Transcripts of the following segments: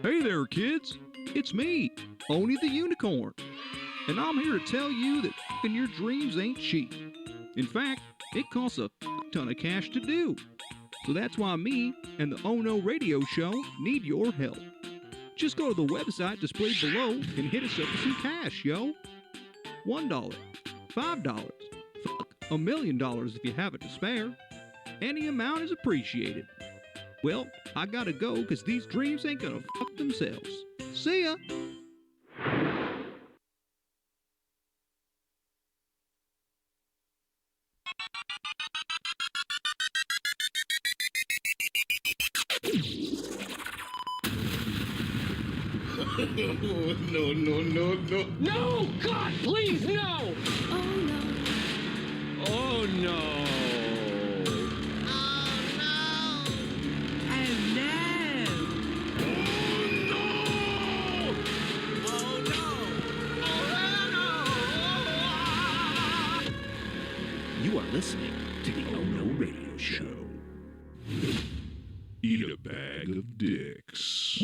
Hey there, kids. It's me, Oni the Unicorn. And I'm here to tell you that f***ing your dreams ain't cheap. In fact, it costs a ton of cash to do. So that's why me and the Oh No Radio Show need your help. Just go to the website displayed below and hit us up with some cash, yo. $1, $5, fuck, $1,000,000 if you have it to spare. Any amount is appreciated. Well, I gotta go because these dreams ain't gonna fuck themselves. See ya! No, no, no, no. No! God, please, no! Oh no. Oh no! You are listening to the Oh No Radio Show. Eat a bag of dicks.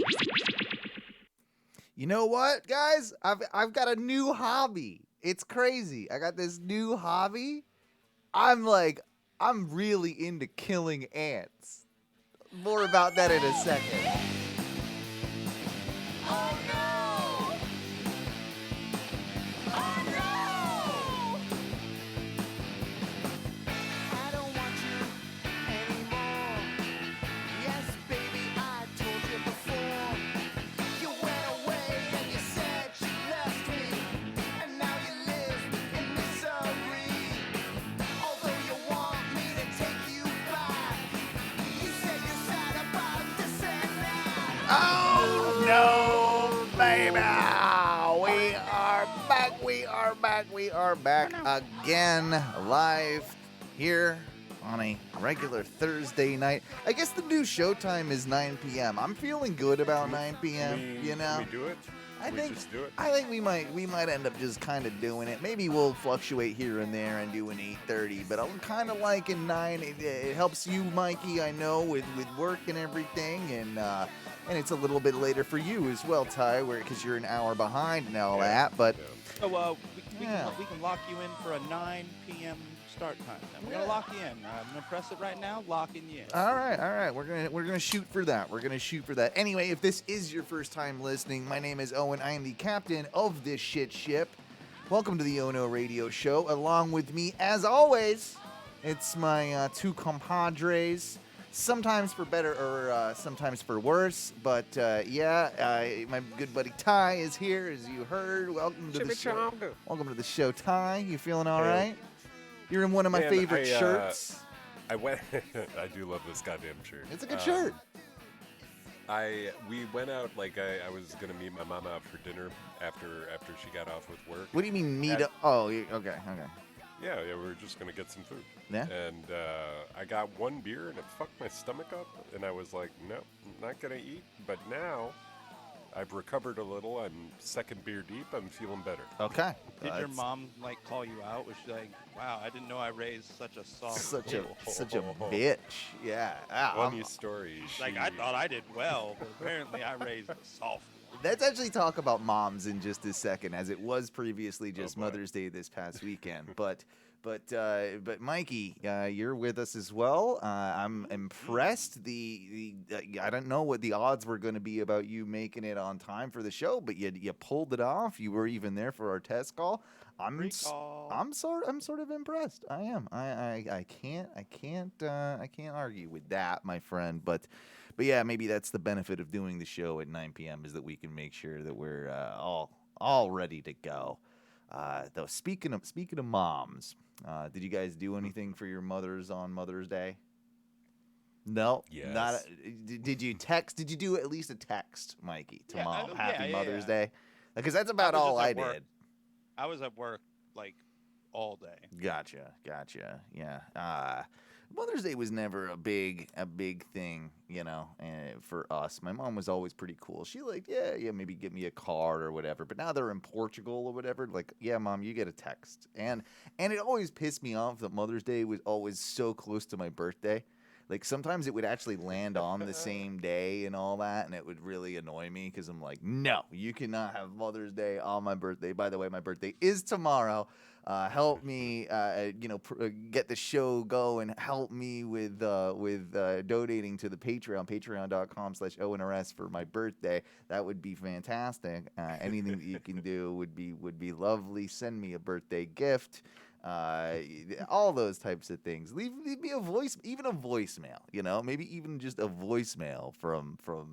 You know what, guys? I've got a new hobby. It's crazy. I got this new hobby. I'm really into killing ants. More about that in a second. Oh no! Oh no! I don't want you anymore. Yes, baby, I told you before. You went away and you said you left me, and now you live in misery. Although you want me to take you back, you said you're sad about this and that. Oh no, baby! We are back again, live here on a regular Thursday night. I guess the new showtime is 9 p.m. I'm feeling good about 9 p.m. You know, we do it? I We think just do it? I think we might end up just kind of doing it. Maybe we'll fluctuate here and there and do an 8:30, but I'm kind of liking 9. It helps you, Mikey, I know, with work and everything, and it's a little bit later for you as well, Ty, because you're an hour behind and all that. But So we can lock you in for a 9 p.m. start time. Then we're gonna lock you in. I'm gonna press it right now. Locking you in. all right. We're gonna shoot for that. Anyway, if this is your first time listening, my name is Owen. I am the captain of this shit ship. Welcome to the Ono Radio Show. Along with me, as always, it's my two compadres. Sometimes for better or sometimes for worse, but my good buddy Ty is here, as you heard. Welcome to the show. Welcome to the show, Ty. You feeling all right? You're in one of my Man, favorite shirts. I went. I do love this goddamn shirt. It's a good shirt. We went out I was gonna meet my mom out for dinner after she got off with work. What do you mean meet up? Oh, okay. Yeah, we were just gonna get some food. Yeah. And I got one beer and it fucked my stomach up, and I was like, no, I'm not gonna eat. But now I've recovered a little. I'm second beer deep. I'm feeling better. Okay. Did your mom call you out? Was she like, "Wow, I didn't know I raised such a soft, such a bitch? Yeah. Funny story. Like I thought I did well, but apparently I raised a soft." Let's actually talk about moms in just a second, as it was previously just boy. Mother's Day this past weekend. But Mikey, you're with us as well. I'm impressed. I don't know what the odds were going to be about you making it on time for the show, but you pulled it off. You were even there for our test call. I'm sort of impressed. I am. I can't argue with that, my friend. But yeah, maybe that's the benefit of doing the show at 9 p.m. is that we can make sure that we're all ready to go. Though speaking of moms, did you guys do anything for your mothers on Mother's Day? No. Yes. Not. Did you text? Did you do at least a text, Mikey, to mom? Happy Mother's Day. Because that's about all I did. I was at work like all day. Gotcha. Yeah. Mother's Day was never a big thing, for us. My mom was always pretty cool. She maybe give me a card or whatever. But now they're in Portugal or whatever. Like, yeah, Mom, you get a text. And it always pissed me off that Mother's Day was always so close to my birthday. Like sometimes it would actually land on the same day and all that, and it would really annoy me because I'm like, no, you cannot have Mother's Day on my birthday. By the way, my birthday is tomorrow. Help me, get the show going. Help me with donating to the Patreon, patreon.com/ONRS for my birthday. That would be fantastic. Anything that you can do would be lovely. Send me a birthday gift. All those types of things. Leave me a voicemail, maybe even just a voicemail from for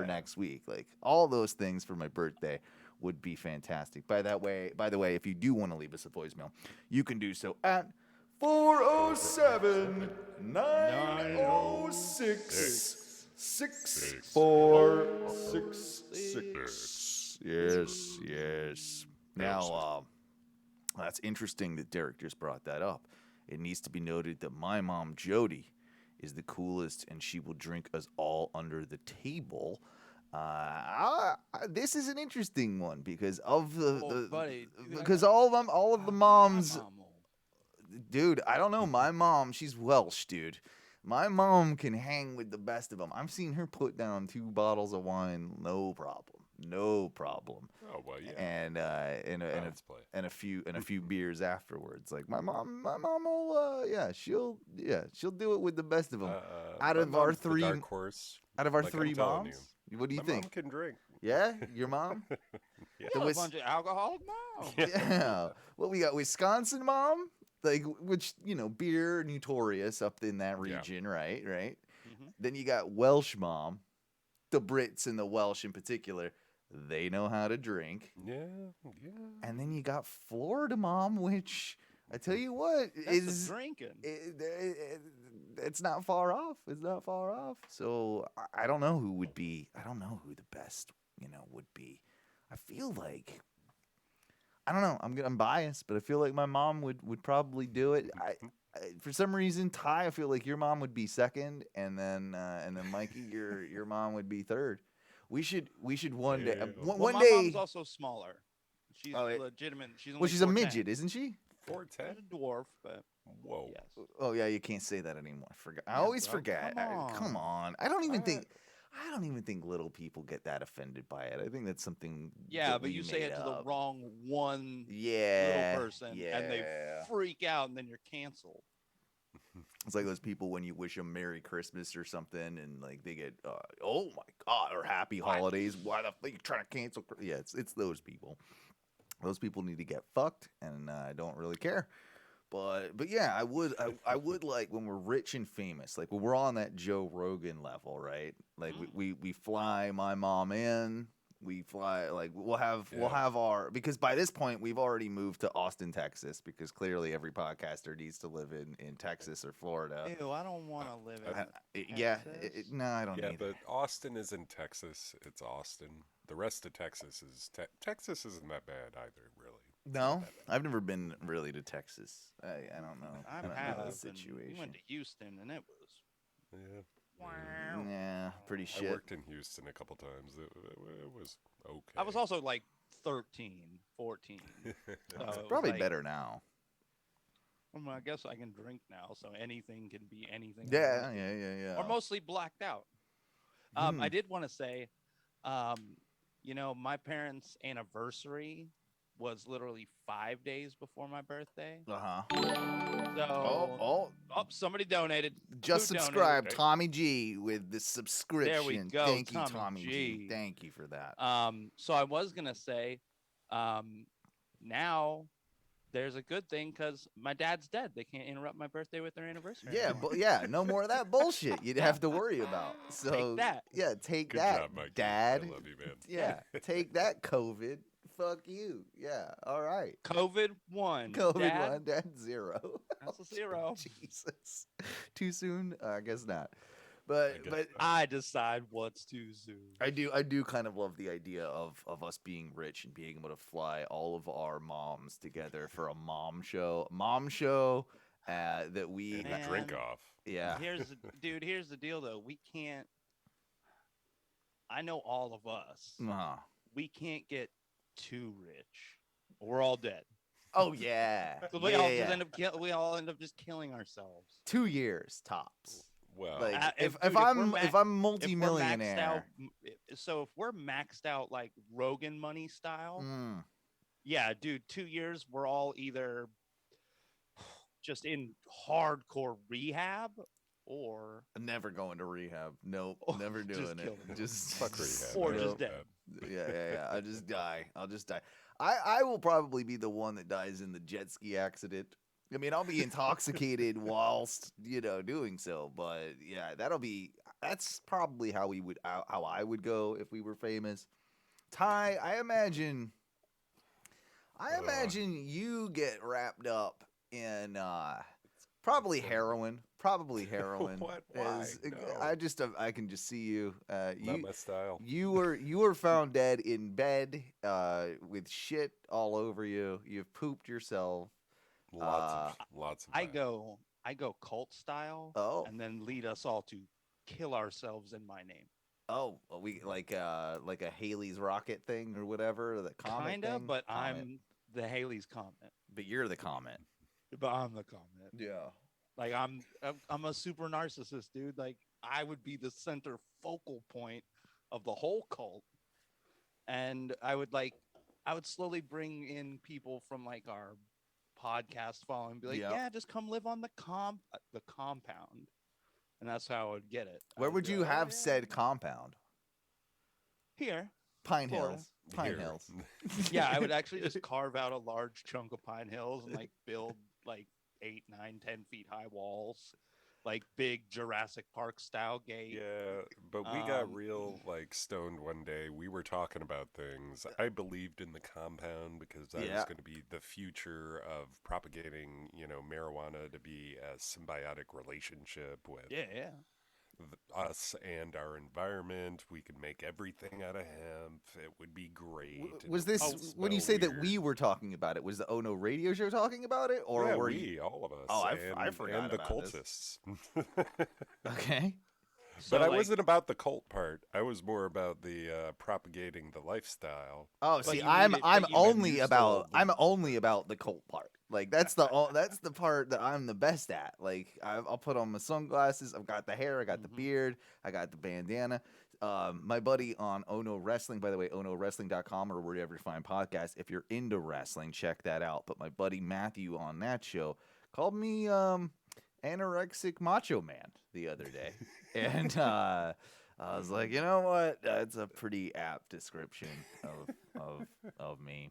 next week. Like all those things for my birthday would be fantastic. By the way, if you do want to leave us a voicemail, you can do so at 407-906 6466. Yes. Now, that's interesting that Derek just brought that up. It needs to be noted that my mom, Jody, is the coolest, and she will drink us all under the table. This is an interesting one because of because all of the moms. Dude, I don't know. My mom, she's Welsh, dude. My mom can hang with the best of them. I've seen her put down 2 bottles of wine, no problem. Oh well, yeah. And a few beers afterwards. Like my mom will she'll do it with the best of them. Out of our 3 dark horse, out of our like 3 moms, what do you think? Mom can drink. Yeah, your mom. Yeah. A bunch of alcoholic moms. Yeah. Well, we got Wisconsin mom, like which beer notorious up in that region, right? Mm-hmm. Then you got Welsh mom, the Brits and the Welsh in particular. They know how to drink. Yeah. And then you got Florida mom, which I tell you what is drinking. It's not far off. So I don't know who would be. I don't know who the best would be. I feel like I don't know. I'm biased, but I feel like my mom would probably do it. I for some reason, Ty, I feel like your mom would be second, and then Mikey, your mom would be third. We should one day. One my day. mom's also smaller. She's legitimate. She's a midget, isn't she? 4'10". A dwarf, but whoa. Yes. Oh yeah, you can't say that anymore. I forgot. I always forget. Come on. I don't even think little people get that offended by it. I think that's something. Yeah, but you say it to the wrong one little person, and they freak out, and then you're canceled. It's like those people when you wish them Merry Christmas or something, and like they get, oh my God, or Happy Holidays. Why the fuck are you trying to cancel? Yeah, it's those people. Those people need to get fucked, and I don't really care. But yeah, I would like when we're rich and famous, like when we're on that Joe Rogan level, right? Like we fly my mom in. We fly we'll have our, because by this point we've already moved to Austin, Texas, because clearly every podcaster needs to live in Texas or Florida. Ew, I don't want to live in Texas. No, I don't. Yeah, but Austin is in Texas. It's Austin. The rest of Texas is Texas isn't that bad either, really. No, I've never been really to Texas. I don't know. I don't know the situation. We went to Houston, and it was. Yeah. Wow. Yeah, pretty shit. I worked in Houston a couple times. It was okay. I was also like 13, 14. It's probably better now. Well, I guess I can drink now, so anything can be anything. Yeah. Or mostly blacked out. I did want to say, my parents' anniversary was literally 5 days before my birthday. So, somebody donated. Just subscribe, Tommy G, with the subscription. There we go. Thank you, Tommy G. Thank you for that. So I was gonna say, now there's a good thing because my dad's dead. They can't interrupt my birthday with their anniversary. Yeah, but no more of that bullshit you'd have to worry about. So take that. Yeah, take Good that, job, Mikey. Dad. I love you, man. Yeah, take that, COVID. Fuck you. Yeah, all right. COVID 1. COVID Dad? 1, Dad 0. That's a 0. Jesus. Too soon? I guess not. But I decide what's too soon. I do kind of love the idea of us being rich and being able to fly all of our moms together for a mom show that we And a drink off. Yeah. Here's the deal though. We can't. I know all of us. Uh-huh. We can't get too rich. We're all dead. Oh yeah. So we Yeah, all yeah, just yeah. end up just killing ourselves. 2 years tops. Well, Like Dude, if we're I'm ma- if I'm If we're maxed out, multimillionaire, so if we're maxed out like Rogan money style, mm, yeah, dude, 2 years we're all either just in hardcore rehab or never going to rehab. Nope, Oh, never just doing kill it. me. Just fuck rehab. Or I just love dead. that. yeah. I'll just die. I'll just die. I will probably be the one that dies in the jet ski accident. I mean, I'll be intoxicated whilst doing so, but yeah, that's probably how I would go if we were famous. Ty, I imagine you get wrapped up in probably heroin. Probably heroin. What? Why? No. I can just see you. Not my style. You were found dead in bed with shit all over you. You've pooped yourself. Lots of. I time. go cult style Oh. and then lead us all to kill ourselves in my name. Oh, we like a Haley's rocket thing or whatever, the comet Kinda, thing? but Comet. I'm the Haley's Comet. But you're the comet. But I'm the Comet. Yeah. Like I'm a super narcissist, dude. Like I would be the center focal point of the whole cult, and I would slowly bring in people from like our podcast following, be like, Yeah. yeah, just come live on the compound, and that's how I would get it. I Where would be you like, "Oh, have yeah, said compound? here?" Pine Florida. Hills. Pine Here. Hills. Yeah, I would actually just carve out a large chunk of Pine Hills and like build like 8, 9, 10 feet high walls, like big Jurassic Park style gate. Yeah, but we got Um, real like stoned one day. We were talking about things. I believed in the compound because that was Yeah. going to be the future of propagating, marijuana to be a symbiotic relationship with Yeah. us and our environment. We could make everything out of hemp. It would be great. It Was would this when you smell say that weird. we were talking about it? Was the Oh No radio show talking about it, or Yeah, were we, you? all of us. Oh, I and, forgot and the about this. cultists. Okay. So, But I like, wasn't about the cult part. I was more about the propagating the lifestyle. Oh, But see, you I'm needed- I'm but you only used about all the- I'm only about the cult part. Like that's the part that I'm the best at. Like I'll put on my sunglasses. I've got the hair. I got the Mhm. beard. I got the bandana. My buddy on Ono Wrestling, by the way, onowrestling.com or wherever you find podcasts. If you're into wrestling, check that out. But my buddy Matthew on that show called me anorexic macho man the other day, and I was like, you know what? That's a pretty apt description of me.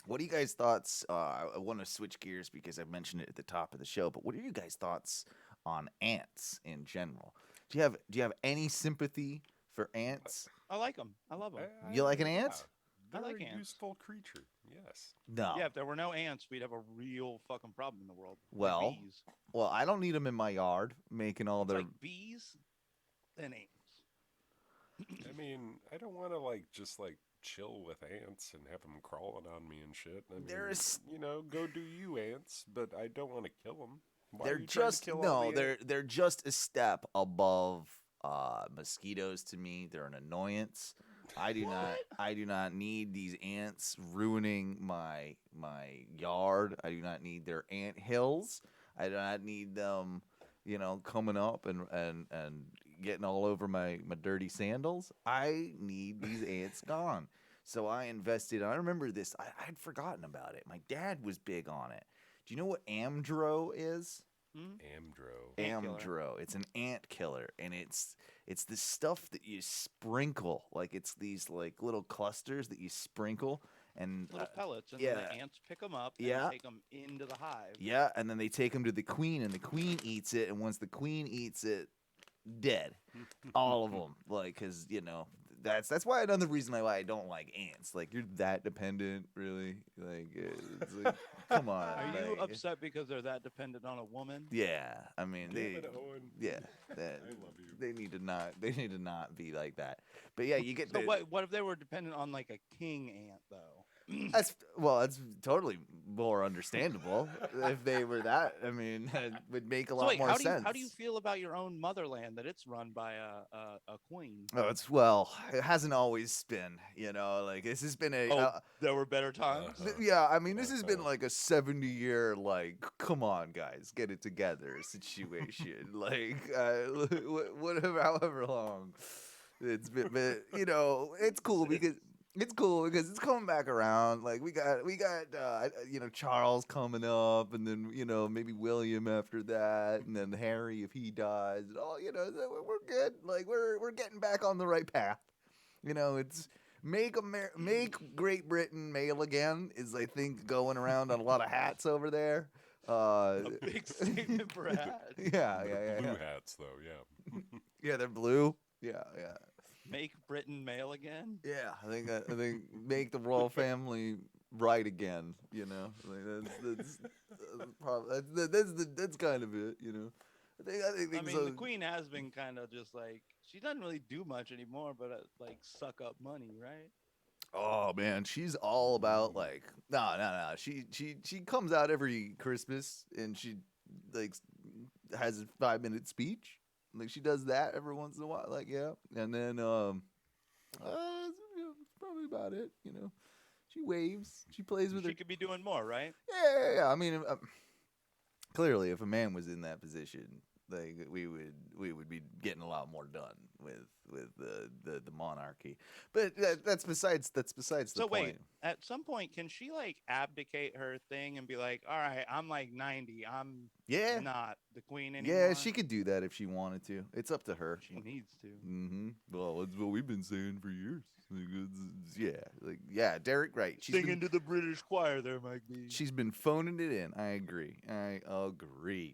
What are you guys' thoughts? I want to switch gears because I mentioned it at the top of the show. But what are you guys' thoughts on ants in general? Do you have any sympathy for ants? I like them. I love them. You like an ant? I They're like a ants. useful creature. Yes. No. Yeah, if there were no ants, we'd have a real fucking problem in the world. Like Well, bees. Well, I don't need them in my yard making all It's their. like bees, then ants. I mean, I don't want to just chill with ants and have them crawling on me and shit. I mean, There's- go do you, ants, but I don't want to kill them. Why They're are you trying to just kill all the ants? they're just a step above mosquitoes to me. They're an annoyance. I do not need these ants ruining my yard. I do not need their ant hills. I do not need them, coming up and getting all over my dirty sandals. I need these ants gone. So I invested. I remember this. I'd forgotten about it. My dad was big on it. Do you know what amdro is? Amdro. Ant killer. Amdro. It's an ant killer, and it's the stuff that you sprinkle. Like it's these little clusters that you sprinkle, and Little pellets, and yeah. then the ants pick them up and Yeah. take them into the hive. yeah, and then they take them to the queen, and the queen eats it, and once the queen eats it, dead, all of them. Because that's why another reason why I don't like ants. Like you're that dependent, really. It's like come on. Are you like, upset because they're that dependent on a woman? Yeah, I mean Damn they. it, Owen. Yeah, that, I love you. They need to not be like that. But yeah, you get So the, what if they were dependent on like a king ant though? That's totally more understandable if they were that. I mean, it would make a So lot wait, more how do sense. you feel about your own motherland that it's run by a queen? Oh, it hasn't always been, like this has been There were better times. yeah, I mean, this has been like a 70-year, like, come on, guys, get it together situation. Like, whatever, however long it's been, but, it's cool because. It's cool because it's coming back around. Like we got Charles coming up, and then maybe William after that, and then Harry if he dies. And all we're good. Like we're getting back on the right path. It's make Great Britain male again is I think going around on a lot of hats over there. A big statement for a hat. Yeah. Blue hats though, yeah. Yeah, they're blue. Yeah. Make Britain male again. Yeah, I think make the royal family right again. Like that's kind of it. I mean, the queen has been kind of just like she doesn't really do much anymore, but like suck up money, right? Oh man, she's all about like no. She comes out every Christmas and she like has a 5-minute speech. Like she does that every once in a while, like yeah, and then that's probably about it. She waves, she plays with her. She could be doing more, right? Yeah. I mean, clearly, if a man was in that position, like we would be getting a lot more done with the monarchy. But that's besides the point. So wait, at some point, can she like abdicate her thing and be like, all right, I'm like 90, I'm not the queen anymore? Yeah, she could do that if she wanted to. It's up to her. She needs to. Mm-hmm. Well, that's what we've been saying for years. Derek, right. Singing to the British choir there, Mike B. She's been phoning it in. I agree.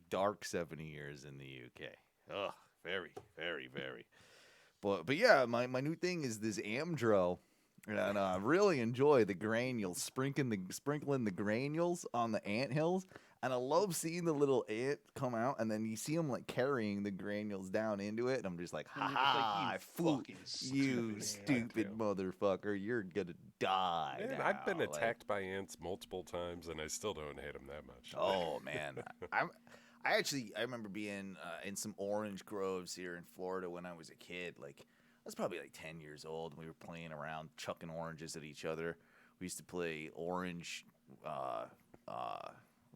Dark 70 years in the UK. Ugh, very, very, very. But yeah, my new thing is this amdro. And I really enjoy the granules, sprinkling the granules on the ant hills. And I love seeing the little ant come out, and then you see them like carrying the granules down into it, and I'm just like, ha, you stupid motherfucker, you're gonna die. Man, now. I've been attacked by ants multiple times, and I still don't hate them that much. Oh man, I remember being in some orange groves here in Florida when I was a kid. Like I was probably like 10 years old, and we were playing around, chucking oranges at each other. We used to play orange.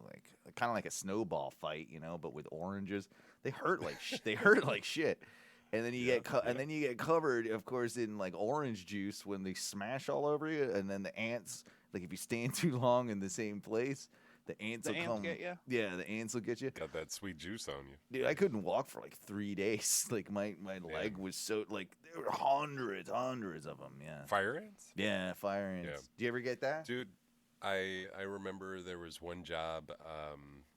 Like kind of like a snowball fight, but with oranges. They hurt like they hurt like shit. And then you get covered, of course, in like orange juice when they smash all over you. And then the ants, like if you stand too long in the same place, the ants will come. Get you? Yeah, the ants will get you. Got that sweet juice on you. Dude, I couldn't walk for like 3 days. Like my leg was so like there were hundreds of them. Yeah. Fire ants? Yeah, fire ants. Yeah. Do you ever get that? Dude, I remember there was one job,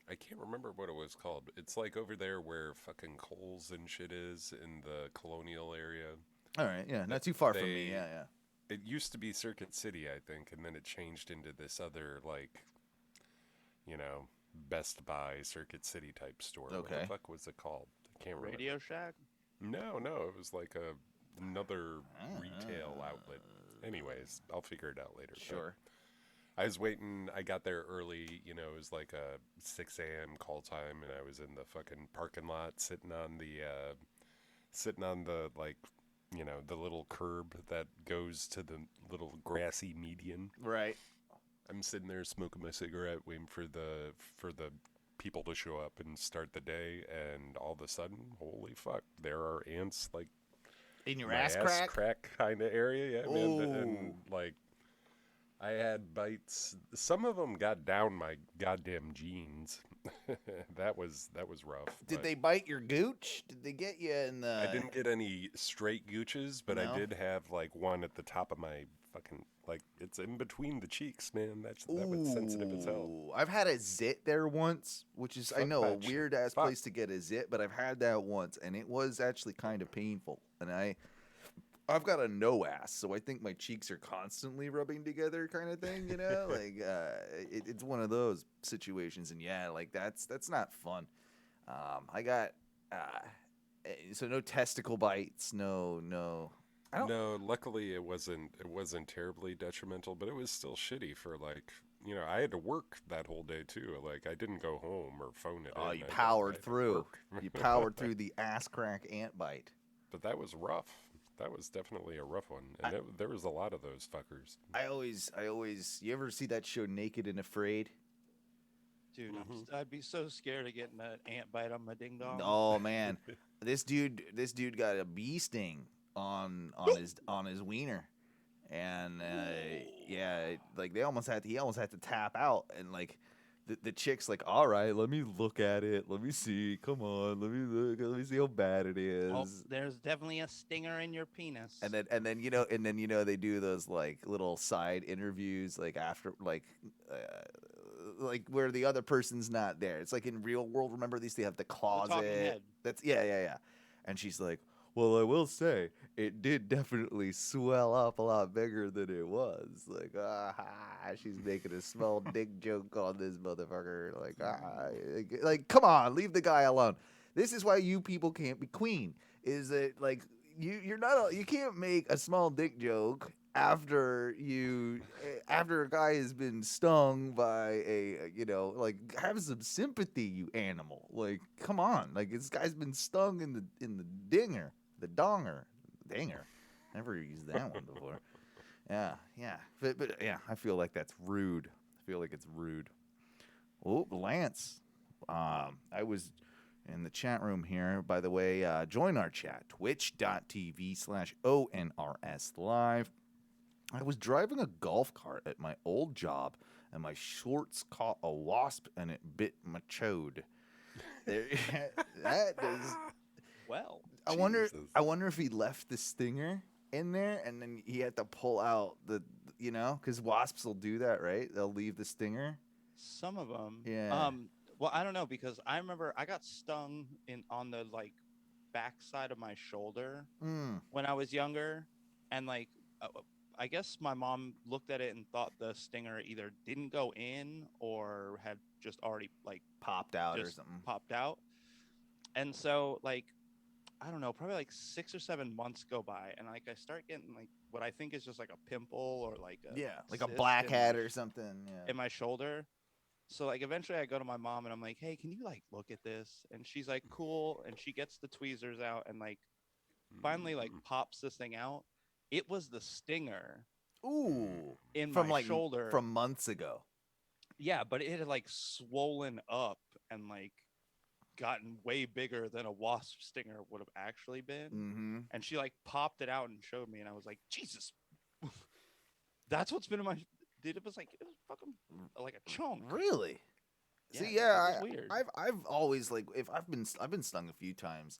I can't remember what it was called. It's like over there where fucking Kohl's and shit is in the Colonial area. All right, yeah, not too far from me, yeah. It used to be Circuit City, I think, and then it changed into this other, like, Best Buy, Circuit City type store. Okay. What the fuck was it called? I can't remember. Radio Shack? No, it was like another retail outlet. Anyways, I'll figure it out later. Sure. I was waiting. I got there early. It was like a 6 a.m. call time, and I was in the fucking parking lot, sitting on the like, the little curb that goes to the little grassy median. Right. I'm sitting there smoking my cigarette, waiting for the people to show up and start the day, and all of a sudden, holy fuck, there are ants like in your my ass crack kind of area. Yeah, man. And like. I had bites. Some of them got down my goddamn jeans. that was rough. Did they bite your gooch? Did they get you in the... I didn't get any straight gooches, but I did have like one at the top of my fucking, like, it's in between the cheeks, man. That was sensitive as hell. I've had a zit there once, which is, I know, a weird ass place to get a zit, but I've had that once, and it was actually kind of painful. And I've got a no ass, so I think my cheeks are constantly rubbing together, kind of thing, like it's one of those situations, and yeah, like that's not fun. I got so no testicle bites, no. I don't. No, luckily it wasn't terribly detrimental, but it was still shitty for like, I had to work that whole day too. Like I didn't go home or phone it Oh, in. you I powered had to through. work. You powered through the ass crack ant bite. But that was rough. That was definitely a rough one, and there was a lot of those fuckers. I always. You ever see that show Naked and Afraid? Dude, I'd be so scared of getting an ant bite on my ding dong. Oh man, this dude got a bee sting on his wiener, and like he almost had to tap out, and like the chick's like, all right, let me look at it, let me see, come on, let me see how bad it is. Oh, there's definitely a stinger in your penis. And then they do those like little side interviews like after like where the other person's not there. It's like in real world. Remember these? They have the closet. talking head. That's yeah. And she's like, well, I will say it did definitely swell up a lot bigger than it was. Like she's making a small dick joke on this motherfucker. Like come on, leave the guy alone. This is why you people can't be queen. Is that like you can't make a small dick joke after a guy has been stung by like have some sympathy, you animal. Like come on, like this guy's been stung in the dinger, the donger, dinger. Never used that one before. Yeah, but yeah, I feel like that's rude. I feel like it's rude. Oh, Lance, I was in the chat room here, by the way. Join our chat, twitch.tv/ONRS live. I was driving a golf cart at my old job, and my shorts caught a wasp, and it bit my chode. That is. Well, I wonder if he left the stinger in there, and then he had to pull out because wasps will do that, right? They'll leave the stinger. some of them. Yeah. Well, I don't know because I remember I got stung on the like backside of my shoulder when I was younger, and like I guess my mom looked at it and thought the stinger either didn't go in or had just already like Popped out or something. popped out. And so like I don't know, probably like 6 or 7 months go by, and like I start getting like what I think is just like a pimple or like a Like a cyst blackhead or something. Yeah. in my shoulder. So like eventually I go to my mom and I'm like, hey, can you like look at this? And she's like, cool. And she gets the tweezers out and like finally like pops this thing out. It was the stinger. Ooh. In from my like shoulder from months ago. Yeah, but it had like swollen up and like gotten way bigger than a wasp stinger would have actually been. Mm-hmm. And she like popped it out and showed me, and I was like, Jesus, that's what's been in my. Dude, it was fucking like a chunk. Really? Yeah, See, it yeah, was weird. I've always like if I've been stung a few times,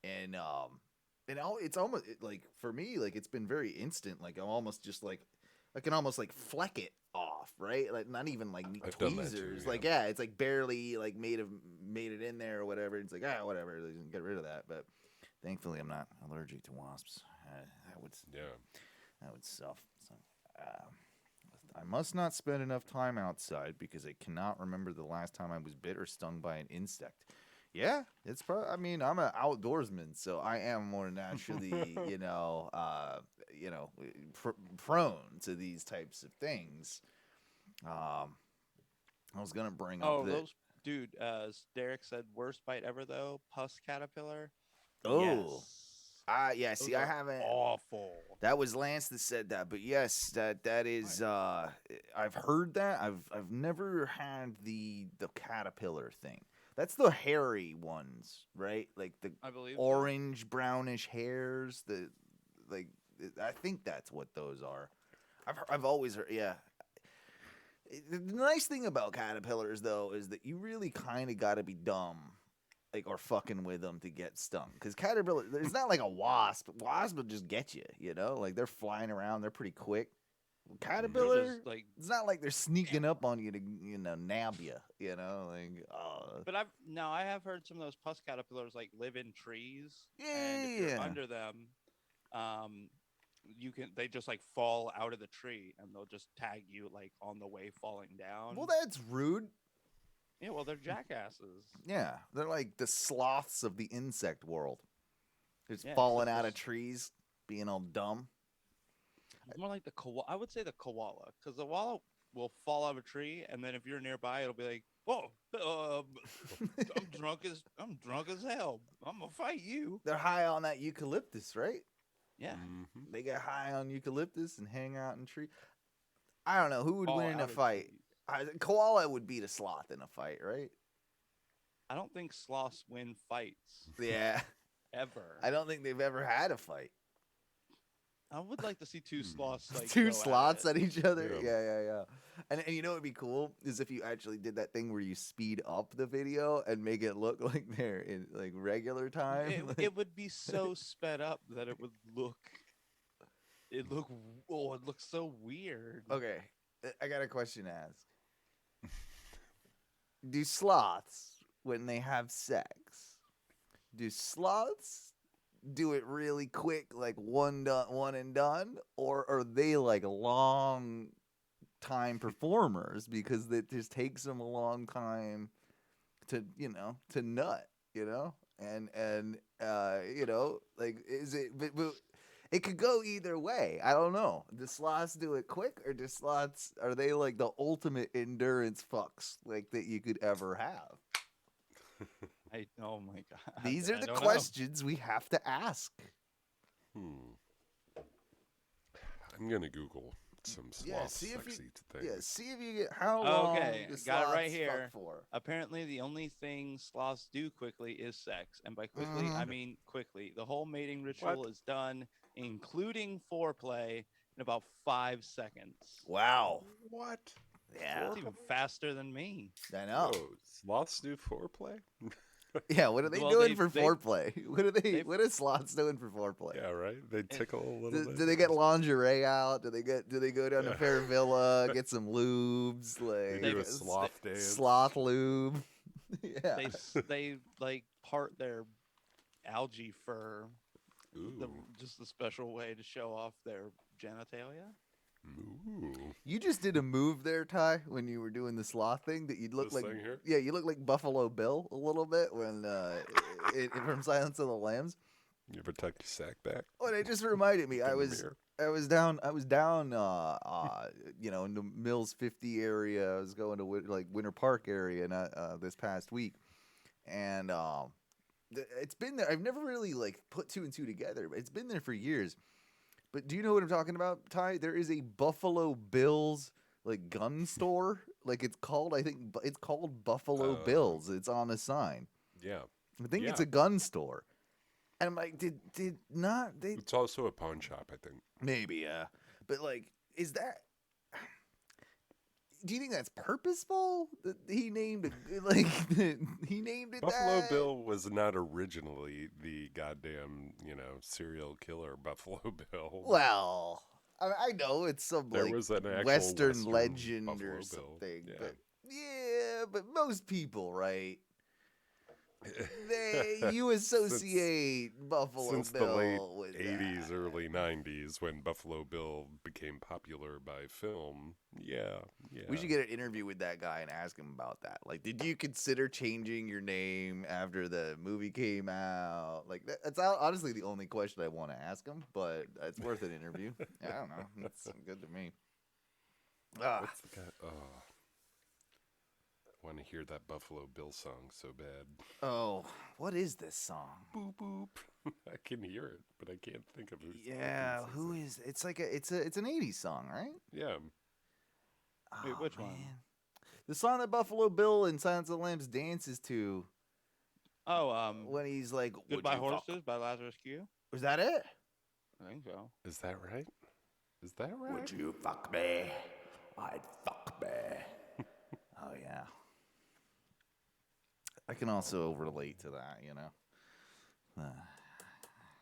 and it's almost like for me like it's been very instant. Like I'm almost just like I can almost like fleck it off, right? Like not even like I've done that tweezers. too, Like yeah, it's like barely like made it in there or whatever. It's like whatever, get rid of that. But thankfully, I'm not allergic to wasps. That would suck. So, I must not spend enough time outside because I cannot remember the last time I was bit or stung by an insect. Yeah, it's probably. I mean, I'm an outdoorsman, so I am more naturally, prone to these types of things. I was gonna bring up dude. As Derek said, worst bite ever though. Pus caterpillar. Oh. Yes. Yeah. See, I haven't. Awful. That was Lance that said that, but yes, that is. I've heard that. I've never had the caterpillar thing. That's the hairy ones, right? Like the I believe orange brownish hairs. I think that's what those are. I've always heard. Yeah. The nice thing about caterpillars though is that you really kind of got to be dumb. Like or fucking with them to get stung, because caterpillar, it's not like a wasp. Wasp will just get you, like they're flying around, they're pretty quick. Caterpillar, like it's not like they're sneaking up on you to nab you, But I have heard some of those pus caterpillars like live in trees. Yeah, and if you're under them, they just like fall out of the tree and they'll just tag you like on the way falling down. Well, that's rude. Yeah, well, they're jackasses. Yeah, they're like the sloths of the insect world. They're just Yeah, falling except out for of trees. being all dumb. It's more like the koala. I would say the koala, because the koala will fall out of a tree, and then if you're nearby, it'll be like, "Whoa, I'm drunk as hell. I'm gonna fight you." They're high on that eucalyptus, right? Yeah. Mhm. They get high on eucalyptus and hang out in tree. I don't know who would Fall win in a out of fight. trees. Koala would beat a sloth in a fight, right? I don't think sloths win fights Yeah. ever. I don't think they've ever had a fight. I would like to see two sloths like Two go sloths at at each other. Yeah. Yeah. And you know what'd be cool is if you actually did that thing where you speed up the video and make it look like they're in like regular time. it. Like- It would be so sped up that it would look. It looks so weird. Okay, I got a question to ask. Do sloths, when they have sex, do sloths do it really quick, like one and done, or are they like long time performers because it just takes them a long time to nut, and like is it? But it could go either way. I don't know. Do sloths do it quick, or are they like the ultimate endurance fucks like that you could ever have? Oh my god. These are I the don't know. questions we have to ask. I'm gonna Google some sloth Yeah, see if sexy you. things. Yeah, see if you get how long. Okay, the got it right sloths here. fuck For. Apparently, the only thing sloths do quickly is sex, and by quickly I mean quickly. The whole mating ritual is done, including foreplay, in about 5 seconds. Wow. What? Yeah, That's even faster than me. I know. Oh, sloths do foreplay? Yeah, what are they Well, doing they- for they- foreplay? What are they- what are sloths doing for foreplay? Yeah, right. They tickle a little Do, bit. do they get lingerie out? Do they go down to Yeah. Fair Villa, get some lubes, They like do a They- sloth dance. sloth lube? Yeah. They like part their algae fur, Ooh. just a special way to show off their genitalia. Ooh. You just did a move there, Ty, when you were doing the sloth thing that you look This like. thing here? Yeah, you look like Buffalo Bill a little bit when from Silence of the Lambs. You ever tuck your sack back? Oh, and it just reminded me. Look I in the was mirror? down in the Mills 50 area. I was going to Winter Park area this past week, and it's been there. I've never really put two and two together, but it's been there for years. But do you know what I'm talking about, Ty? There is a Buffalo Bills gun store. It's called, I think it's called Buffalo Bills. It's on a sign. Yeah. I think it's Yeah. a gun store. And I'm like, did not they? It's also a pawn shop, I think. Maybe, yeah. But is that? Do you think that's purposeful? That he named it he named it Buffalo that? Bill was not originally the goddamn, serial killer Buffalo Bill. Well, I know it's some There was an actual Western legend Buffalo or Bill. something, Yeah. but most people, right? You associate Buffalo Since Bill the late with 80s, that. early 90s, when Buffalo Bill became popular by film. Yeah. We should get an interview with that guy and ask him about that. Did you consider changing your name after the movie came out? That's honestly the only question I want to ask him, but it's worth an interview. I don't know. It's good to me. What's the guy? Oh. I want to hear that Buffalo Bill song so bad. Oh, what is this song? Boop boop. I can hear it, but I can't think of who. Yeah, who is? It's it's an '80s song, right? Yeah. Wait, Oh, which one? man. The song that Buffalo Bill in Silence of the Lambs dances to Oh, when he's like, "Would Goodbye you fuck-" Horses by Lazarus Q. Was that it? I think so. Is that right? Is that right? Would you fuck me? I'd fuck me. Oh yeah. I can also relate to that,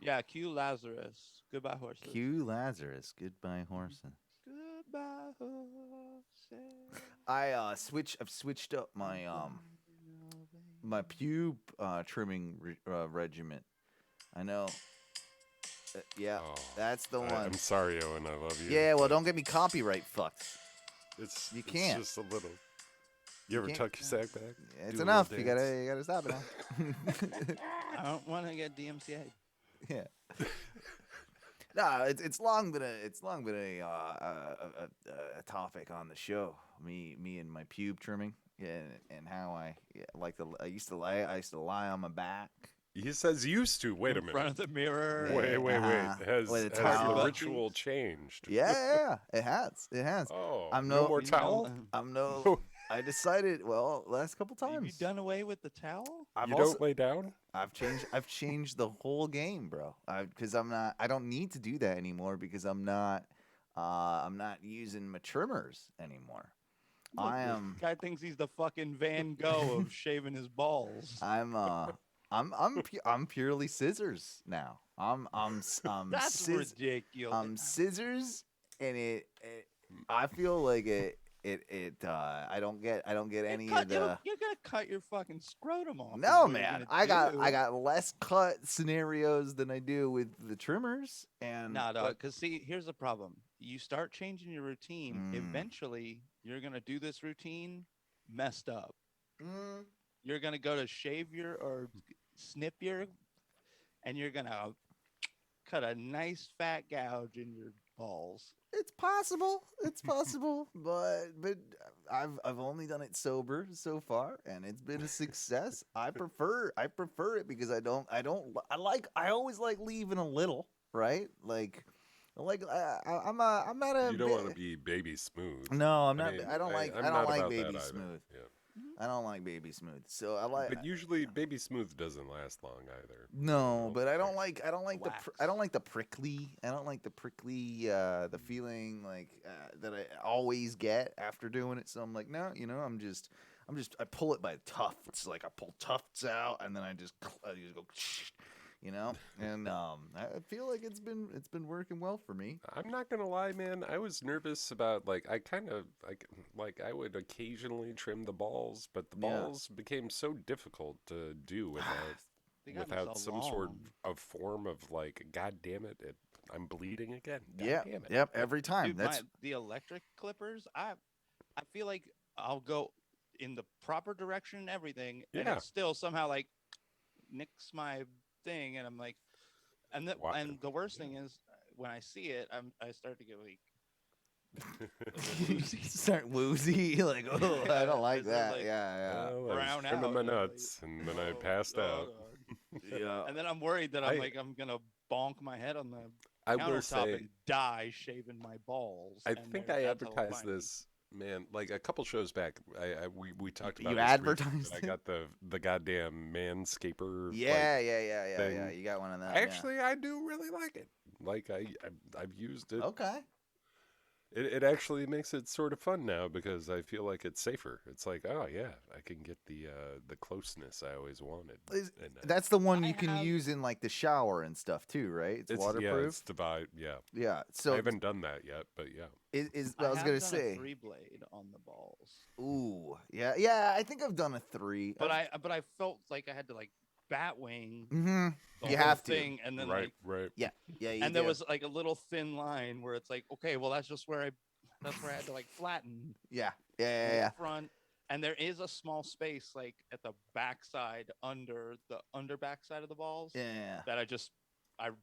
Yeah, Q Lazarus. Goodbye Horses. Q Lazarus, Goodbye Horses. Goodbye Horses. I've switched up my my pube trimming regiment. I know. Yeah, Oh, that's the one. I'm sorry, Owen. I love you. Yeah, well, but don't get me copyright fucked. You can't. It's just a little. You ever can't. tuck your sack back? It's Do a enough. little You dance? gotta stop it now. I don't want to get DMCA. Yeah. No, it's long been a topic on the show. Me and my pube trimming, and how I used to lie on my back. He says used to. Wait a in front minute. of the mirror. Wait. Has With a the towel. ritual changed? Yeah, it has. Oh, I'm no no- more You know, towel. I'm no. I decided. Well, last couple Have you times. done away with the towel? I've You also don't lay down. I've changed the whole game, bro. Because I don't need to do that anymore because I'm not using my trimmers anymore. Look, I this am. guy thinks he's the fucking Van Gogh of shaving his balls. I'm purely scissors now. That's ridiculous. Scissors, and I feel like I don't get any of the. You're gonna cut your fucking scrotum off. is No, what you're man. gonna do. I got less cut scenarios than I do with the trimmers, and No, because see, here's the problem. You start changing your routine, eventually you're gonna do this routine messed up. You're gonna go to shave your or snip your, and you're gonna cut a nice fat gouge in your balls. It's possible. It's possible, but I've only done it sober so far, and it's been a success. I prefer it because I always like leaving a little, right? I'm not a. You don't want to be baby smooth. No, I'm not. mean, I don't like I'm not about baby that either. smooth. Yeah. I don't like baby smooth. So I like. But usually, baby smooth doesn't last long either. No, but I don't like Wax. I don't like the prickly. I don't like the prickly the feeling that I always get after doing it. So I'm like, no, I pull it by the tufts. Like I pull tufts out and then I just go and I feel like it's been working well for me. I'm not gonna lie, man. I was nervous about I would occasionally trim the balls, but the Yeah. balls became so difficult to do They got without so some sort long. of form of God damn it, I'm bleeding again. God Yeah, damn it. yep, every time. Dude, That's the electric clippers. I feel like I'll go in the proper direction and everything, and Yeah. it still somehow like nicks my thing, and I'm like, Wow. and the worst thing is when I see it, I start to get like, you start woozy, like, oh, I don't like it's that. like, yeah, Well, I brown was trimming out, my you know, like, nuts, and then I oh, passed out. God. yeah. And then I'm worried that I'm gonna bonk my head on the I will countertop say, and die shaving my balls. I and think there- I that's how advertised fine. this, man, like a couple shows back. We talked about You this briefly, advertised that it? I got the goddamn manscaper. Yeah, like, yeah. thing. You got one of them. Actually, I do really like it. Like I've used it. yeah. Okay. It actually makes it sort of fun now because I feel like it's safer. It's like, oh yeah, I can get the closeness I always wanted. And, That's the one I you can have- use in like the shower and stuff too, right? It's Yeah, waterproof. it's divide. Yeah, Yeah. I So haven't done that yet, but yeah. I was have gonna done say. a 3-blade on the balls, Ooh. Yeah. I think I've done a 3. but I felt like I had to like bat wing Mm-hmm. the You whole have to. thing, and then Right, like, right. Yeah. You and there do. was like a little thin line where it's like, okay, well that's where I had to like flatten Yeah. the front, and there is a small space like at the backside under the backside of the balls Yeah. that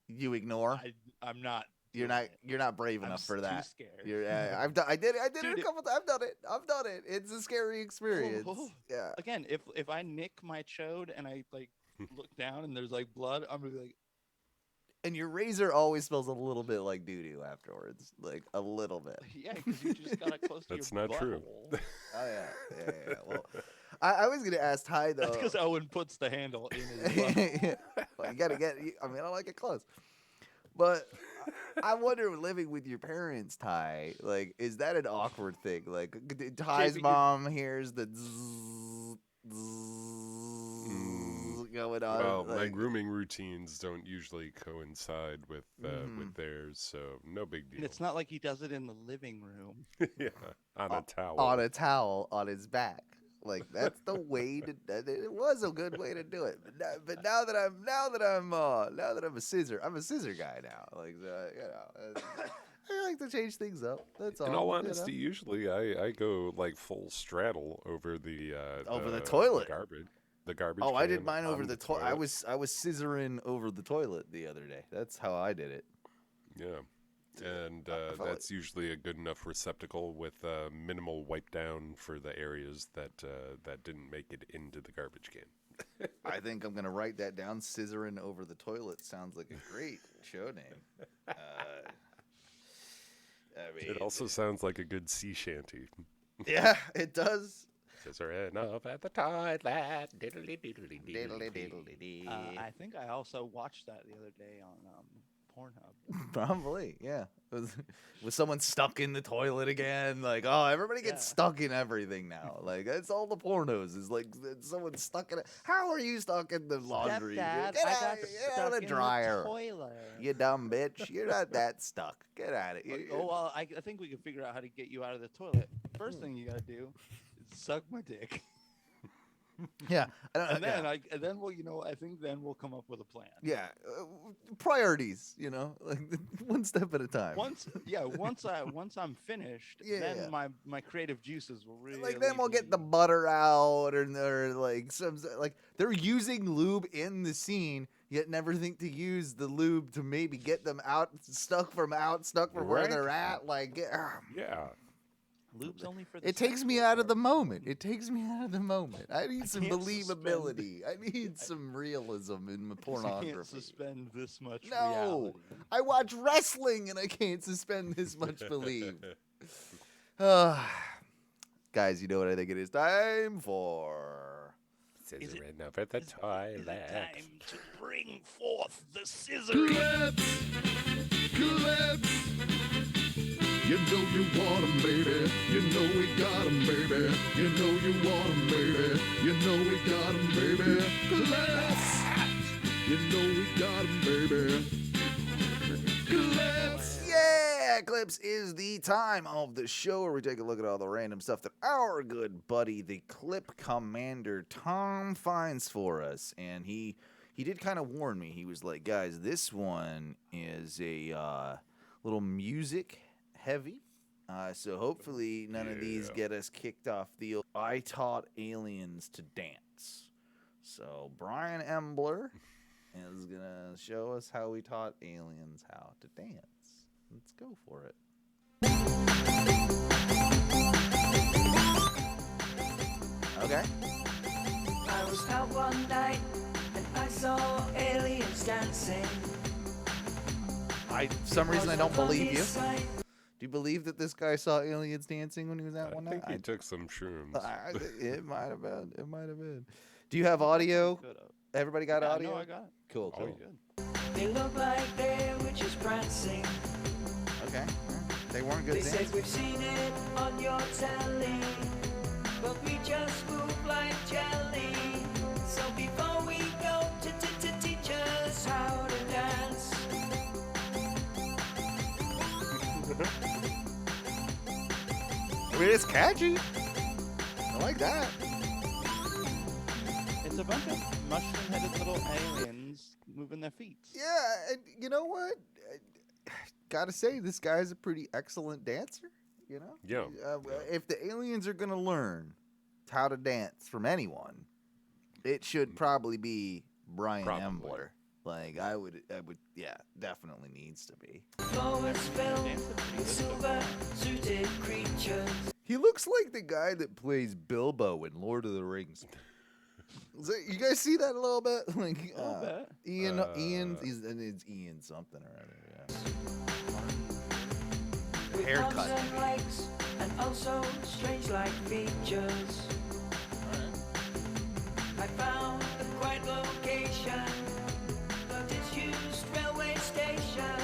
You ignore. I'm not. You're doing not. it. You're not brave I'm enough for too that. scared. You're. I did it Dude, a couple times. I've done it. It's a scary experience. Oh. Yeah. Again, if I nick my chode and I like look down and there's like blood, I'm gonna be like, And your razor always smells a little bit like doo doo afterwards, like a little bit. yeah, because you just got it close to That's your not true. butthole. Oh yeah. Well, I was gonna ask Ty though. That's because Owen puts the handle in his butthole. Well, you gotta get. I mean, I like it close, but I wonder, living with your parents, Ty, like, is that an awkward thing? Like, Ty's Shaving your- mom hears the zzz, zzz going on. Well, my like, grooming routines don't usually coincide with Mhm. theirs, so no big deal. And it's not like he does it in the living room. Yeah, on a towel. on a towel on his back. Like that's the way to. It was a good way to do it. But now that I'm a scissor, I'm a scissor guy now. Like I like to change things up. That's all. In all you know? honesty, usually I go like full straddle over the toilet. The garbage. Oh, I did can mine over on the toilet. I was scissoring over the toilet the other day. That's how I did it. Yeah. And felt that's usually a good enough receptacle with minimal wipe down for the areas that didn't make it into the garbage can. I think I'm gonna write that down. Scissoring over the toilet sounds like a great show name. I mean, It also sounds like a good sea shanty. yeah, it does. Scissoring up at the toilet. I think I also watched that the other day on Pornhub. Probably, yeah. Was someone stuck in the toilet again? Like, oh, everybody gets Yeah. stuck in everything now. Like, that's all the pornos is like someone stuck in it. How are you stuck in the laundry? Stepdad, Get I out, got get stuck out of the in dryer. the toilet. You dumb bitch. You're not that stuck. Get out of here. Oh well, I think we can figure out how to get you out of the toilet. First thing you gotta do is suck my dick, Yeah. I don't, and then yeah. and then we'll I think then we'll come up with a plan. Yeah, priorities, like one step at a time. Once I'm finished, Yeah, then yeah. my creative juices will really Like then we'll get the butter out, or like like they're using lube in the scene, yet never think to use the lube to maybe get them stuck from where Right. they're at. Like, Yeah. lube's only for the it takes me sexual out of the part. moment. It takes me out of the moment. I need some can't believability. I need some realism in my I can't pornography. suspend this much No, reality. I watch wrestling and I can't suspend this much belief. Guys, you know what I think it is time for? Scissoring up at the Is it toilet. time to bring forth the scissor? Clips! Clips! You know you want 'em, baby. You know we got 'em, baby. You know you want 'em, baby. You know we got 'em, baby. Clips! You know we got 'em, baby. Clips! Yeah, Clips is the time of the show where we take a look at all the random stuff that our good buddy, the Clip Commander Tom, finds for us. And he did kind of warn me. He was like, guys, this one is a little music heavy. So hopefully none of these get us kicked off the I Taught Aliens to Dance. So Brian Embler is going to show us how we taught aliens how to dance. Let's go for it. Okay. I was out one night and I saw aliens dancing. For some reason I don't believe you. Do you believe that this guy saw aliens dancing when he was out I one think night? he took some shrooms. It might have been. It might have been. Do you have audio? Could've. Everybody got Yeah, audio? No, I got it. Cool, Oh, cool. yeah. They look like they're witches prancing. Okay. They weren't good They said dancers. we've seen it on your telly, but we just move like jelly. So before we go to teach us how to dance, I mean, it's catchy. I like that. It's a bunch of mushroom-headed little aliens moving their feet. Yeah, and you know what? Gotta say, this guy's a pretty excellent dancer. You know? Yeah. If the aliens are gonna learn how to dance from anyone, it should probably be Brian Probably. Embler. Like, I would, yeah, definitely needs to be. floor was filled Dancing pretty with good. silver-suited creatures. He looks like the guy that plays Bilbo in Lord of the Rings. You guys see that a little bit? Like, A little bit. Ian, it's Ian something or other. Yeah. With Haircut. arms and legs, and also strange-like features. I found a quiet location, but it's used railway station.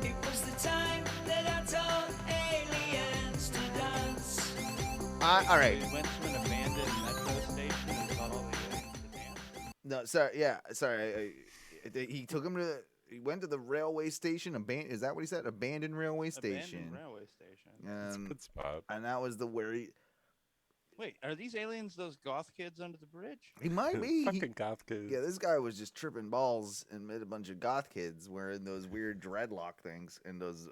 It was the time that I taught aliens to dance. All right. We went to an abandoned metro station and taught all the aliens to dance. No, sorry. Yeah, sorry. He took him to. He went to the railway station. Is that what he said? Abandoned railway station. Abandoned railway station. It's a good spot. And that was where he. Wait, are these aliens those goth kids under the bridge? He might be. Fucking goth kids. Yeah, this guy was just tripping balls and met a bunch of goth kids wearing those weird dreadlock things and those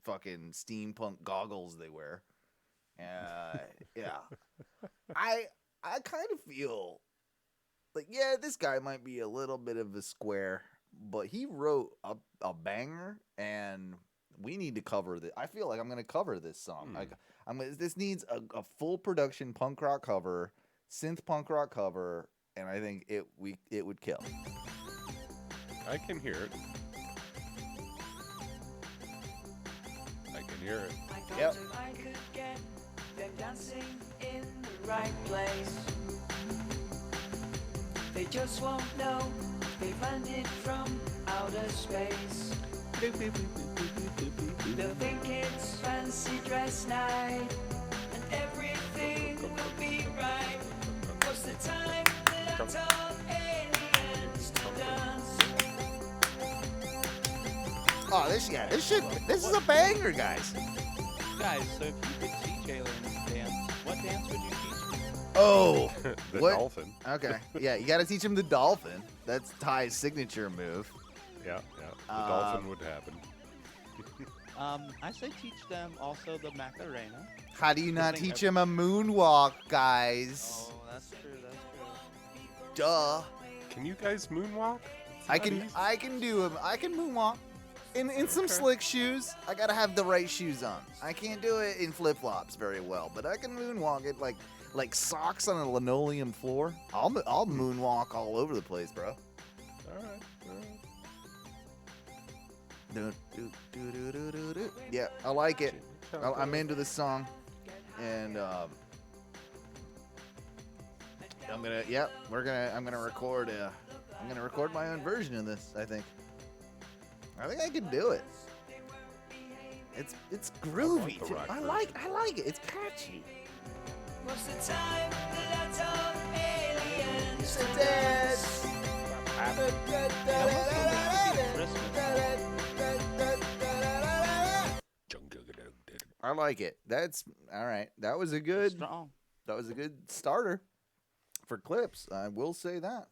fucking steampunk goggles they wear. Yeah, I kind of feel like, yeah, this guy might be a little bit of a square, but he wrote a banger, and we need to cover this. I feel like I'm gonna cover this song. Like this needs a full production punk rock cover, synth punk rock cover, and I think it would kill. I can hear it. I can hear it. I thought Yep. if I could get them dancing in the right place, they just won't know they landed from outer space. They'll think it's fancy dress night, and everything will be right. What's the time that I told aliens to dance? Oh, this is a banger, guys. Guys, so if you could teach aliens to dance, what dance would you teach them? Oh, The what? dolphin. Okay, yeah, you got to teach him the dolphin. That's Ty's signature move. Yeah. The dolphin would happen. I say teach them also the Macarena. How do you not thing teach him a moonwalk, guys? Oh, that's true. That's true. Duh. Can you guys moonwalk? It's I not easy. can do him. I can moonwalk in some slick shoes. I gotta have the right shoes on. I can't do it in flip flops very well, but I can moonwalk it like socks on a linoleum floor. I'll moonwalk all over the place, bro. All right. Yeah, I like it. I'm into this song, and I'm gonna record my own version of this. I think I can do it. It's groovy. the too. rock I like it. It's catchy. What's the time that I told aliens to Dance. I like it. That's all right. That was a good Strong. starter for clips. I will say that.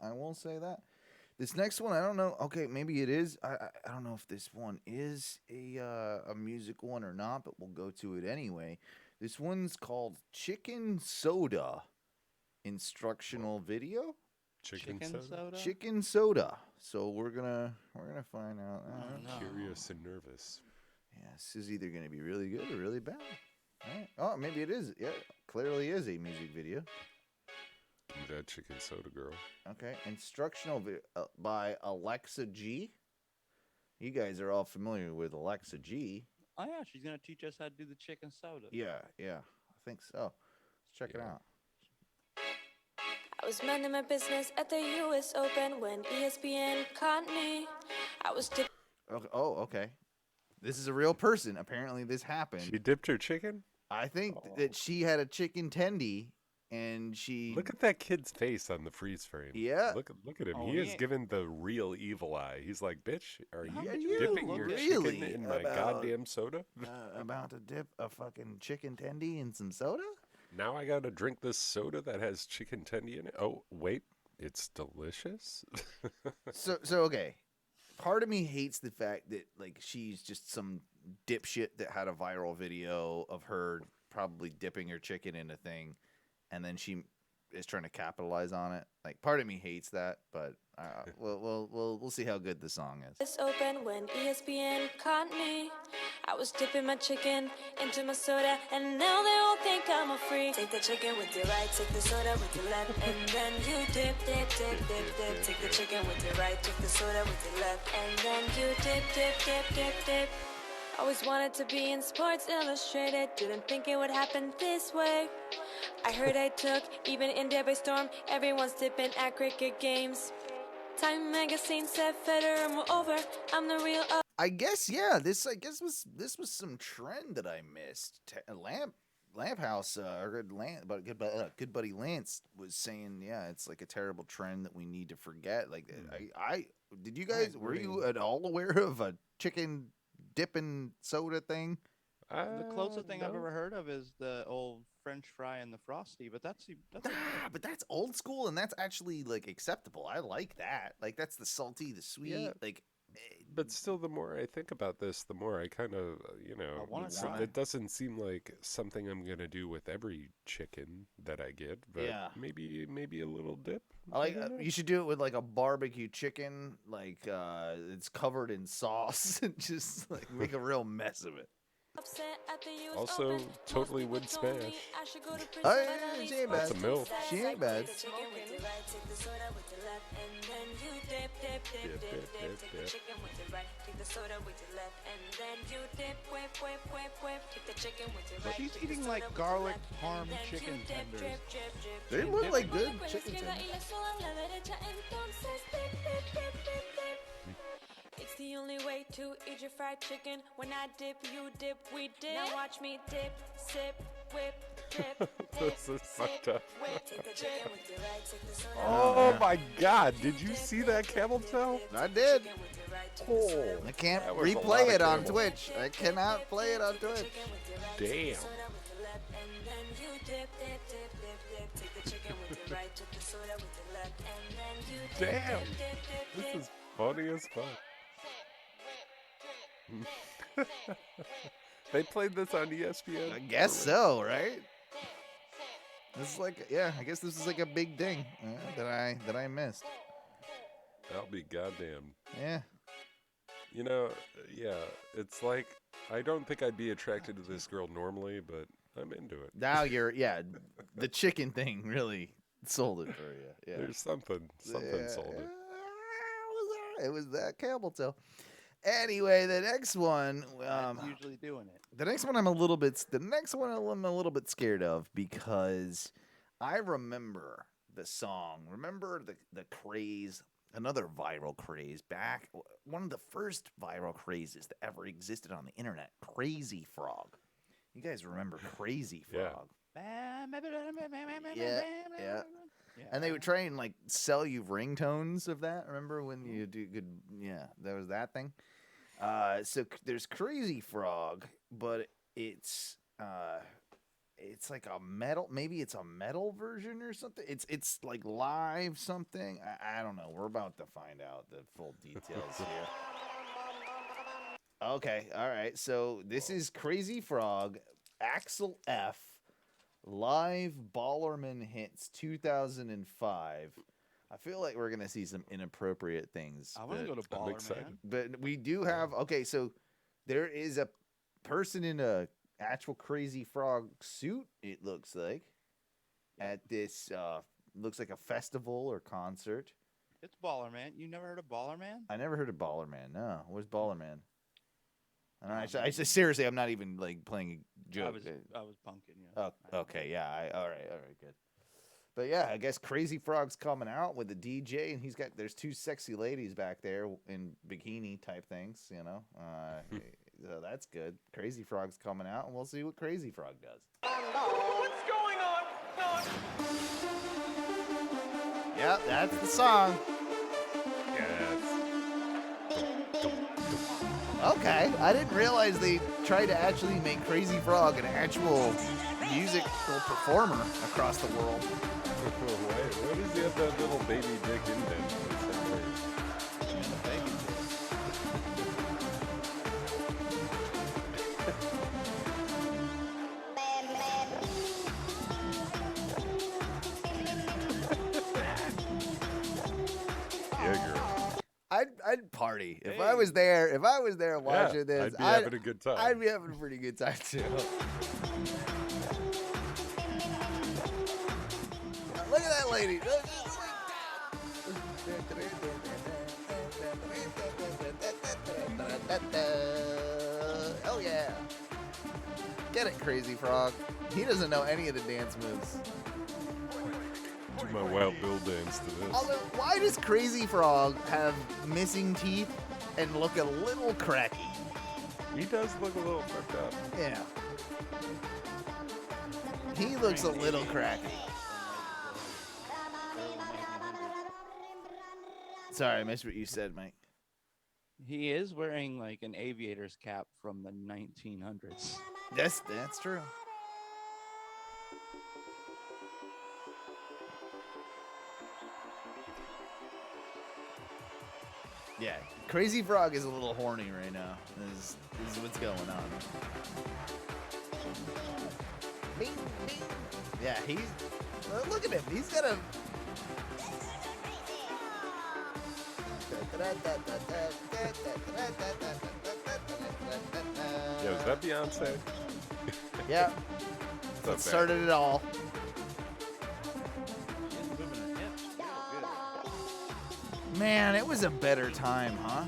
This next one, I don't know. Okay, maybe it is. I don't know if this one is a music one or not, but we'll go to it anyway. This one's called Chicken Soda instructional video. Chicken Chicken soda? soda? Chicken Soda. So we're gonna find out. Oh, no. Curious and nervous. Yeah, this is either gonna be really good or really bad. All right. Oh, maybe it is. Yeah, clearly is a music video. Give me that chicken soda, girl. Okay, instructional video by Alexa G. You guys are all familiar with Alexa G. Oh yeah, she's gonna teach us how to do the chicken soda. Yeah, I think so. Let's check it out. I was minding my business at the US Open when ESPN caught me. I was Okay. Oh, okay. This is a real person. Apparently, this happened. She dipped her chicken? I think that she had a chicken tendy, and she. Look at that kid's face on the freeze frame. Yeah. Look at him. Oh, He is yeah. given the real evil eye. He's like, bitch, are How you would you dipping look your at- chicken Really in my about- goddamn soda? About to dip a fucking chicken tendy in some soda? Now I gotta drink this soda that has chicken tendy in it. Oh, wait. It's delicious? So okay. Part of me hates the fact that like she's just some dipshit that had a viral video of her probably dipping her chicken in a thing, and then she is trying to capitalize on it. Like part of me hates that, but we'll see how good the song is. US Open when ESPN caught me. I was dipping my chicken into my soda, and now they all think I'm a freak. Take the chicken with your right, take the soda with your left, and then you dip, dip, dip, dip, dip. Take the chicken with your right, take the soda with your left, and then you dip, dip, dip, dip, dip. Always wanted to be in Sports Illustrated, didn't think it would happen this way. I heard I took, even in Debby Storm, everyone's dipping at cricket games. Time Magazine said Federer, moreover, I'm the real I guess yeah. This was some trend that I missed. Lamp House or good buddy Lance was saying it's like a terrible trend that we need to forget. Like I did you guys were you at all aware of a chicken dipping soda thing? The closest thing I've no. ever heard of is the old French fry and the Frosty, but that's But that's old school, and that's actually like acceptable. I like that. Like that's the salty, the sweet. Yeah. Like But still, the more I think about this, the more I kind of, wanna try. it doesn't seem like something I'm gonna do with every chicken that I get. But Yeah. maybe a little dip. I like don't know. you should do it with like a barbecue chicken, like it's covered in sauce, and just like make a real mess of it. Also, totally would smash. Oh yeah, she ain't bad. That's a MILF. She ain't bad. She's eating like garlic parm chicken tenders. They look like good chicken tenders. It's the only way to eat your fried chicken. When I dip, you dip, we dip. Now watch me dip, sip, whip, dip, This is fucked up. Take the chicken with your right, take the soda. Oh my God! Did you see that camel toe? I did. Oh, I can't that was a lot replay of it on camel. Twitch. I cannot play it on Twitch. Damn. Damn. This is funny as fuck. They played this on ESPN. I guess so, right? This is like, yeah, I guess this is like a big thing that I missed. I'll be goddamn. Yeah. Yeah, it's like I don't think I'd be attracted to this girl normally, but I'm into it. Now the chicken thing really sold it for you. Yeah. There's something sold it. It was that camel toe. Anyway, the next one, That's usually doing it. the next one I'm a little bit scared of because I remember the song. Remember the craze, another viral craze back, one of the first viral crazes that ever existed on the internet, Crazy Frog. You guys remember Crazy Yeah. Frog? Yeah. And they would try and like sell you ringtones of that. Remember when you do good? Yeah, there was that thing. There's Crazy Frog, but it's like a metal. Maybe it's a metal version or something. It's like live something. I don't know. We're about to find out the full details here. Okay, all right. So this is Crazy Frog, Axel F. Live Ballerman Hits 2005. I feel like we're gonna see some inappropriate things. I want to go to I'm Baller excited. Man. But we do have so there is a person in a actual Crazy Frog suit, it looks like, at this looks like a festival or concert. It's Baller Man. You never heard of Baller Man? I never heard of Baller Man. No, where's Baller Man? And I seriously, I'm not even like playing a joke. I was punking you. Oh, okay, yeah. All right, good. But yeah, I guess Crazy Frog's coming out with the DJ, and there's two sexy ladies back there in bikini type things, so that's good. Crazy Frog's coming out, and we'll see what Crazy Frog does. What's going on? Yep, that's the song. Okay, I didn't realize they tried to actually make Crazy Frog an actual musical performer across the world. Why does he have that little baby dick indent? That's so weird. Yeah, girl. I'd party if I was there. If I was there watching this, I'd be having a good time. I'd be having a pretty good time too. Look at that lady. Oh yeah. Get it, Crazy Frog. He doesn't know any of the dance moves. Do my Wild Bill dance to this. Although, why does Crazy Frog have missing teeth and look a little cracky? He does look a little fucked up. Yeah. He looks a little cracky. Sorry, I missed what you said, Mike. He is wearing like an aviator's cap from the 1900s. That's true. Yeah, Crazy Frog is a little horny right now. This is what's going on. Bing, bing. Yeah, he's. Look at him. He's got a. Yeah, was that Beyonce? Yeah, that started it all. Man, it was a better time, huh?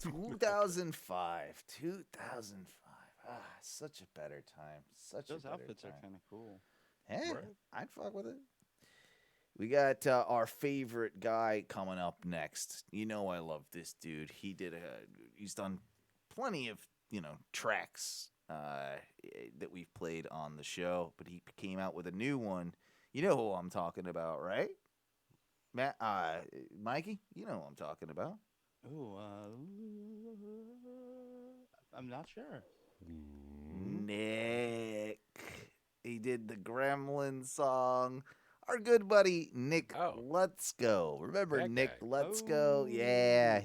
2005. 2005. Ah, such a better time. Those outfits are kind of cool. Hey, I'd fuck with it. We got our favorite guy coming up next. You know I love this dude. He's done plenty of, tracks that we've played on the show, but he came out with a new one. You know who I'm talking about, right? Matt, Mikey, you know who I'm talking about. Ooh, I'm not sure. Nick. He did the Gremlin song. Our good buddy Nick Let's Go. Remember That Nick guy. Let's Go? Yeah.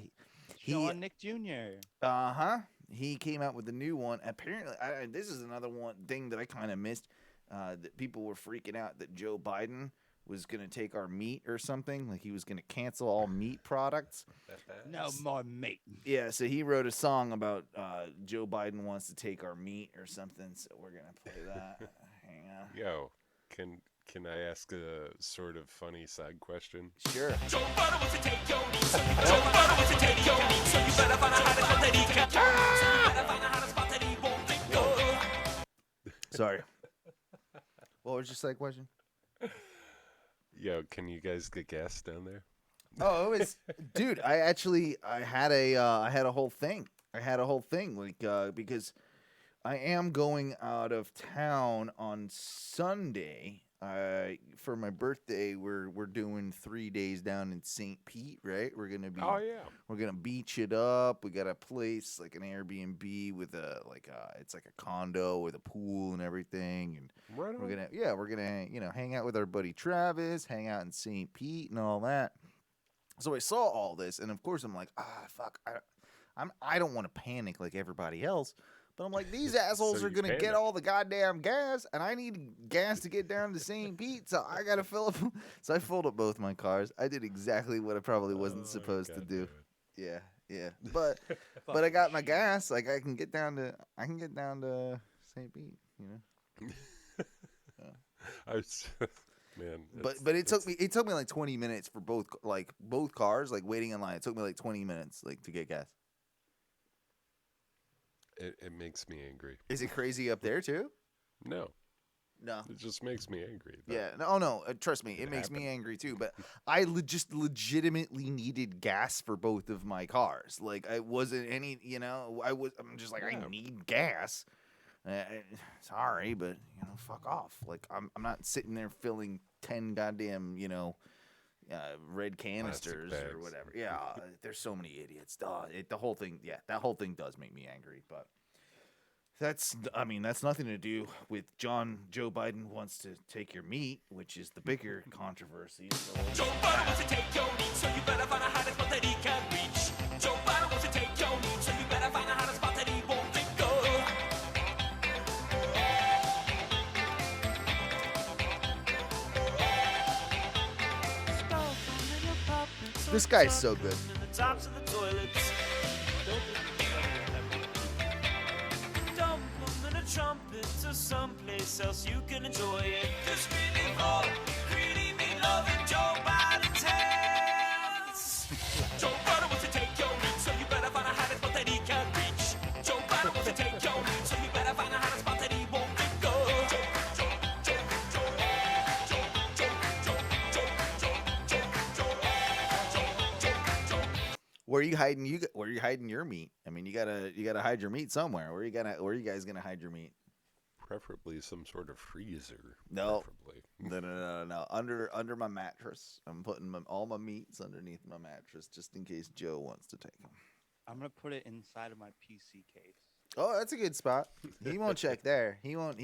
Sean Nick Jr. Uh-huh. He came out with a new one. Apparently, this is another one thing that I kind of missed. That people were freaking out that Joe Biden was going to take our meat or something. Like he was going to cancel all meat products. No more meat. Yeah, so he wrote a song about Joe Biden wants to take our meat or something. So we're going to play that. Hang on. Yo, can I ask a sort of funny side question? Sure. Joe Biden wants to take your meat, so Joe Biden wants to take your meat, so you better find a hot spot that he can. So you better find a hot spot that he won't think of. Sorry. What was your side question? Yo, can you guys get gas down there? Oh, it was, dude. I had a whole thing. Like because I am going out of town on Sunday. For my birthday, we're doing 3 days down in St. Pete, right? We're gonna be. Oh yeah. We're gonna beach it up. We got a place like an Airbnb with it's like a condo with a pool and everything, and Right on. we're gonna hang out with our buddy Travis, hang out in St. Pete and all that. So I saw all this, and of course I'm like, fuck, I don't want to panic like everybody else, but I'm like, these assholes So are you gonna get panic. all the goddamn gas, and I need gas to get down to St. Pete, so I gotta fill up. So I filled up both my cars. I did exactly what I probably wasn't supposed to do. Yeah, but I got my gas. Like I can get down to St. Pete, Man. But it took me like 20 minutes for both cars, like waiting in line. It took me like 20 minutes like to get gas. It makes me angry. Is it crazy up there too? No. No. It just makes me angry. but Yeah. No. Trust me, it makes me angry too. But I just legitimately needed gas for both of my cars. Like I wasn't any. I'm just like I need gas. Sorry, but fuck off. Like I'm not sitting there filling 10 goddamn red canisters or bags. whatever. Yeah, there's so many idiots. That whole thing does make me angry. But that's nothing to do with Joe Biden wants to take your meat, which is the bigger controversy. So Joe Biden wants to take your meat, so you better find a hot spot that he can reach. Joe Biden wants to take your meat, so you better find a hot spot that he won't think of. this guy's so good. In the tops of the toilets. Dump them in a trumpet to someplace else you can enjoy it. This really for greedy meat loving Joe Biden's hands. Joe Biden wants to take your meat, so you better find a hot spot that he can reach. Joe Biden wants to take your meat, so you better find a hot spot that he won't think of. Where are you hiding your meat? I mean, you gotta hide your meat somewhere. Where are you guys gonna hide your meat? Preferably some sort of freezer. No. Preferably. No. Under my mattress. I'm putting all my meats underneath my mattress just in case Joe wants to take them. I'm gonna put it inside of my PC case. Oh, that's a good spot. He won't check there. He won't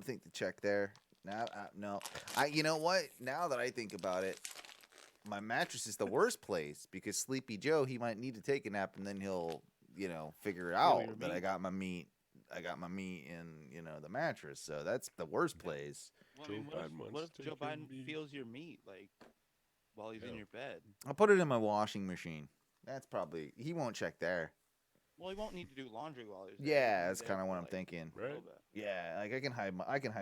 think to check there. No. You know what? Now that I think about it, my mattress is the worst place because Sleepy Joe, he might need to take a nap and then he'll, figure out your that I meat. got my meat in, the mattress. So that's the worst place. Well, I mean, Joe Biden what wants if to Joe take your Biden meat. feels your meat like while he's in Yeah. your bed? I'll put it in my washing machine. That's probably, he won't check there. Well, he won't need to do laundry while he's there. Yeah, He'll be that's there kind of for, what I'm like, thinking. a little Right. bit. Yeah, like I can hide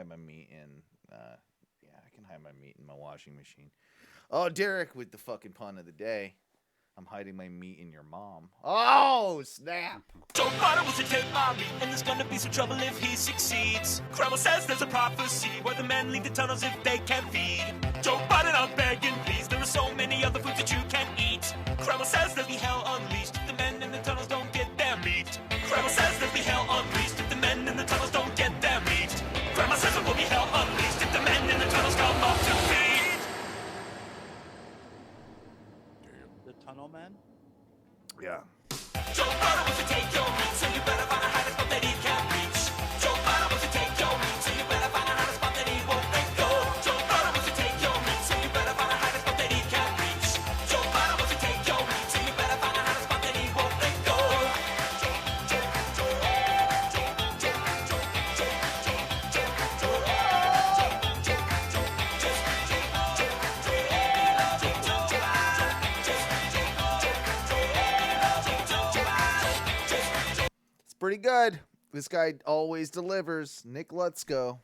my meat in I can hide my meat in my washing machine. Oh, Derek with the fucking pun of the day. I'm hiding my meat in your mom. Oh, snap. Joe Biden wants to take my meat, and there's gonna be some trouble if he succeeds. Kreml says there's a prophecy where the men leave the tunnels if they can't feed. Joe Biden, I'm begging, please. There are so many other foods that you can eat. Kreml says there'll be hell unleashed if the men in the tunnels don't get their meat. Kreml says there'll be hell unleashed if the men in the tunnels don't get their meat. Kreml says there will be hell unleashed if the men in the tunnels come up to feed. The tunnel man? Yeah. Joe Biden wants to take your meat, so you better find a hiding spot that he can't reach. Joe Biden wants to take your meat, so you better find a hiding spot that he won't let go. Joe Biden wants to take your meat, so you better find a hiding spot that he can't reach. Joe Biden wants to take your meat, so you better find a hiding spot that he won't let go. It's pretty good. This guy always delivers. Nick Lutzko.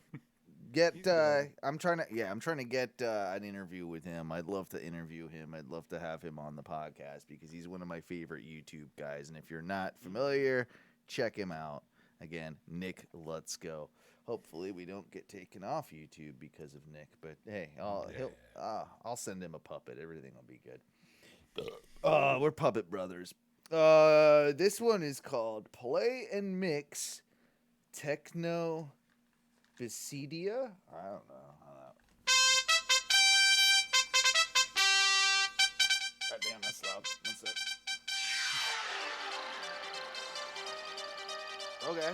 I'm trying to get an interview with him. I'd love to interview him. I'd love to have him on the podcast because he's one of my favorite YouTube guys. And if you're not familiar, check him out. Again, Nick Lutzko. Hopefully we don't get taken off YouTube because of Nick, but hey, I'll send him a puppet. Everything will be good. We're puppet brothers. This one is called Play and Mix Techno Bicidia? I don't know. God damn, that's loud. One sec. Okay.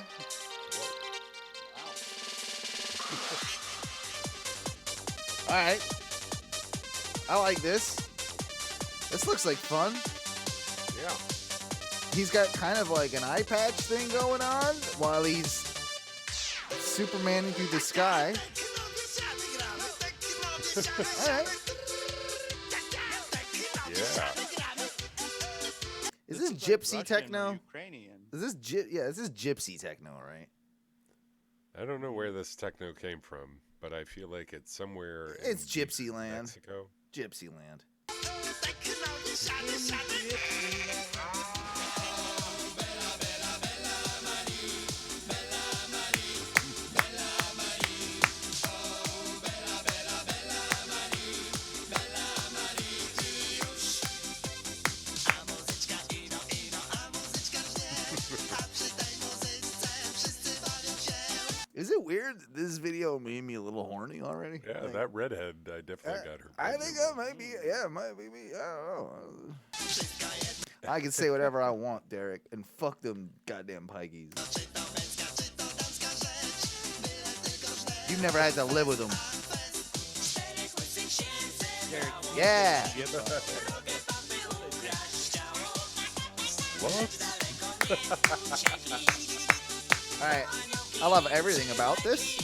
Alright. I like this. This looks like fun. Yeah. He's got kind of like an eye patch thing going on while he's Supermaning through the sky. Alright. Yeah. Is this like gypsy Russian or techno? Ukrainian. This is gypsy techno, right? I don't know where this techno came from, but I feel like it's somewhere It's in gypsy land. Mexico. Gypsy land. Is it weird that this video made me a little horny already? Yeah, Like, that redhead, I definitely got her. I think that might be, yeah, it might be me. I don't know. I can say whatever I want, Derek, and fuck them goddamn pikeys. You've never had to live with them. Yeah. All right. I love everything about this.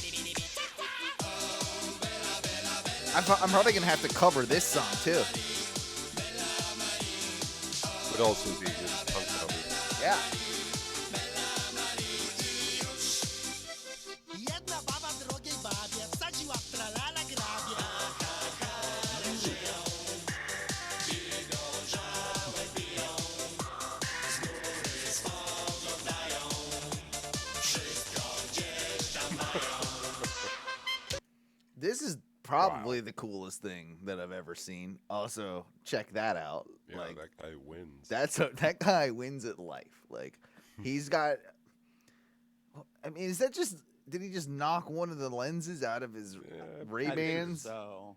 I'm probably going to have to cover this song, too. Would also be a good punk cover. Yeah. This is probably the coolest thing that I've ever seen. Also, check that out. Yeah, like that guy wins. that guy wins at life. Like he's got. I mean, is that just? Did he just knock one of the lenses out of his Ray I think Bans? so.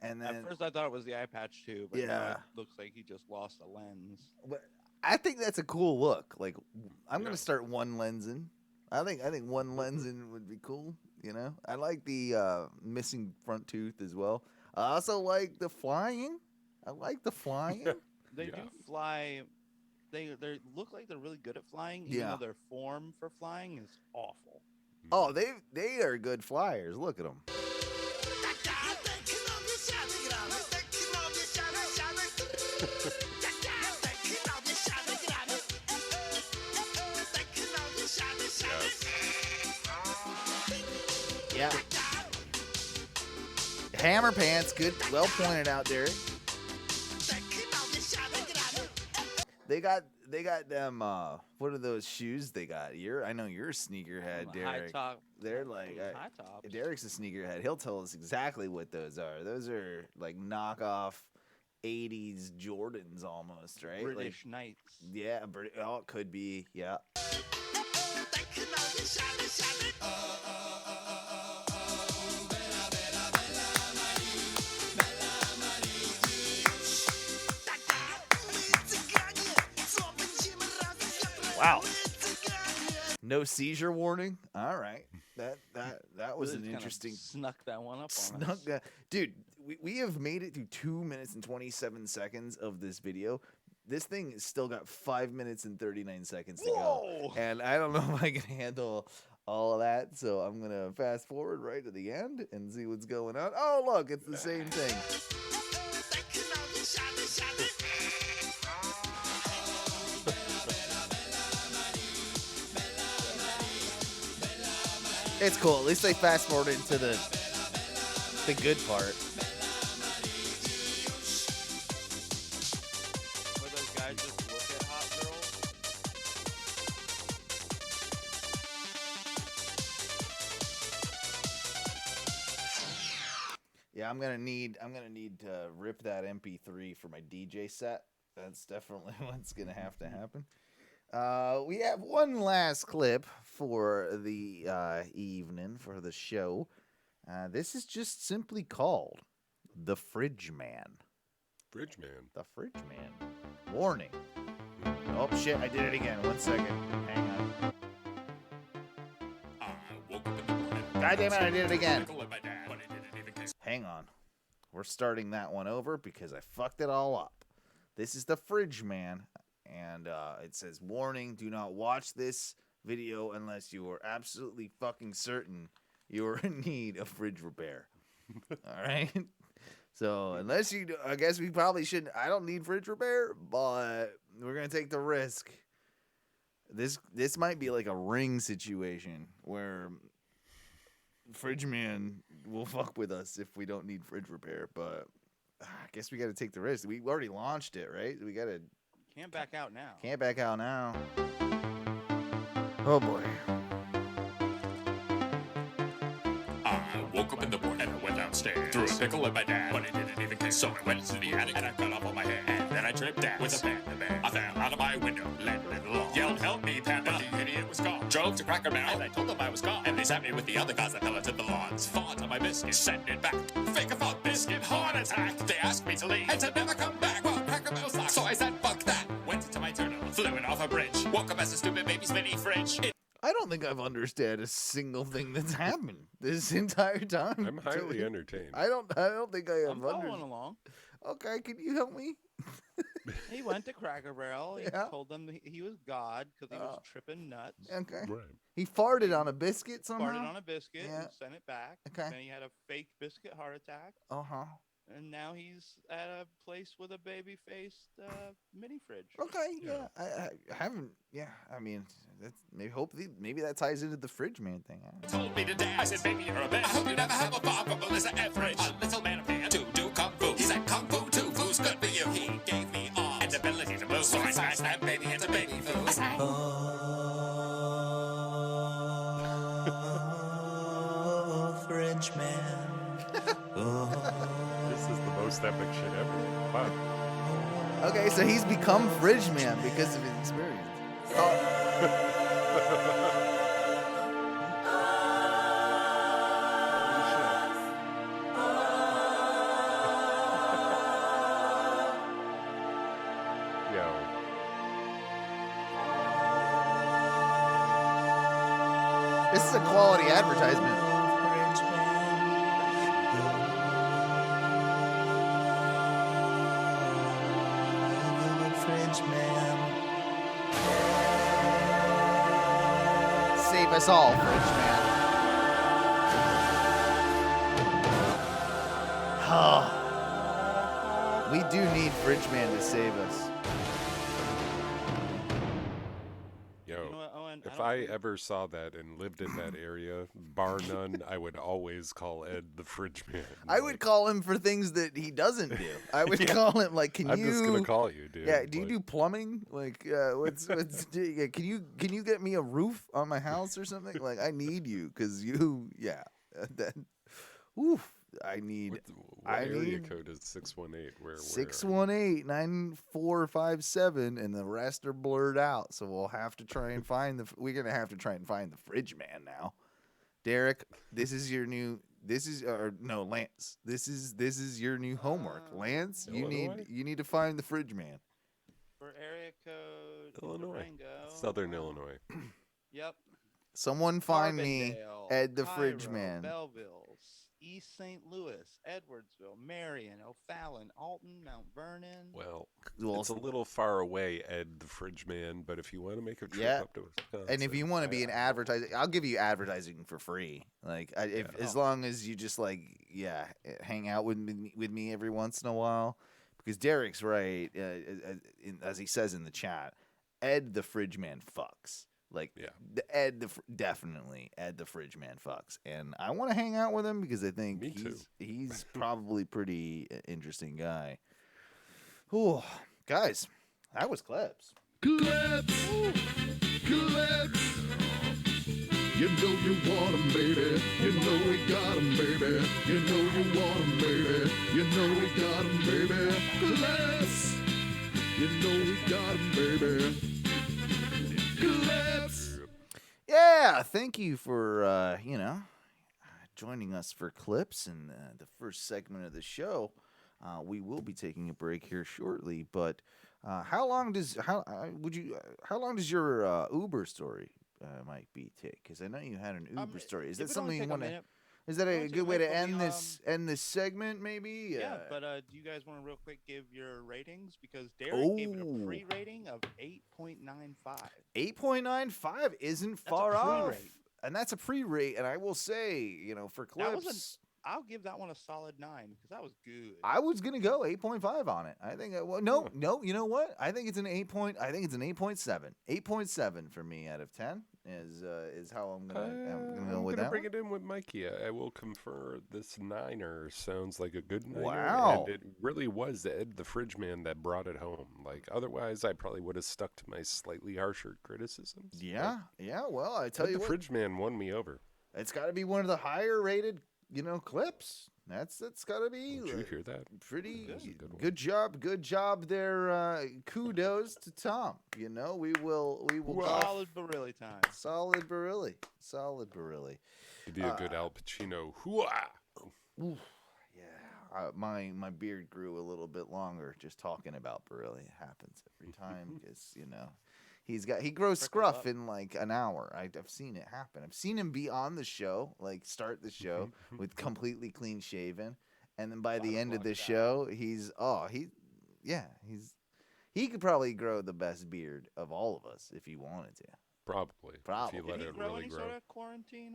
And then At first I thought it was the eye patch too, but now Yeah. it looks like he just lost a lens. But I think that's a cool look. Like I'm gonna start one lensing. I think one lensing would be cool. You know, I like the missing front tooth as well. I also like the flying. I like the flying. They Yeah. do fly. They look like they're really good at flying, even Yeah. though their form for flying is awful. Oh, they are good flyers. Look at them. Yeah. Hammer pants, good, well pointed out, Derek. They got them. What are those shoes they got? I know you're a sneakerhead, High Derek. top. They're like high tops. Derek's a sneakerhead. He'll tell us exactly what those are. Those are like knockoff 80s Jordans almost, right? British Knights. Yeah, oh, it could be. Yeah. Wow. No seizure warning. All right. That was Really an kinda interesting Snuck that one up on snuck us. that. Dude, we have made it through 2 minutes and 27 seconds of this video. This thing has still got 5 minutes and 39 seconds to Whoa! go. And I don't know if I can handle all of that, so I'm going to fast forward right to the end and see what's going on. Oh, look, it's the same thing. It's cool. At least they fast forwarded to the good part. Where those guys just look at hot girls. Yeah, I'm gonna need to rip that MP3 for my DJ set. That's definitely what's gonna have to happen. We have one last clip for the evening, for the show. This is just simply called The Fridge Man. Fridge man. The Fridge Man. Warning. Oh, shit, I did it again. 1 second. Hang on. God damn it, I did it again. Hang on. We're starting that one over because I fucked it all up. This is The Fridge Man. And it says, warning, do not watch this video unless you are absolutely fucking certain you are in need of fridge repair. All right? So, unless you do, I guess we probably shouldn't. I don't need fridge repair, but we're going to take the risk. This might be like a Ring situation where Fridge Man will fuck with us if we don't need fridge repair, but I guess we got to take the risk. We already launched it, right? We got to... Can't back out now. Can't back out now. Oh boy. I woke up in the morning and I went downstairs. Threw a pickle at my dad, but it didn't even care. So I went to the attic and I cut off all my hair. And then I tripped down with a panda bear. I fell out of my window, landed in the lawn. Yelled, help me, panda. But the idiot was gone. Drove to Cracker Barrel and I told them I was gone. And they sent me with the other guys that fell into the lawns. Fought on my biscuit, send it back. Fake a thought biscuit, heart attack. They asked me to leave and to never come back. Well, Cracker Barrel sucks. So I said, fuck that. Went into my turtle, flew it off a bridge. Woke up as a stupid baby's mini fridge. I don't think I've understood a single thing that's happened this entire time. I'm highly entertained. I don't think I have I'm following understood. along. Okay, can you help me? He went to Cracker Barrel. He Yeah. told them he was God because he was tripping nuts. Okay. Right. He farted on a biscuit somehow. Farted on a biscuit Yeah. and sent it back. Okay. Then he had a fake biscuit heart attack. Uh-huh. And now he's at a place with a baby-faced mini fridge. Okay, yeah. I haven't. Yeah, I mean, that's maybe that ties into the Fridge Man thing. Told me to dance. I said, baby, you're a bitch. I hope you never have a bar from Melissa Etheridge. A little man appeared to do kung fu. He said, kung fu too, food's good for you. He gave me arms and ability to move. So I smashed that baby into baby food. Oh, Fridge Man. This is the most epic shit ever. Wow. Okay, so he's become Fridge Man because of his experience. Yo. This is a quality advertisement. French man. Save us all, French man. We do need French man to save us. Yo, You know what, Owen? if don't I think- ever saw that and lived in that area, bar none, I would always call Ed the fridge man. I would call him for things that he doesn't do. I would call him like, can I'm you? just gonna call you, dude. Yeah, do you like, do plumbing? Like, can you get me a roof on my house or something? Like, I need you because that, oof, I need. What I area need code is 618? Where? 618-9457, and the rest are blurred out. So we'll have to try and find we're gonna have to try and find the fridge man now. Derek, this is your new. Lance. This is your new homework. Lance, you Illinois? need to find the fridge man. For area code Illinois, Durango. Southern Illinois. Yep. Someone find me Carbondale, Ed the fridge Cairo, man. Belleville, East St. Louis, Edwardsville, Marion, O'Fallon, Alton, Mount Vernon. Well, Well, it's a little far away, Ed the fridge man. But if you want to make a trip Yeah. up to Wisconsin, And if you want to be an advertising, I'll give you advertising for free. Like, as long as you just hang out with me every once in a while, because Derek's right, as he says in the chat, Ed the fridge man fucks. Like, definitely Ed the fridge man fucks, and I want to hang out with him because I think Me too. he's probably pretty interesting guy. Ooh, guys, that was clips. Clips. Clips. You know you want 'em, baby. You know we got 'em, baby. You know you want 'em, baby. You know we got 'em, baby. Clips. You know we got 'em, baby. Clips. Yeah, thank you for joining us for clips in the first segment of the show. We will be taking a break here shortly, but how long does your Uber story might be take? Because I know you had an Uber story. Is that something you want to? Is that a good way to end this segment? Maybe. Yeah, but do you guys want to real quick give your ratings? Because Derek gave it a pre-rating of 8.95. 8.95 isn't That's a far off, pre-rate. and that's a pre-rate. And I will say, for That was clips. I'll give that one a solid 9 because that was good. I was gonna go 8.5 on it. I think. No. You know what? I think it's an 8 point. I think it's an 8.7. 8.7 for me out of 10 is how I'm gonna go with that. bring it in with Mikey. I will confer this 9er sounds like a good 9er. Wow. And it really was Ed the fridge man that brought it home. Like, otherwise, I probably would have stuck to my slightly harsher criticisms. Yeah. Well, I tell Ed you the what, fridge man won me over. it's got to be one of the higher rated, clips. That's got to be. Did you hear that? Pretty That was a good one. good job there. Kudos to Tom. We will Solid Barilli time. solid Barilli. He'd be a good Al Pacino. Hooah! Oof, yeah, my beard grew a little bit longer just talking about Barilli. It happens every time because he grows scruff in like an hour. I've seen it happen. I've seen him be on the show, like start the show with completely clean shaven, and then by the end of the show, he could probably grow the best beard of all of us if he wanted to. Probably. Probably. If you let Did he it grow really any grow. sort of quarantine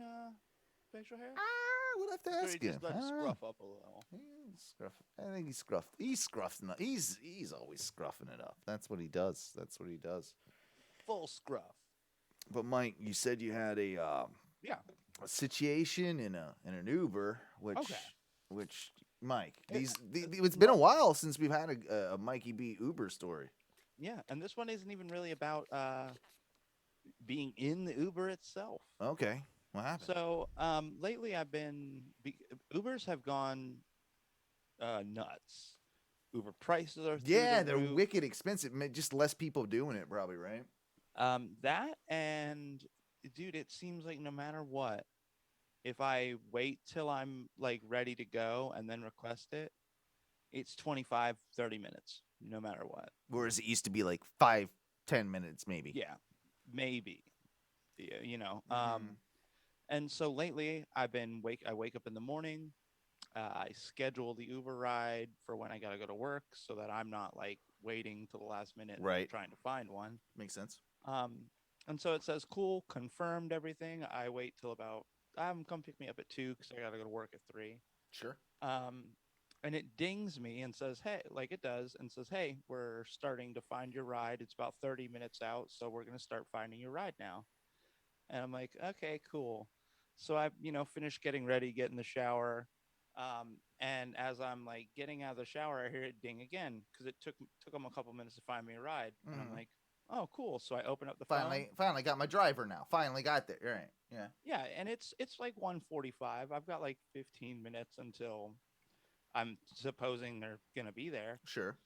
facial hair? We'll have to Or ask he him. just let it scruff up a little. I think he's scruffed. He's scruffing up. He's always scruffing it up. That's what he does. Full scruff. But Mike, you said you had a Yeah. a situation in an Uber, which Mike, it's been a while since we've had a Mikey B Uber story. Yeah, and this one isn't even really about being in the Uber itself. Okay, what happened? So lately Ubers have gone nuts. Uber prices are through the They're roof. wicked expensive. Just less people doing it, probably, right? That and dude, it seems like no matter what, if I wait till I'm like ready to go and then request it, it's 25, 30 minutes, no matter what. Whereas it used to be like 5-10 minutes, maybe. Yeah, maybe. Yeah, Mm-hmm. And so lately I wake up in the morning, I schedule the Uber ride for when I gotta go to work, so that I'm not like waiting till the last minute Right. trying to find one. Makes sense. And so it says, cool, confirmed everything. I wait till about, come pick me up at 2 because I got to go to work at 3. Sure. And it dings me and says, hey, like it does, and says, hey, we're starting to find your ride. It's about 30 minutes out, so we're going to start finding your ride now. And I'm like, okay, cool. So I, finished getting ready, get in the shower. And as I'm like getting out of the shower, I hear it ding again because it took them a couple minutes to find me a ride. And I'm like, oh, cool. So I open up the phone. Finally got my driver now. Finally got there. Right. Yeah. Yeah, and it's like 1:45. I've got like 15 minutes until I'm supposing they're gonna be there. Sure.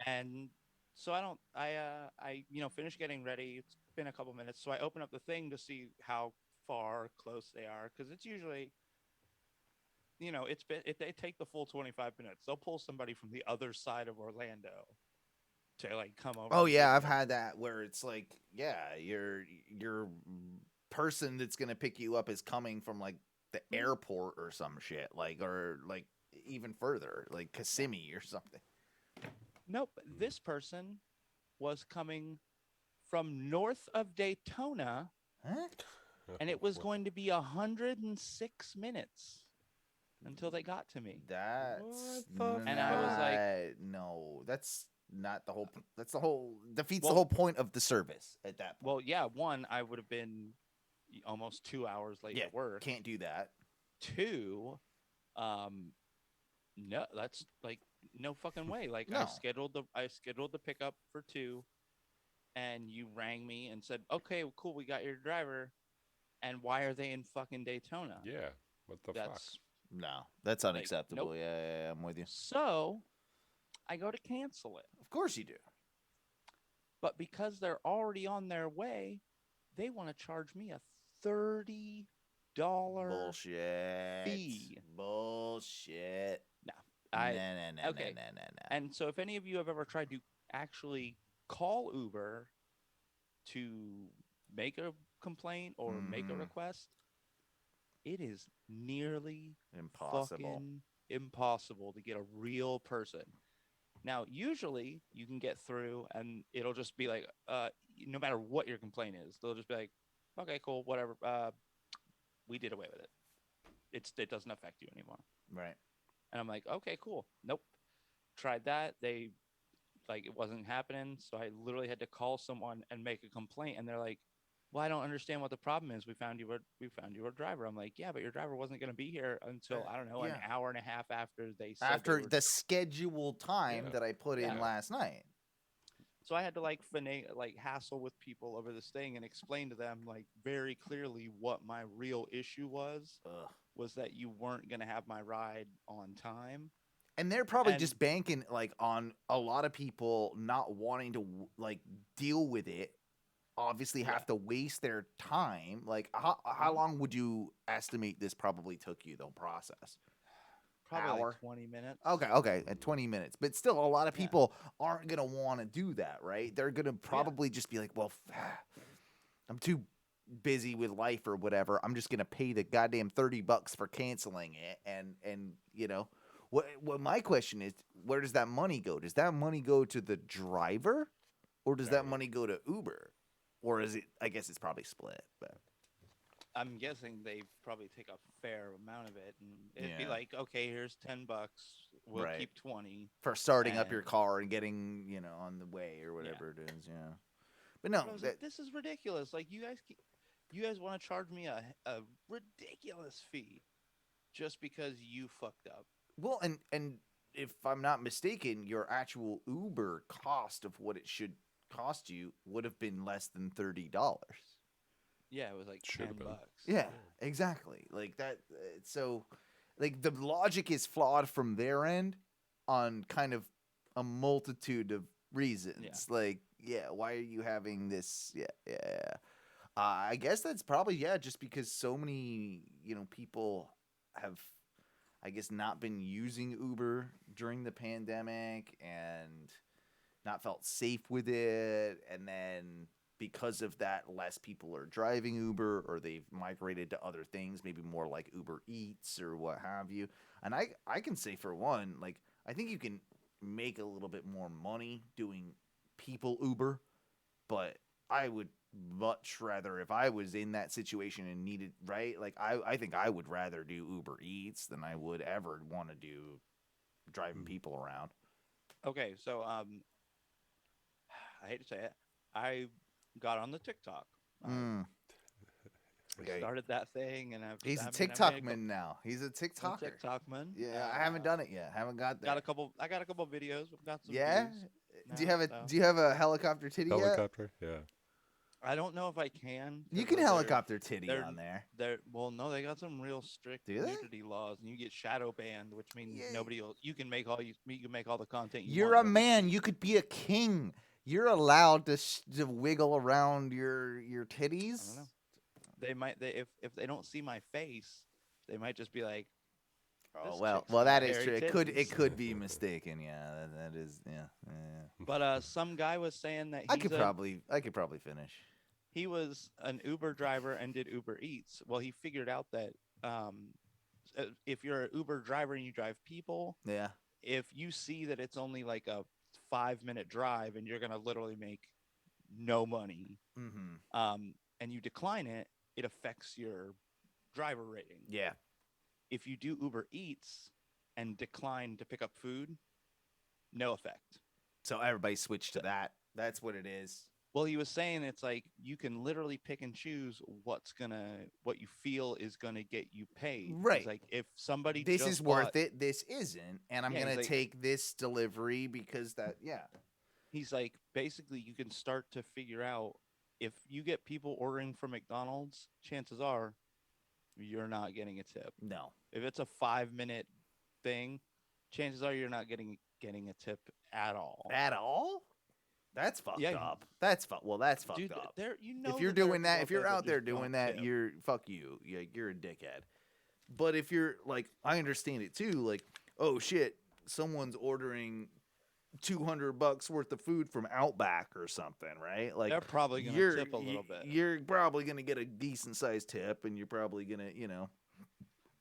And so I finish getting ready. It's been a couple minutes, so I open up the thing to see how far close they are, because it's usually, they take the full 25 minutes. They'll pull somebody from the other side of Orlando to like come over. Oh yeah, I've had that where it's like, yeah, your person that's gonna pick you up is coming from like the airport or some shit, or even further, like Kissimmee or something. Nope, this person was coming from north of Daytona, Huh? and it was going to be 106 minutes until they got to me. That's And I was like, no, that's not the whole. That's the whole defeats the Well- whole point of the service at that point. well, yeah, one, I would have been almost 2 hours late Yeah, at work. can't do that. 2, no, that's like no fucking way. Like No. I scheduled the pickup for 2, and you rang me and said, okay, well, cool, we got your driver. And why are they in fucking Daytona? Yeah. What the fuck? That's No, that's unacceptable. nope. Yeah, I'm with you. So I go to cancel it. Of course you do. But because they're already on their way, they want to charge me a $30 Bullshit. fee. Bullshit. No, I Nah. okay. And so if any of you have ever tried to actually call Uber to make a complaint or make a request, it is nearly Impossible. fucking impossible to get a real person. Now, usually you can get through and it'll just be like, no matter what your complaint is, they'll just be like, okay, cool, whatever. We did away with it. It doesn't affect you anymore. Right. And I'm like, okay, cool. Nope. Tried that. It wasn't happening. So I literally had to call someone and make a complaint. And they're like, well, I don't understand what the problem is. We found you a driver. I'm like, yeah, but your driver wasn't going to be here until, I don't know, an hour and a half after they said After the scheduled time that I put in Yeah. last night. So I had to hassle with people over this thing and explain to them like very clearly what my real issue was that you weren't going to have my ride on time. And they're probably And- just banking on a lot of people not wanting to deal with it. Obviously have to waste their time. Like how long would you estimate this probably took you, the whole process? Probably Hour? like 20 minutes. Okay, at 20 minutes. But still, a lot of people aren't going to want to do that, right? They're going to probably just be like, well, I'm too busy with life or whatever. I'm just going to pay the goddamn $30 for canceling it. And what my question is, where does that money go? Does that money go to the driver or does that money go to Uber? Or is it, I guess it's probably split, but I'm guessing they probably take a fair amount of it, and it'd be Yeah. like, okay, here's $10. We'll Right. keep 20. for starting up your And- car and getting, on the way or whatever it is, yeah. But no, I was like, this is ridiculous. Like, you guys want to charge me a ridiculous fee just because you fucked up. well, and if I'm not mistaken, your actual Uber cost of what it should cost you would have been less than $30. Yeah, it was like Should've $10. been. Yeah, exactly. Like that. So, like the logic is flawed from their end on kind of a multitude of reasons. Like, why are you having this? Yeah. I guess that's probably just because so many people have, I guess, not been using Uber during the pandemic and not felt safe with it, and then because of that, less people are driving Uber, or they've migrated to other things, maybe more like Uber Eats or what have you. And I can say for one, like I think you can make a little bit more money doing people Uber, but I would much rather if I was in that situation and needed right, like I think I would rather do Uber Eats than I would ever want to do driving people around. Okay, so I hate to say it, I got on the TikTok. Mm. I Okay. started that thing, and He's a I made TikTok man now. He's a TikToker. TikTok man. Yeah, I haven't done it yet. Haven't got there. I got a couple videos. Got some Yeah. views Do you now, have a so. Do you have a helicopter titty yet? Helicopter? Yeah. I don't know if I can. You 'cause can they're- helicopter titty they're- on there. Well, no, they got some real strict Do they? nudity laws, and you get shadow banned, which means Yeah. nobody will. You can make all you can make all the content you You're want. a man. You could be a king. You're allowed to wiggle around your titties. I don't know. They might. If they don't see my face, they might just be like, Oh "This well, chick's well got that is hairy true. It titties." could be mistaken. Yeah, that is. Yeah. But some guy was saying that I could probably finish. he was an Uber driver and did Uber Eats. Well, he figured out that if you're an Uber driver and you drive people, Yeah. if you see that it's only like a 5-minute drive and you're gonna literally make no money, Mm-hmm. and you decline it, it affects your driver rating. Yeah. If you do Uber Eats and decline to pick up food, no effect. So everybody switched to that. That's what it is. Well, he was saying it's like you can literally pick and choose what you feel is gonna get you paid. He's Right. like if somebody This just is worth bought- it. This isn't, and I'm Yeah, he's gonna like- take this delivery because that. Yeah. He's like basically you can start to figure out if you get people ordering from McDonald's, chances are you're not getting a tip. No. If it's a 5-minute thing, chances are you're not getting a tip at all. At all? That's fucked Yeah. up. That's fucked. Well, that's fucked Dude, up. there you know If you're that there are doing that, people if you're that out there just don't doing that, tip. you're fuck you. You're a dickhead. But if you're like, I understand it too. Like, oh shit, someone's ordering $200 worth of food from Outback or something, right? Like they're probably gonna you're tip a little bit. You're probably gonna get a decent sized tip, and you're probably gonna,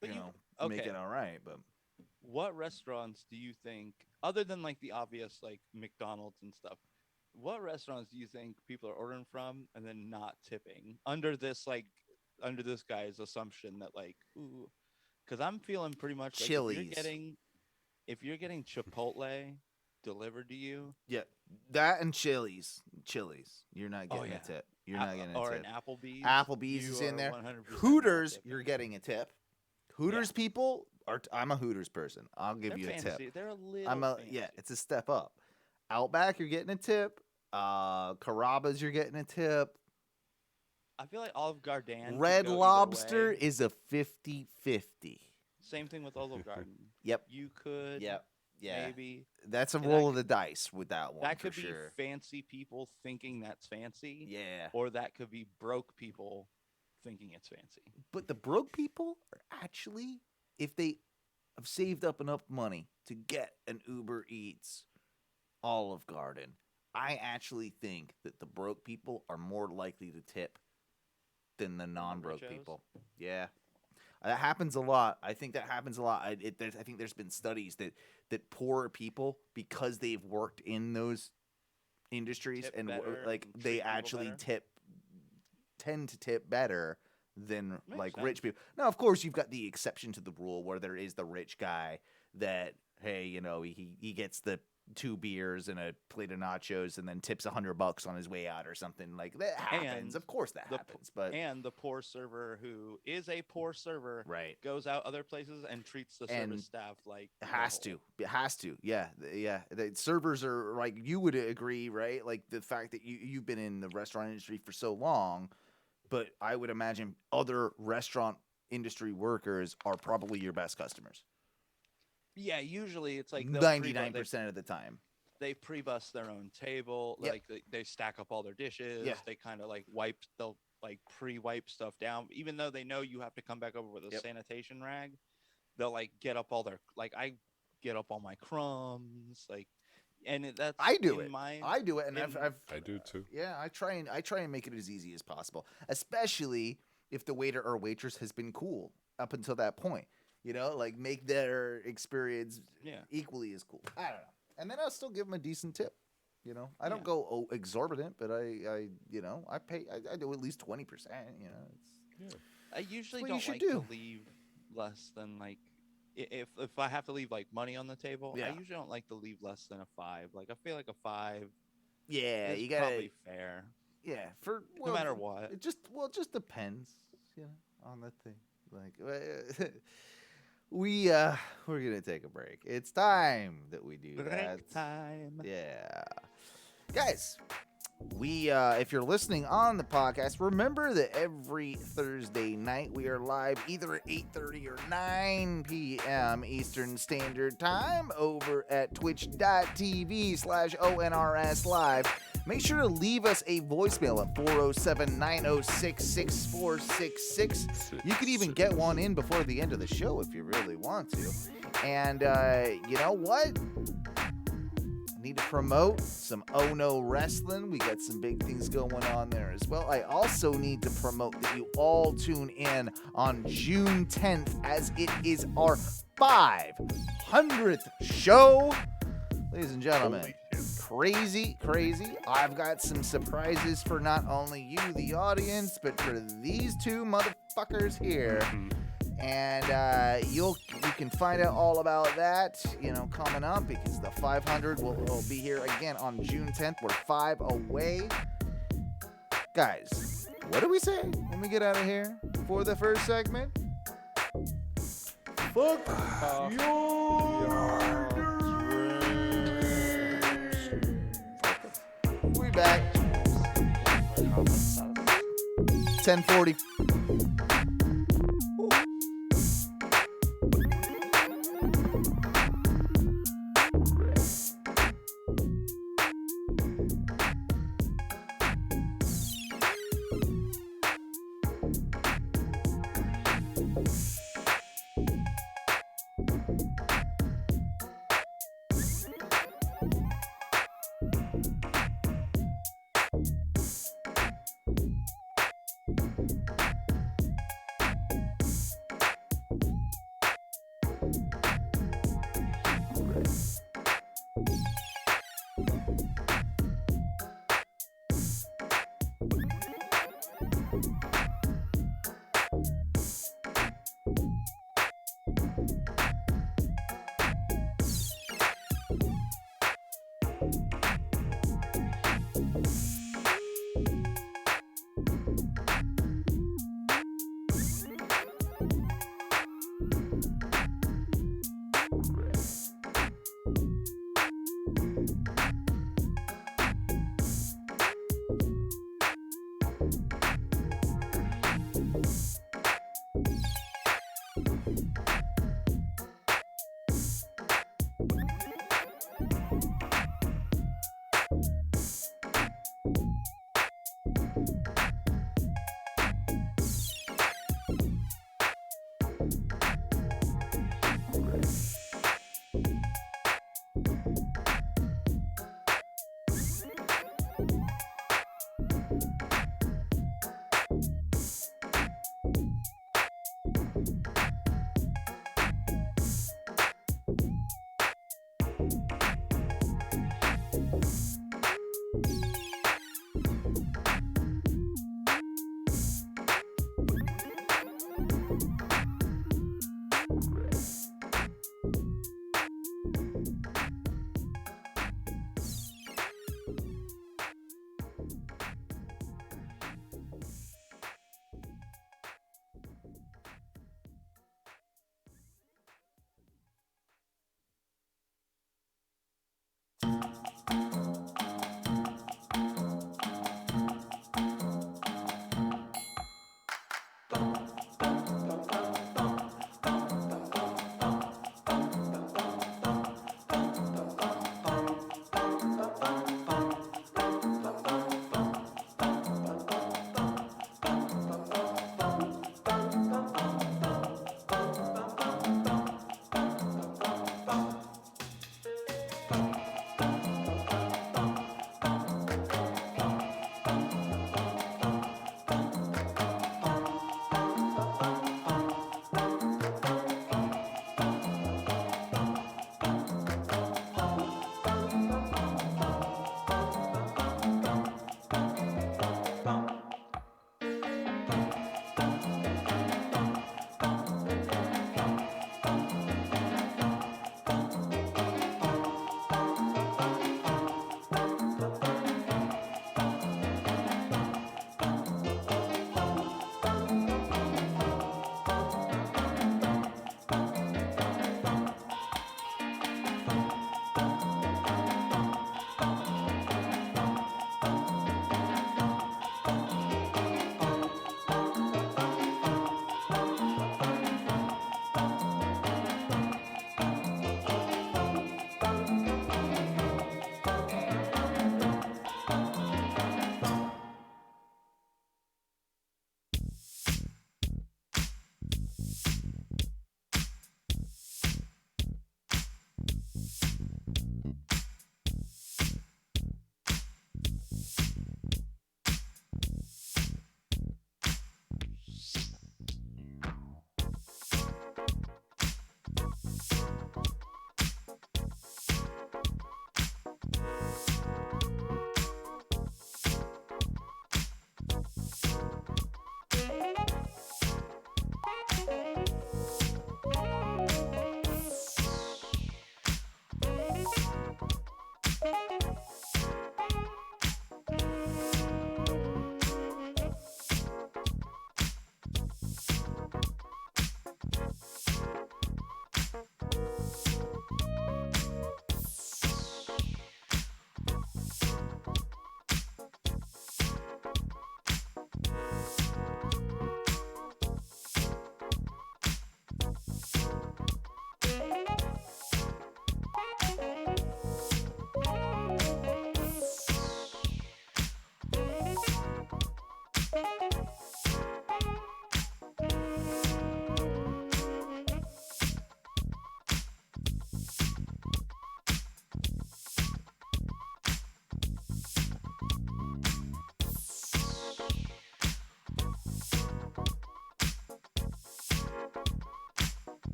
But make okay. it all right. But What restaurants do you think, other than like the obvious like McDonald's and stuff, what restaurants do you think people are ordering from and then not tipping under this guy's assumption that like, ooh, because I'm feeling pretty much like Chili's. if you're getting Chipotle delivered to you, yeah, that and Chili's, you're not Oh, getting yeah. a tip. You're not getting a or tip. an Applebee's, Applebee's you is in are there. 100% not Hooters, tipping. you're getting a tip. Hooters people are. I'm a Hooters person. I'll give They're you a fancy. tip. They're a little. I'm a fancy. yeah. It's a step up. Outback, you're getting a tip. Carrabba's, you're getting a tip. I feel like Olive Garden. could Red go either Lobster way. is a 50-50. Same thing with Olive Garden. Yep. You could. Yep. Yeah. Maybe. That's a And roll of the dice with that one. That for could be sure. fancy people thinking that's fancy. Yeah. Or that could be broke people thinking it's fancy. But the broke people are actually, if they have saved up enough money to get an Uber Eats Olive Garden, I actually think that the broke people are more likely to tip than the non-broke richos? people. Yeah. That happens a lot. I think that happens a lot. I think there's been studies that poor people, because they've worked in those industries Tip and better like and treat they people actually better? tend to tip better than Makes like sense. rich people. Now, of course, you've got the exception to the rule where there is the rich guy that, hey, he gets the 2 beers and a plate of nachos and then tips $100 on his way out or something. Like that happens. And Of course that the p- happens. But And the poor server who is a poor server right. goes out other places and treats the And service staff like It has to. It has to. Yeah. Yeah. The servers are like, you would agree, right? Like the fact that you've been in the restaurant industry for so long, but I would imagine other restaurant industry workers are probably your best customers. Yeah, usually it's like they'll 99% of the time. they pre-bus their own table. Yep. Like they stack up all their dishes. Yeah. They kind of like they'll like pre-wipe stuff down, even though they know you have to come back over with a Yep. sanitation rag. They'll like get up all their I get up all my crumbs, like, and that's I do in it. my- I do it, and in- I do too. yeah, I try and make it as easy as possible, especially if the waiter or waitress has been cool up until that point. You know, like make their experience Yeah. equally as cool. I don't know. And then I'll still give them a decent tip. You know, I don't Yeah. go exorbitant, but I you know, I pay. I do at least 20%. You know, it's I usually what you don't should like do. to leave less than like if I have to leave like money on the table. Yeah. I usually don't like to leave less than a 5. Like I feel like a 5 yeah. is You gotta probably fair, yeah for no matter what. It just depends, you know, on the thing. Like we're gonna take a break. It's time that we do that. Break time. Yeah, guys. We, if you're listening on the podcast, remember that every Thursday night we are live either at 8:30 or 9 p.m. Eastern Standard Time over at twitch.tv/ONRS Live. Make sure to leave us a voicemail at 407-906-6466. You could even get one in before the end of the show if you really want to. And you know what? Need to promote some Oh No Wrestling. We got some big things going on there as well. I also need to promote that you all tune in on June 10th as it is our 500th show. Ladies and gentlemen, crazy. I've got some surprises for not only you, the audience, but for these two motherfuckers here. And you can find out all about that, you know, coming up, because the 500 will be here again on June 10th. We're 5 away. Guys, what do we say when we get out of here for the first segment? Fuck your dreams. We back. 10:40.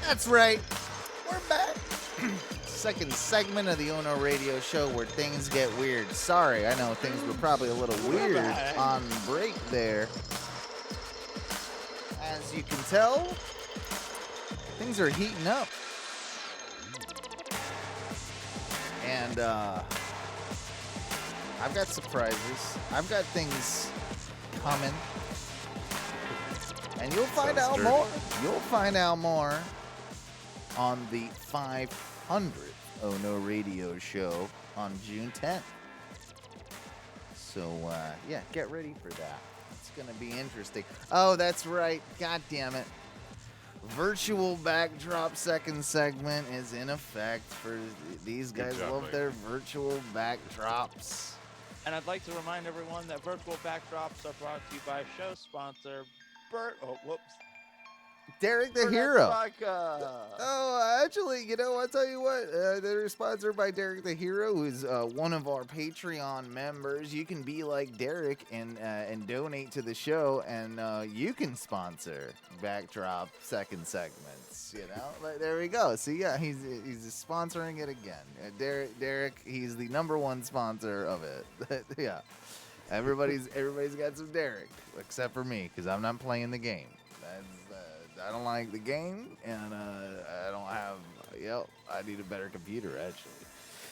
That's right. We're back. Second segment of the Ono Radio Show where things get weird. Sorry, I know things were probably a little weird on break there. As you can tell, things are heating up. And I've got surprises. I've got things coming. And you'll find out more. You'll find out more on the 500th Ono Radio Show on June 10th. So, yeah, get ready for that. It's going to be interesting. Oh, that's right. God damn it. Virtual backdrop second segment is in effect for these guys. Good job, love Mike. their virtual backdrops. And I'd like to remind everyone that virtual backdrops are brought to you by show sponsor Derek the Burnett Hero. Vodka. Oh, actually, you know, I'll tell you what. They're sponsored by Derek the Hero, who's one of our Patreon members. You can be like Derek and donate to the show, and you can sponsor Backdrop second segments. You know, like, there we go. See, yeah, he's sponsoring it again. Derek, he's the #1 sponsor of it. Yeah, everybody's got some Derek, except for me, because I'm not playing the game. I don't like the game, and I don't have. Yep, I need a better computer actually.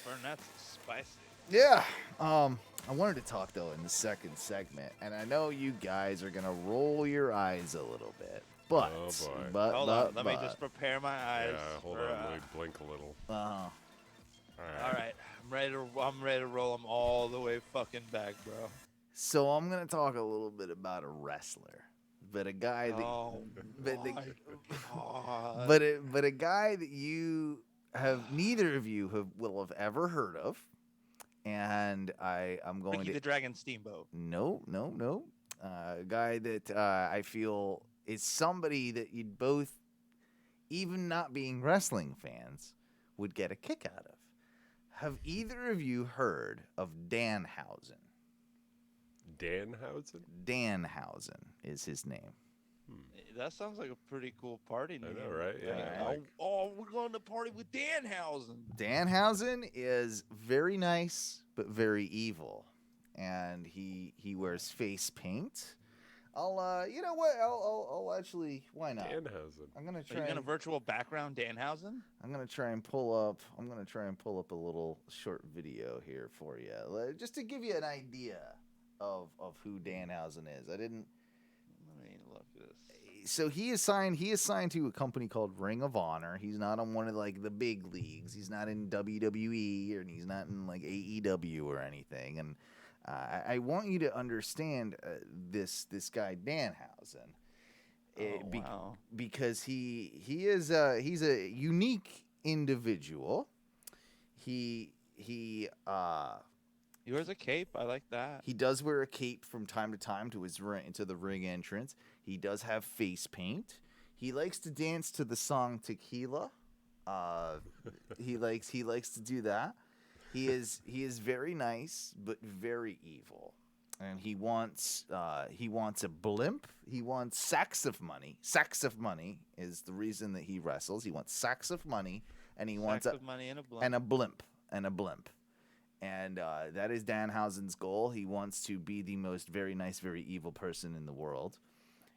Burnett's spicy. Yeah. I wanted to talk though in the second segment, and I know you guys are gonna roll your eyes a little bit, but Oh, boy. but Hold on, let me just prepare my eyes. Yeah, hold for, on. Let me blink a little. Uh, All right, I'm ready to roll them all the way fucking back, bro. so I'm gonna talk a little bit about a wrestler, but a guy that, Oh but the- my God. but a guy that you have neither of you will have ever heard of, and I'm going Ricky to the Dragon Steamboat. No. A guy that I feel is somebody that you'd both, even not being wrestling fans, would get a kick out of. Have either of you heard of Danhausen? Danhausen? Danhausen is his name. That sounds like a pretty cool party name. I know, right? Yeah. Yeah. like- We're going to party with Danhausen. Danhausen is very nice but very evil, and he wears face paint. You know what? I'll actually, why not? Danhausen. I'm gonna Are try. you going to And, virtual background Danhausen? I'm gonna try and pull up. I'm gonna try and pull up a little short video here for you, just to give you an idea of who Danhausen is. I didn't. Let me look at this. So he is signed to a company called Ring of Honor. He's not on one of like the big leagues. He's not in WWE, and he's not in like AEW or anything. And I want you to understand this guy Danhausen, Wow. because he's a unique individual. He Yours a cape? I like that. He does wear a cape from time to time to the ring entrance. He does have face paint. He likes to dance to the song Tequila. He likes to do that. He is very nice but very evil, and he wants a blimp. He wants sacks of money. Sacks of money is the reason that he wrestles. He wants sacks of money, and he wants Sacks of money and a blunt. a blimp. And that is Danhausen's goal. He wants to be the most very nice, very evil person in the world.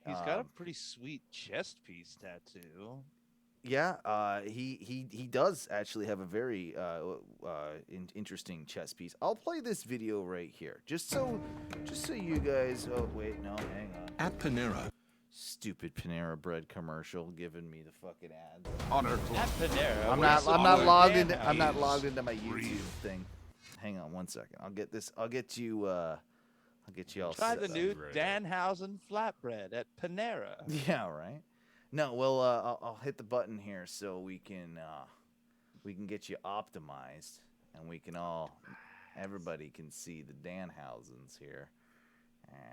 He's got a pretty sweet chest piece tattoo. Yeah, he does actually have a very interesting chess piece. I'll play this video right here, just so you guys. Oh wait, no, hang on. At Panera. Stupid Panera Bread commercial giving me the fucking ads. At Panera. I'm we not saw logged Dan into. I'm not Hausen. logged into my YouTube thing. Hang on one second. I'll get this. I'll get you all. Try set the up. new Right. Danhausen flatbread at Panera. Yeah, right. No, well, I'll hit the button here so we can get you optimized, and we can everybody can see the Danhausens here.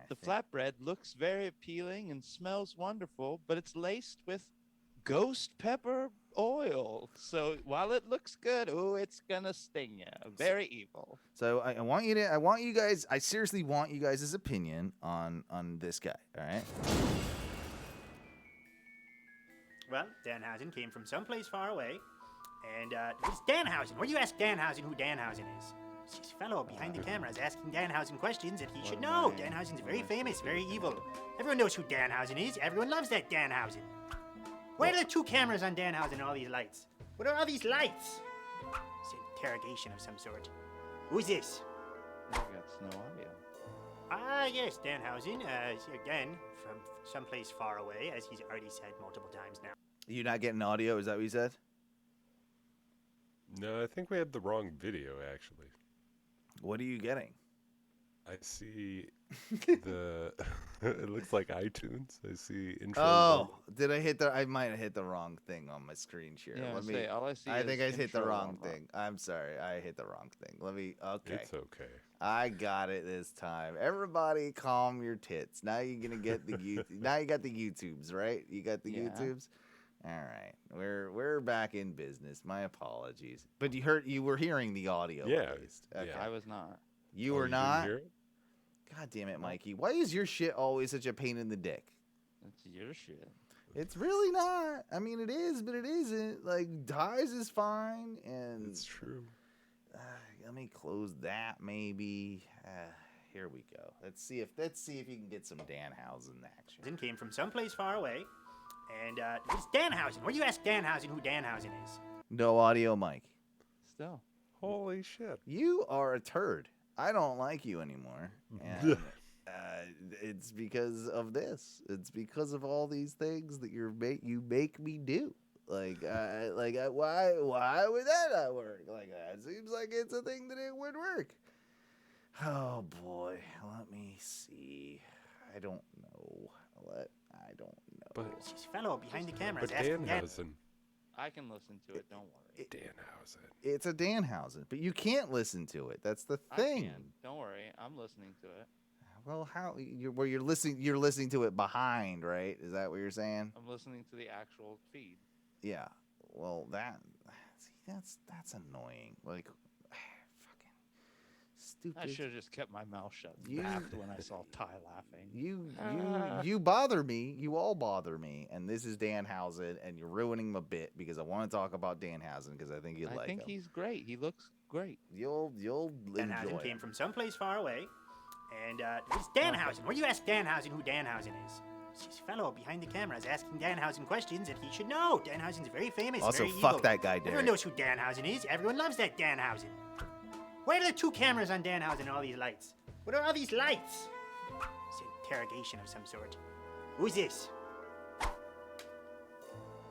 The flatbread looks very appealing and smells wonderful, but it's laced with ghost pepper oil. So while it looks good, it's gonna sting you. Very evil. So I want you guys. I seriously want you guys' opinion on this guy. All right. Well, Danhausen came from someplace far away, and it's Danhausen. Where do you ask Danhausen who Danhausen is? This fellow behind the camera is asking Danhausen questions that he should know. Danhausen's very famous, very evil. Everyone knows who Danhausen is. Everyone loves that Danhausen. Why are there two cameras on Danhausen and all these lights? What are all these lights? It's an interrogation of some sort. Who's this? I got no audio. Ah, yes, Danhausen, again, from someplace far away, as he's already said multiple times now. You not getting audio? Is that what you said? No, I think we had the wrong video, actually. What are you getting? I see the... it looks like iTunes. I see intro. Oh, did I hit the... I might have hit the wrong thing on my screen share. Yeah, Let me... say, all I see I think I is hit the intro wrong on thing. I'm sorry. I hit the wrong thing. Let me... Okay. It's okay. I got it this time. Everybody calm your tits. Now you're going to get the YouTube. Now you got the YouTubes, right? You got the YouTubes? All right. We're back in business. My apologies. But you were hearing the audio at least. Okay. I was not. You Oh, were you didn't not? hear it? God damn it, Mikey. Why is your shit always such a pain in the dick? It's your shit. It's really not. I mean, it is, but it isn't. Like, Ties is fine, and... It's true. Let me close that, maybe. Here we go. Let's see if you can get some Danhausen action. Danhausen came from someplace far away, and it's Danhausen. Where do you ask Danhausen who Danhausen is? No audio, Mike. Still. Holy shit. You are a turd. I don't like you anymore. And it's because of this. It's because of all these things that you make me do. Why would that not work? Like, that seems like it's a thing that it would work. Oh boy, let me see. I don't know. I don't know. But This fellow behind the camera is But asking Danhausen. I can listen to it. Don't worry. Danhausen. It's a Danhausen, but you can't listen to it. That's the I thing. can. Don't worry. I'm listening to it. Well, you're listening? You're listening to it behind, right? Is that what you're saying? I'm listening to the actual feed. Yeah. Well, that's annoying. Like, fucking stupid. I should have just kept my mouth shut. You- Laughed when I saw Ty laughing. You bother me. You all bother me. And this is Danhausen, and you're ruining my bit because I want to talk about Danhausen because I think you I like think him. he's great. He looks great. You'll Danhausen enjoy came it. from someplace far away, and it's Danhausen. Where do you ask Danhausen who Danhausen is? This fellow behind the camera is asking Danhausen questions that he should know. Danhausen's very famous, Also, very fuck evil. that guy, Everyone Derek. knows who Danhausen is. Everyone loves that Danhausen. Why are there two cameras on Danhausen and all these lights? What are all these lights? It's an interrogation of some sort. Who's this?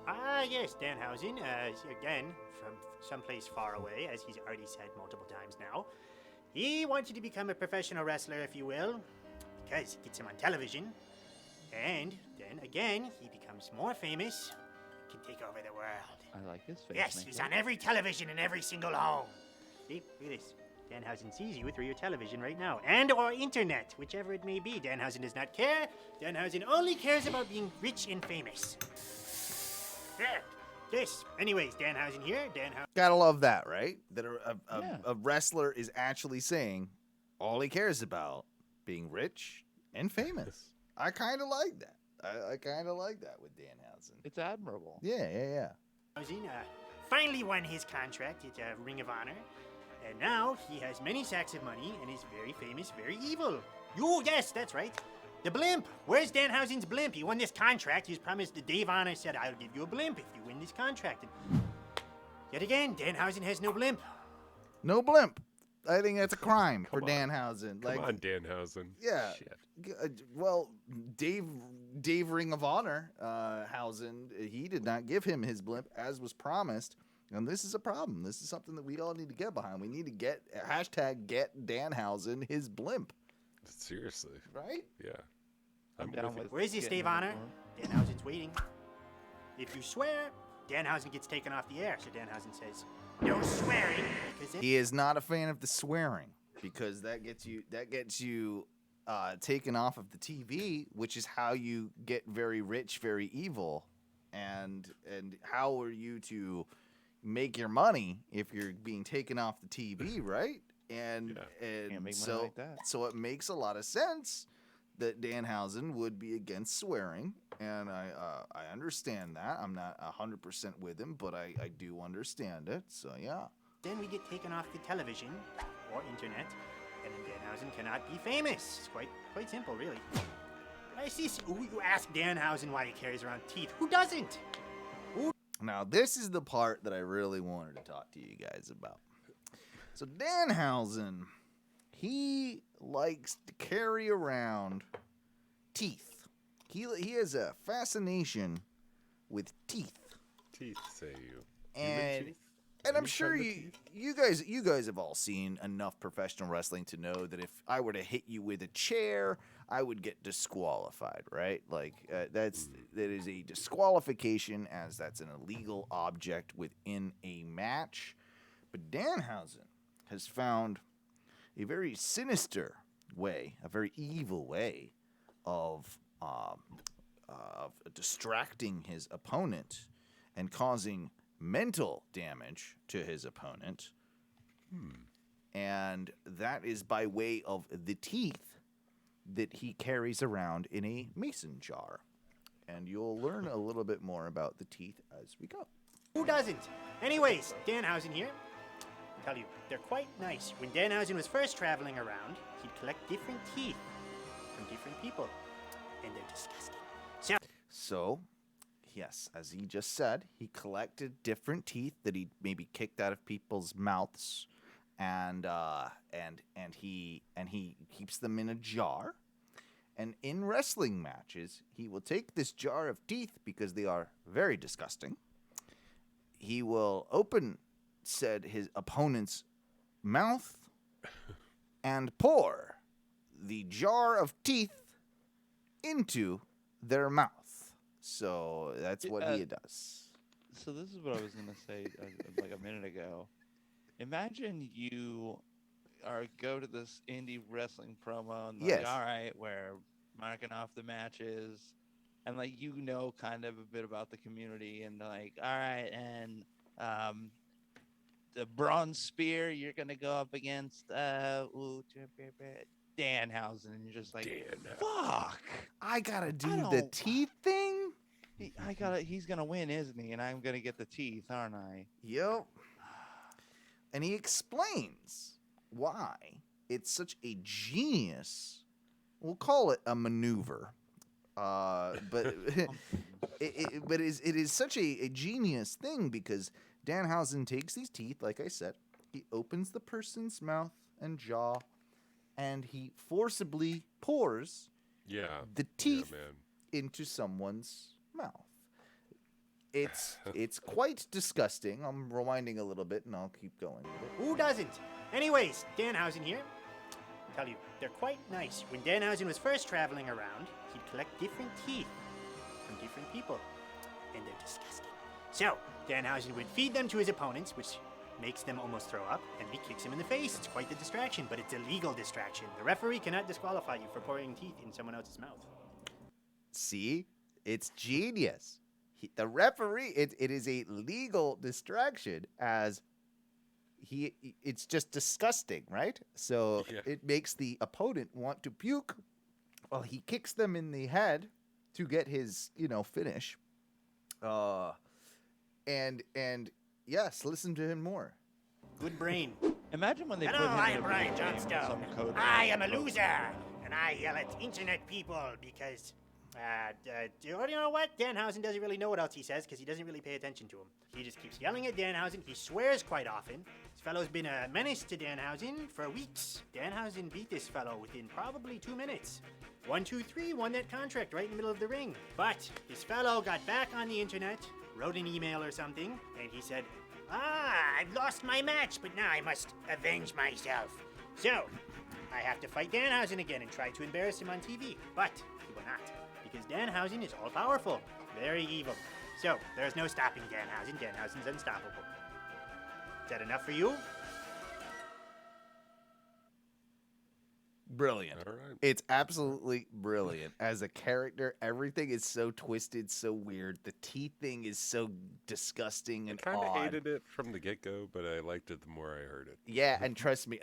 Ah, yes, Danhausen, again, from someplace far away, as he's already said multiple times now. He wants you to become a professional wrestler, if you will, because it gets him on television. And then again, he becomes more famous, can take over the world. I like his face. Yes, he's on every television in every single home. See, look at this. Danhausen sees you through your television right now, and or internet, whichever it may be. Danhausen does not care. Danhausen only cares about being rich and famous. There. This. Anyways, Danhausen here. Danhausen. Gotta love that, right? That Yeah. a wrestler is actually saying all he cares about being rich and famous. I kind of like that. I kind of like that with Danhausen. It's admirable. Yeah. Finally won his contract at Ring of Honor, and now he has many sacks of money and is very famous, very evil. Oh, yes, that's right. The blimp. Where's Danhausen's blimp? He won this contract. He's promised the Dave Honor said, I'll give you a blimp if you win this contract. And yet again, Danhausen has no blimp. No blimp. I think that's a crime for Come on. Danhausen. Come on, Danhausen. Yeah. Shit. Well, Dave Ring of Honor, Hausen, he did not give him his blimp as was promised. And this is a problem. This is something that we all need to get behind. We need to get Danhausen his blimp. Seriously. Right? Yeah. I'm I'm down with you. with Where's this getting Dave on Honor? board. Danhausen's waiting. If you swear, Danhausen gets taken off the air. So Danhausen says, no swearing, because then He is not a fan of the swearing because that gets you taken off of the TV, which is how you get very rich, very evil. And how are you to make your money if you're being taken off the TV, right? And Can't make money so like that. so it makes a lot of sense that Danhausen would be against swearing And I understand that. I'm not 100% with him, but I do understand it. So yeah. Then we get taken off the television or internet, and then Danhausen cannot be famous. It's quite simple, really. I see. You ask Danhausen why he carries around teeth. Who doesn't? Now this is the part that I really wanted to talk to you guys about. So Danhausen, he likes to carry around teeth. He has a fascination with teeth. Teeth, say you. And teeth? and I'm Any sure kind of you teeth? guys have all seen enough professional wrestling to know that if I were to hit you with a chair, I would get disqualified, right? Like that is a disqualification, as that's an illegal object within a match. But Danhausen has found a very sinister way, a very evil way of distracting his opponent and causing mental damage to his opponent. And that is by way of the teeth that he carries around in a mason jar. And you'll learn a little bit more about the teeth as we go. Who doesn't? Anyways, Danhausen here. I'll tell you, they're quite nice. When Danhausen was first traveling around, he'd collect different teeth from different people. And they're disgusting. So, yes, as he just said, he collected different teeth that he maybe kicked out of people's mouths, and he keeps them in a jar. And in wrestling matches, he will take this jar of teeth because they are very disgusting. He will open his opponent's mouth and pour the jar of teeth into their mouth. So that's what he does. So this is what I was gonna say like a minute ago. Imagine you go to this indie wrestling promo and like, all right, we're marking off the matches, and like kind of a bit about the community, and like, all right, and the bronze spear, you're gonna go up against Danhausen, and you're just like, fuck, I gotta do the teeth thing. He's gonna win, isn't he? And I'm gonna get the teeth, aren't I? Yep. And he explains why it's such a genius. We'll call it a maneuver, but it is such a genius thing because Danhausen takes these teeth, like I said, he opens the person's mouth and jaw, and he forcibly pours the teeth into someone's mouth. It's quite disgusting. I'm rewinding a little bit, and I'll keep going with it. Who doesn't? Anyways, Danhausen here. I'll tell you, they're quite nice. When Danhausen was first traveling around, he'd collect different teeth from different people, and they're disgusting. So, Danhausen would feed them to his opponents, which makes them almost throw up, and he kicks him in the face. It's quite the distraction, but it's a legal distraction. The referee cannot disqualify you for pouring teeth in someone else's mouth. See? It's genius. The referee, it is a legal distraction, as it's just disgusting, right? So it makes the opponent want to puke. Well, he kicks them in the head to get his, finish. And yes, listen to him more. Good brain. Imagine when they Hello, put him I in am a Brian video game with Johnstone. some code. I am a loser, and I yell at internet people because, you know what? Danhausen doesn't really know what else he says because he doesn't really pay attention to him. He just keeps yelling at Danhausen. He swears quite often. This fellow's been a menace to Danhausen for weeks. Danhausen beat this fellow within probably 2 minutes. 1, 2, 3 won that contract right in the middle of the ring. But this fellow got back on the internet, wrote an email or something, and he said, I've lost my match, but now I must avenge myself. So, I have to fight Danhausen again and try to embarrass him on TV. But he will not, because Danhausen is all-powerful, very evil. So, there's no stopping Danhausen. Danhausen's unstoppable. Is that enough for you? Brilliant. All right. It's absolutely brilliant. As a character, everything is so twisted, so weird. The teeth thing is so disgusting and I kind of odd. hated it from the get-go, but I liked it the more I heard it. Yeah, and trust me,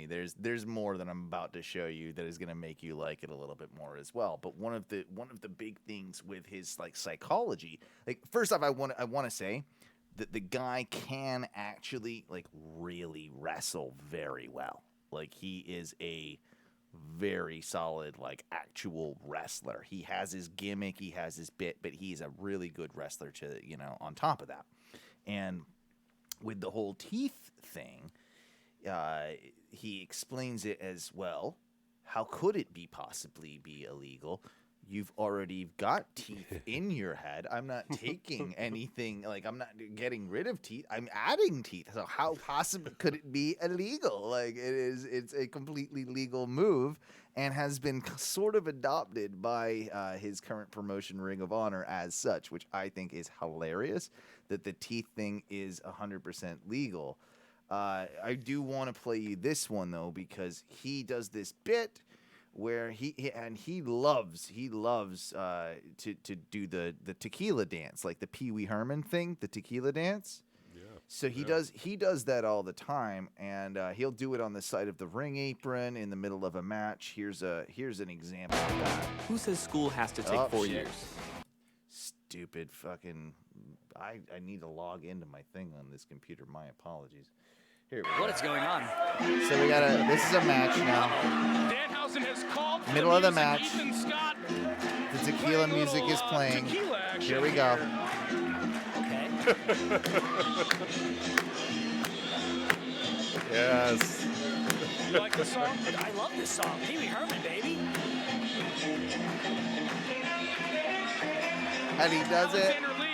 there's more that I'm about to show you that is going to make you like it a little bit more as well. But one of the big things with his like psychology, like first off, I want to say that the guy can actually like really wrestle very well. Like he is a very solid, like actual wrestler. He has his gimmick, he has his bit, but he's a really good wrestler to, on top of that. And with the whole teeth thing, he explains it as well. How could it possibly be illegal? You've already got teeth in your head. I'm not taking anything, like I'm not getting rid of teeth. I'm adding teeth. So how possibly could it be illegal? Like it's a completely legal move and has been sort of adopted by his current promotion, Ring of Honor, as such, which I think is hilarious that the teeth thing is 100% legal. I do want to play you this one though, because he does this bit where he loves to do the tequila dance, like the Pee Wee Herman thing, the tequila dance. Yeah. So he does that all the time, and he'll do it on the side of the ring apron in the middle of a match. Here's an example of that. Who says school has to take 4 years? Stupid fucking. I need to log into my thing on this computer. My apologies. Here we go. What is going on? So we gotta. This is a match now. Danhausen has called for Middle of the music. match. Ethan Scott The tequila music is playing. tequila action Here we go. Okay. Yes. You like the song? I love this song. Pee Wee Herman, baby. And he does it. Alexander Lee.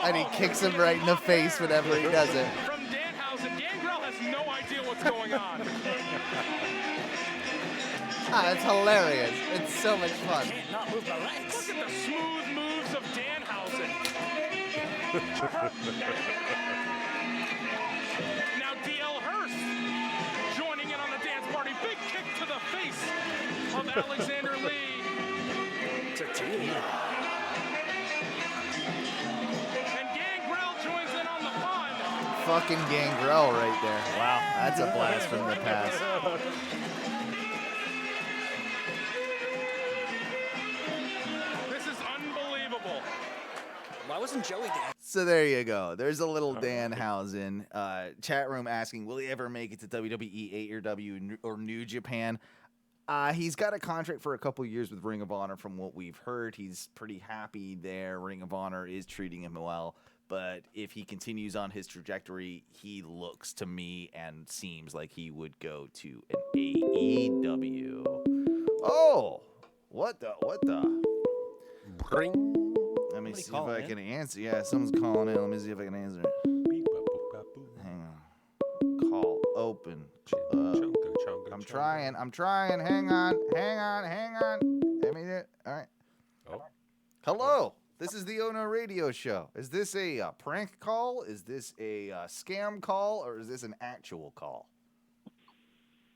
And he kicks him right in the face whenever he does it. From Danhausen. Gangrel has no idea what's going on. It's hilarious. It's so much fun. Can't not move my legs. Look at the smooth moves of Danhausen. Now DL Hurst joining in on the dance party. Big kick to the face of Alexander Lee. Tortilla. And Gangrel joins in on the fun. Fucking Gangrel right there. Wow, that's a blast from the past. This is unbelievable. Why wasn't Joey dancing? So there you go. There's a little Danhausen. Chat room asking, will he ever make it to WWE, AEW, or New Japan? He's got a contract for a couple years with Ring of Honor from what we've heard. He's pretty happy there. Ring of Honor is treating him well. But if he continues on his trajectory, he looks to me and seems like he would go to an AEW. Oh, what the? Bring. Let me Somebody see if calling I in? can answer. Yeah, someone's calling in. Let me see if I can answer it. Hang on. Call open. I'm trying. Hang on. Let me do it. All right. Oh. Hello. This is the Ono Radio Show. Is this a prank call? Is this a scam call? Or is this an actual call?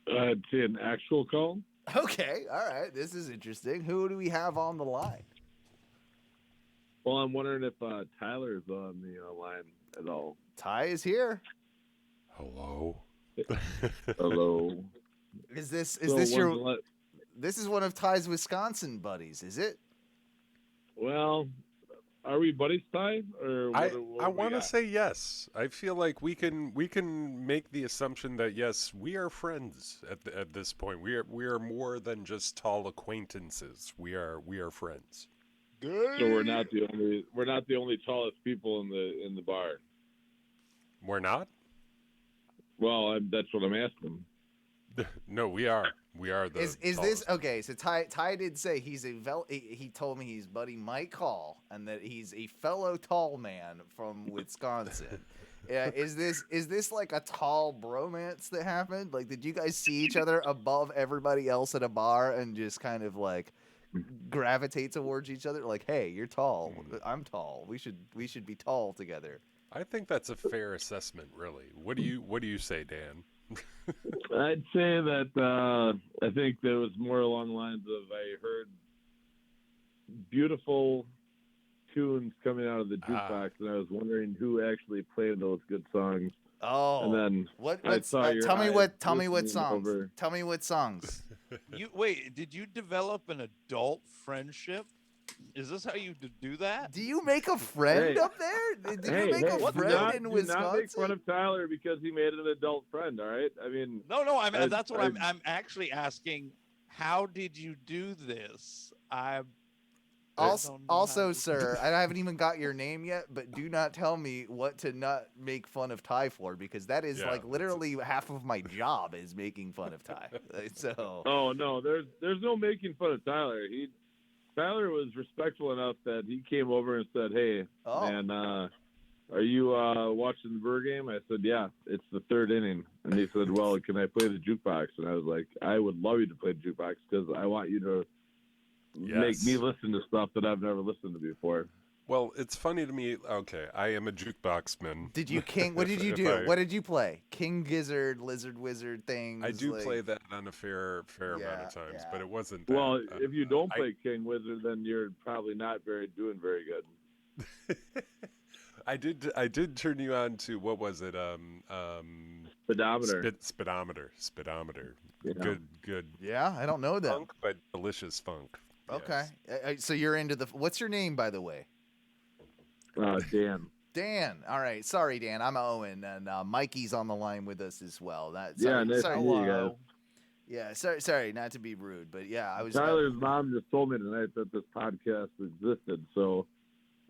It's an actual call. Okay. All right. This is interesting. Who do we have on the line? Well, I'm wondering if Tyler's on the line at all. Ty is here. Hello. Hello. Is this So your? one- This is one of Ty's Wisconsin buddies, is it? Well, are we buddies, Ty? Or what, I what want to say yes. I feel like we can make the assumption that yes, we are friends at this point. We are more than just tall acquaintances. We are friends. Good. So we're not the only tallest people in the bar. We're not? Well, that's what I'm asking. No, we are. We are the. Is this okay? So Ty did say he told me he's buddy Mike Hall and that he's a fellow tall man from Wisconsin. Is this like a tall bromance that happened? Like, did you guys see each other above everybody else at a bar and just kind of like gravitate towards each other? Like, hey, you're tall. I'm tall. We should be tall together. I think that's a fair assessment, really. What do you say, Dan? I'd say that I think there was more along the lines of I heard beautiful tunes coming out of the jukebox, and I was wondering who actually played those good songs. Oh, and then tell me what songs. Over. Tell me what songs. Did you develop an adult friendship? Is this how you do that? Do you make a friend up there? Did you make a friend in Wisconsin? Do not make fun of Tyler because he made an adult friend. All right. I mean, no. That's what I'm actually asking. How did you do this? Also, sir, I haven't even got your name yet, but do not tell me what to not make fun of Ty for, because that is like literally half of my job is making fun of Ty. So. Oh no, there's no making fun of Tyler. Tyler was respectful enough that he came over and said, "Hey, man, are you watching the Brewer game?" I said, "Yeah, it's the third inning." And he said, "Well, can I play the jukebox?" And I was like, "I would love you to play the jukebox because I want you to make me listen to stuff that I've never listened to before." Well, it's funny to me. Okay, I am a jukebox man. Did you What did you do? What did you play? King Gizzard, Lizard Wizard things? I do play that on a fair amount of times, but it wasn't that. Well, if you don't play King Wizard, then you're probably not doing very good. I did turn you on to, what was it? Speedometer. Speedometer. Yeah. Good. Yeah, I don't know that. Funk, but delicious funk. Okay. Yes. So you're into what's your name, by the way? Dan. Dan. All right. Sorry, Dan. I'm Owen, and Mikey's on the line with us as well. Nice to meet you guys. Yeah, sorry, not to be rude, but yeah, I was. Tyler's mom just told me tonight that this podcast existed, so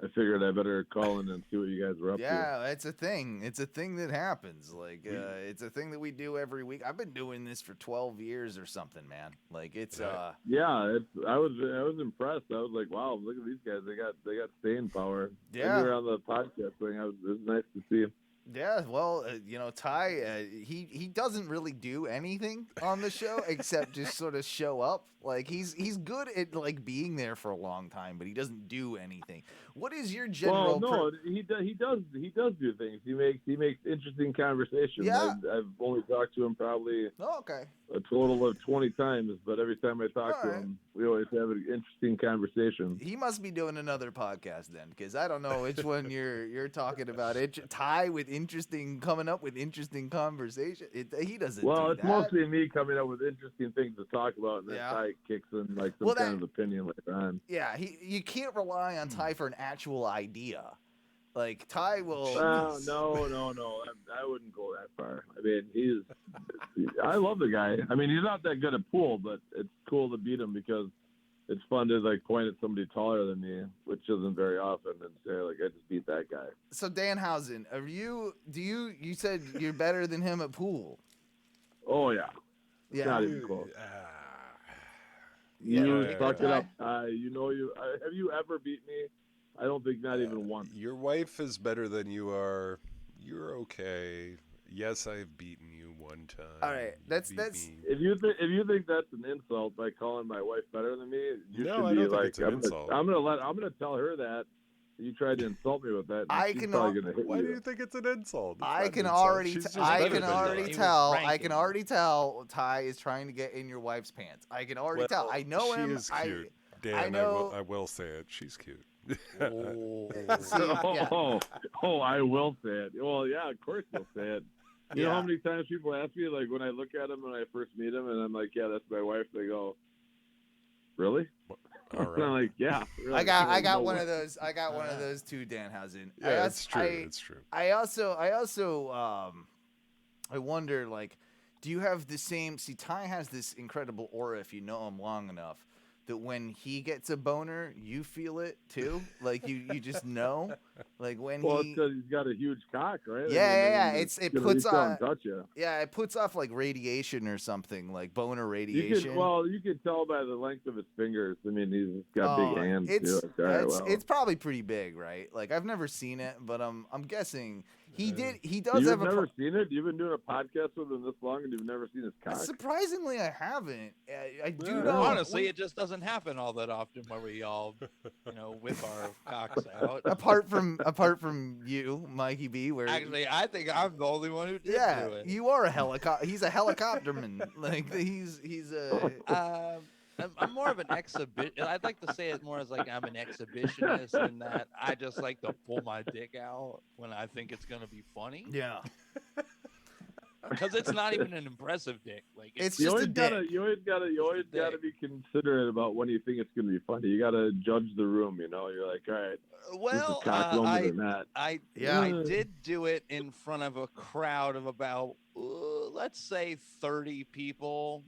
I figured I better call in and see what you guys were up to. Yeah, it's a thing. It's a thing that happens. Like, it's a thing that we do every week. I've been doing this for 12 years or something, man. Like, it's Yeah, I was impressed. I was like, wow, look at these guys. They got staying power. Yeah. When you were on the podcast thing, it was nice to see. Yeah, well, Ty, he doesn't really do anything on the show except just sort of show up. Like he's good at like being there for a long time, but he doesn't do anything. What is your general? Well, no, he does do things. He makes interesting conversation. Yeah. I've only talked to him probably a total of 20 times, but every time I talk to him, we always have an interesting conversation. He must be doing another podcast then, because I don't know which one you're talking about. Ty with coming up with interesting conversation. He doesn't. Well, do it's that. mostly me coming up with interesting things to talk about, and then Ty kicks in like some kind of opinion later on. Yeah, you can't rely on Ty for an actual idea. Like Ty will. No. I wouldn't go that far. I mean, I love the guy. I mean, he's not that good at pool, but it's cool to beat him because it's fun to like point at somebody taller than me, which isn't very often, and say like, I just beat that guy. So Danhausen, you said you're better than him at pool? Oh yeah. Yeah. Not even close. Fuck it up. Have you ever beat me? I don't think not even once. Your wife is better than you are. You're okay. Yes, I've beaten you one time. All right, that's. If you think that's an insult by calling my wife better than me, you should be I don't like, think it's an insult. I'm gonna tell her that. You tried to insult me with that. Why do you think it's an insult? I can already tell Ty is trying to get in your wife's pants. I can already tell. I know him. She is cute. Dan, I will say it. She's cute. Oh, I will say it. Well, yeah, of course you'll say it. You know how many times people ask me, like, when I look at him when I first meet him, and I'm like, yeah, that's my wife. They go, really? All right. And I'm like, yeah. Really. I got one of those. I got one of those too, Danhausen. Yeah, it's true. It's true. I also I wonder, like, do you have the same? See, Ty has this incredible aura if you know him long enough, that when he gets a boner, you feel it too. Like you just know. Like when it's because he's got a huge cock, right? Yeah. It puts off. Touch you. Yeah, it puts off like radiation or something, like boner radiation. You can tell by the length of his fingers. I mean, he's got big hands. It's probably pretty big, right? Like I've never seen it, but I'm guessing He does You've have a. never seen it? You've been doing a podcast with him this long, and you've never seen his cock? Surprisingly, I haven't. I do Yeah. know. Honestly, it just doesn't happen all that often where we all, whip our cocks out. apart from you, Mikey B, where Actually, I think I'm the only one who did yeah, do it. you are a helicopter. He's a helicopterman. Like he's a. I'm more of an exhibit. I'd like to say it more as like I'm an exhibitionist in that I just like to pull my dick out when I think it's gonna be funny. Yeah. Because it's not even an impressive dick. Like it's You just always a dick. you always gotta be considerate about when you think it's gonna be funny. You gotta judge the room. You're like, all right, Well, this is cock moment or not. I did do it in front of a crowd of about let's say 30 people.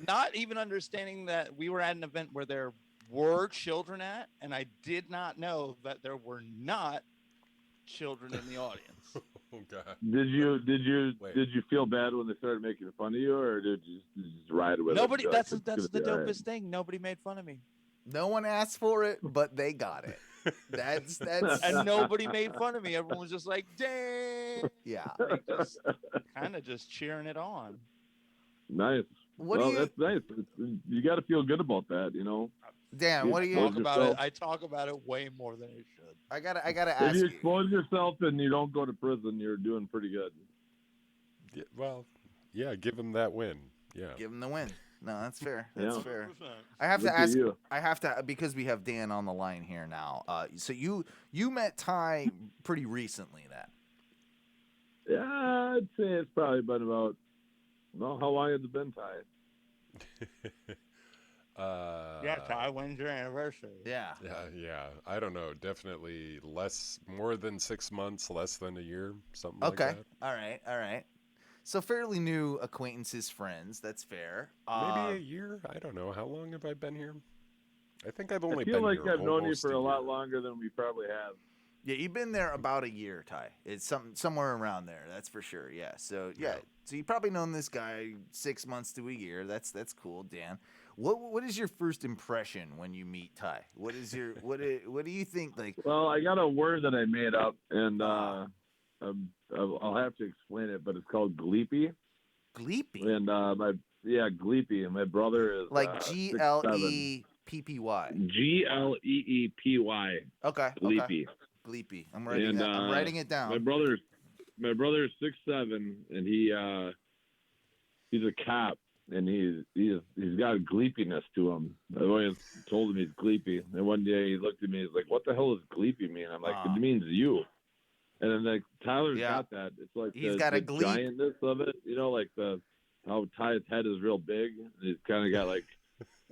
Not even understanding that we were at an event where there were children at, and I did not know that there were not children in the audience. Oh God. Did you feel bad when they started making fun of you, or did you just ride with Nobody. it? That's the dopest thing. Nobody made fun of me. No one asked for it, but they got it. That's And nobody made fun of me. Everyone was just like, "Dang!" Yeah. Like, kind of just cheering it on. Nice. That's nice. You got to feel good about that, Dan, what do you talk about it? I talk about it way more than I should. I gotta If ask you you. expose yourself and you don't go to prison, you're doing pretty good. Yeah, well, yeah, give him that win. Yeah. Give him the win. No, that's fair. That's Yeah. fair. I have Look to at ask. you. I have to because we have Dan on the line here now. So you met Ty pretty recently, then? Yeah, I'd say it's probably been about. Well, how long has it been, Ty? Yeah, Ty, when's your anniversary? Yeah. Yeah. I don't know. Definitely more than 6 months, less than a year, something Okay. like that. All right. So fairly new acquaintances, friends. That's fair. Maybe a year. I don't know. How long have I been here? I think I've only I feel been like here I've known you almost for a lot year. longer than we probably have. Yeah, you've been there about a year, Ty. It's somewhere around there. That's for sure. Yeah. So yeah. So you've probably known this guy 6 months to a year. That's cool, Dan. What is your first impression when you meet Ty? What is your what do you think like? Well, I got a word that I made up, and I'll have to explain it, but it's called gleepy. Gleepy. And gleepy. And my brother is Like 6'7". GLEEPY. GLEEPY. Okay. Gleepy. Gleepy. I'm writing it down. My brother is 6'7", and he's a cop, and he's got a gleepiness to him. I always told him he's gleepy. And one day he looked at me, he's like, "What the hell is gleepy mean?" I'm like, "It means you." And then like Tyler's got that. It's like he's the got a gleep. giantness of it. Like how Ty's head is real big. And he's kind of got like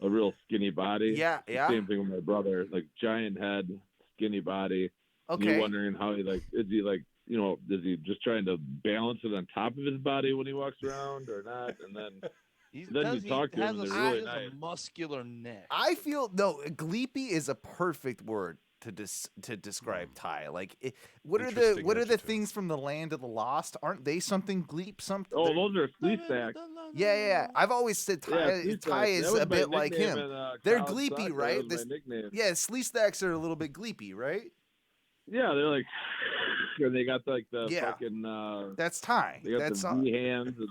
a real skinny body. Yeah. Same thing with my brother. Like giant head, skinny body. Okay. You're wondering how is he just trying to balance it on top of his body when he walks around or not? And then you talk to him, and they're really nice. A muscular neck. I feel gleepy is a perfect word to describe Ty. Like, what are the things from the land of the lost? Aren't they something gleep something? Oh, those are sleep stacks. Yeah. I've always said Ty is a bit like him. They're gleepy, soccer. right? That was my nickname. Yeah, sleep stacks are a little bit gleepy, right? Yeah, they're like, and they got like the fucking. That's Ty. They got the V hands, and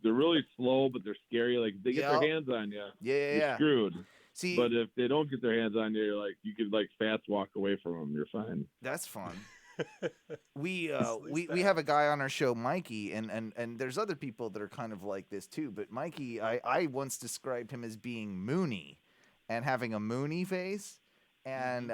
they're really slow, but they're scary. Like if they get their hands on you, you're screwed. See, but if they don't get their hands on you, you could like fast walk away from them. You're fine. That's fun. we have a guy on our show, Mikey, and there's other people that are kind of like this too. But Mikey, I once described him as being moony, and having a moony face. And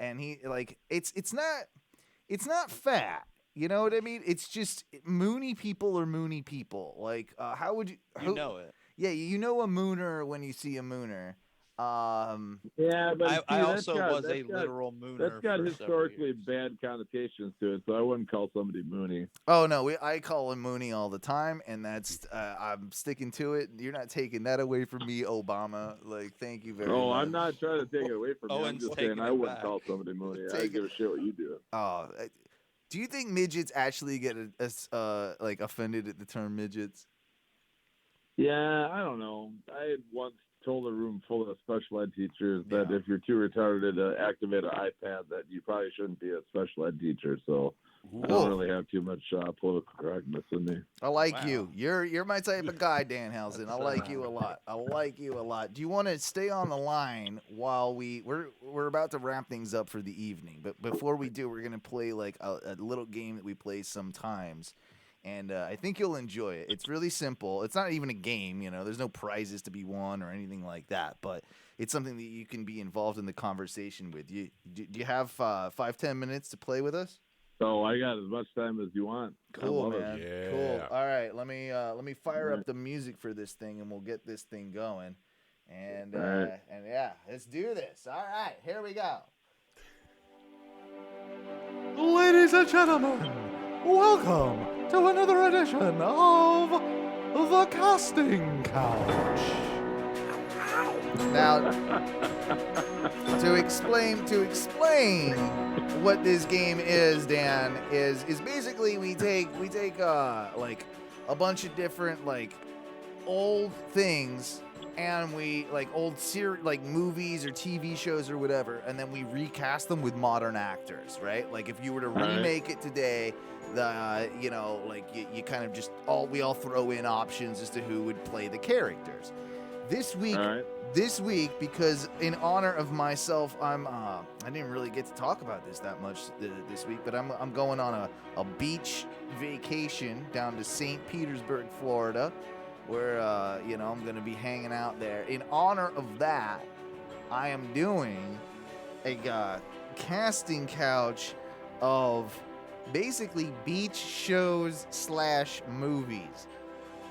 and he like it's not fat, you know what I mean? It's just moony people are moony people. Like how would you know it? Yeah, you know a mooner when you see a mooner. Yeah, but I also was a literal mooner. That's got historically bad connotations to it, so I wouldn't call somebody moony. Oh no, I call him moony all the time, and that's I'm sticking to it. You're not taking that away from me, Obama. Like, thank you very much. Oh, I'm not trying to take it away from you. I'm Owen's just saying I wouldn't call somebody moony. I don't give a shit what you do. Oh, do you think midgets actually get like offended at the term midgets? Yeah, I don't know. I once told a room full of special ed teachers that if you're too retarded to activate an iPad, that you probably shouldn't be a special ed teacher. So I don't really have too much political correctness in me. I like you. You're my type of guy, Danhausen. I like you a lot. I like you a lot. Do you want to stay on the line while we're about to wrap things up for the evening? But before we do, we're gonna play like a little game that we play sometimes, and I think you'll enjoy it. It's really simple. It's not even a game. You know, there's no prizes to be won or anything like that. But it's something that you can be involved in the conversation with. Do you have 5-10 minutes to play with us? So I got as much time as you want. Cool, man. Yeah. Cool. All right, let me fire up the music for this thing, and we'll get this thing going. And and yeah, let's do this. All right, here we go. Ladies and gentlemen, welcome to another edition of the Casting Couch. Now, to explain what this game is, Dan, is basically we take like a bunch of different like old things, and we like old like movies or TV shows or whatever, and then we recast them with modern actors, right? Like if you were to remake it today, you kind of just we all throw in options as to who would play the characters. This week, because in honor of myself, I didn't really get to talk about this that much this week, but I'm going on a beach vacation down to St. Petersburg, Florida, where I'm going to be hanging out there. In honor of that, I am doing a casting couch of basically beach shows / movies.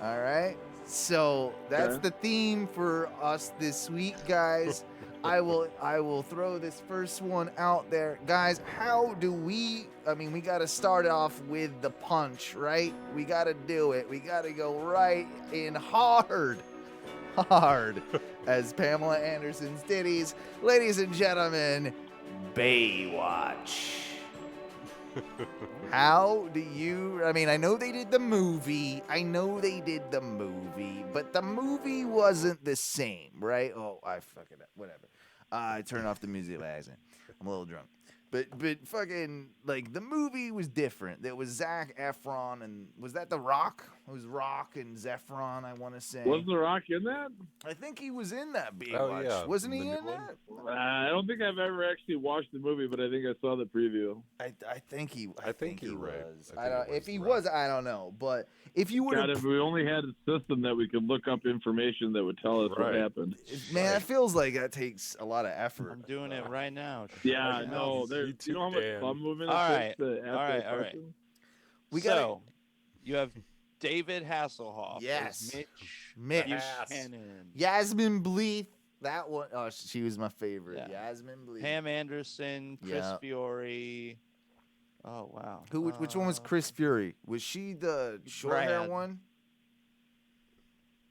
All right? So that's the theme for us this week, guys. I will throw this first one out there. Guys, how do we got to start off with the punch, right? We got to do it. We got to go right in hard, as Pamela Anderson's ditties. Ladies and gentlemen, Baywatch. How do you... I know they did the movie. But the movie wasn't the same, right? Oh, I fucking... Whatever. I turned off the music last night. I'm a little drunk. But fucking, like, the movie was different. There was Zac Efron, and was that The Rock? It was Rock and Zephron, I want to say. Was The Rock in that? I think he was in that Baywatch. Oh, yeah. Wasn't he in that? I don't think I've ever actually watched the movie, but I think I saw the preview. I think he you're right. was. If he was, I don't know. But if you would have... if we only had a system that we could look up information that would tell us what happened. Man, it feels like that takes a lot of effort. I'm doing it right now. Yeah, no. You know how much thumb movement it takes to ask that question? You have David Hasselhoff. Yes. Mitch. Yasmin Bleeth. That one, she was my favorite. Yeah. Yasmin Bleeth. Pam Anderson, Chris Fiore. Oh, wow. Which one was Chris Fury? Was she the short hair one?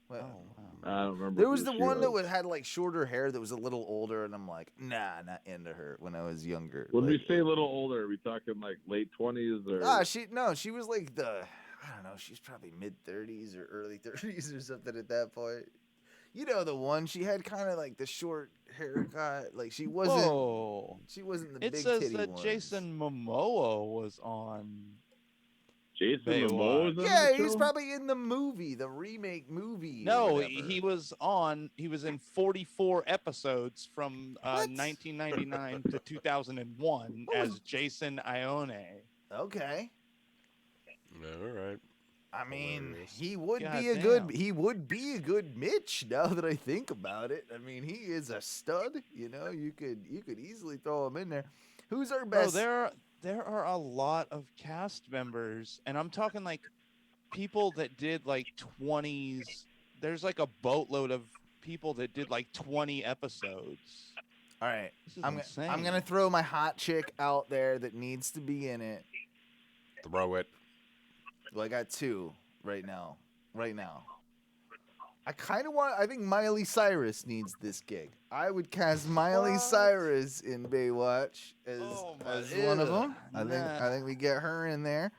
Well, I don't remember. There was the one that had like shorter hair that was a little older, and I'm like, nah, not into her when I was younger. When we say a little older, are we talking like late 20s or? She was like I don't know, she's probably mid 30s or early 30s or something at that point. You know the one, she had kind of like the short haircut, like she wasn't the big titty one. It says that Jason Momoa was on. Jason Momoa was on Yeah, the he was show? probably in the movie, the remake movie. No, he was in 44 episodes from 1999 to 2001 as Jason Ione. Okay. All right. I mean, he would be a good Mitch now that I think about it. I mean, he is a stud. You know, you could easily throw him in there. Who's our best? Bro, there are a lot of cast members, and I'm talking like people that did like 20s. There's like a boatload of people that did like 20 episodes. All right, I'm gonna throw my hot chick out there that needs to be in it. Throw it. Well, I got two right now. I think Miley Cyrus needs this gig. I would cast Miley Cyrus in Baywatch as one of them. I think we get her in there.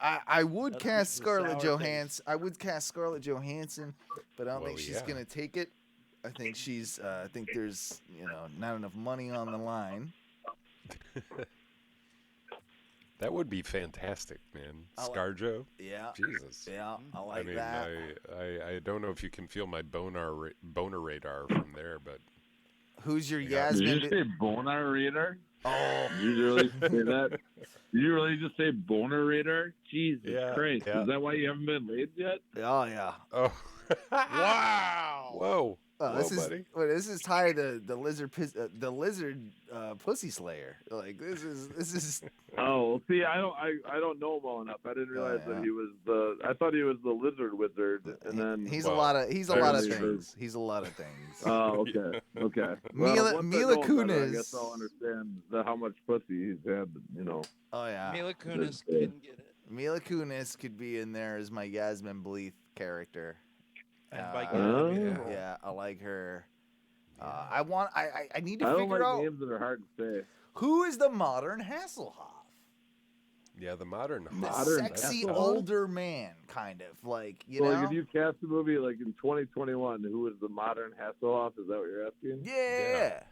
I would That's cast the Scarlett sour Johansson. I would cast Scarlett Johansson, but I don't Well, think she's yeah. gonna take it. I think she's. I think there's not enough money on the line. That would be fantastic, man. I like- ScarJo. Yeah. Jesus. Yeah, I like I mean, that. I don't know if you can feel my boner radar from there, but Who's your Yeah. Did Yasmin? you say boner radar? Oh, Did you really say that? Did you really just say boner radar? Jesus Yeah, Christ. yeah. Is that why you haven't been laid yet? oh yeah. oh, Wow. whoa, Oh, whoa, this is buddy. this is tied to the lizard pussy slayer. Like this is Oh, well, see, I don't know him well enough. I didn't realize yeah. that he was I thought he was the lizard wizard, and then he's Well, a lot of apparently things. He's a lot of things. Oh, okay, okay. Mila- once I Mila know him better, I Kunis. guess I'll understand how much pussy he's had. Oh yeah. Mila Kunis Yeah. couldn't get it. Mila Kunis could be in there as my Yasmin Bleeth character. And by Oh. getting Yeah, I like her. I need I to don't figure like out names that are hard to say. who is the modern Hasselhoff. Yeah, the modern. The Modern sexy Hasselhoff? older man, kind of like you So, know. like, if you cast a movie like in 2021, who is the modern Hasselhoff? Is that what you're asking? Yeah.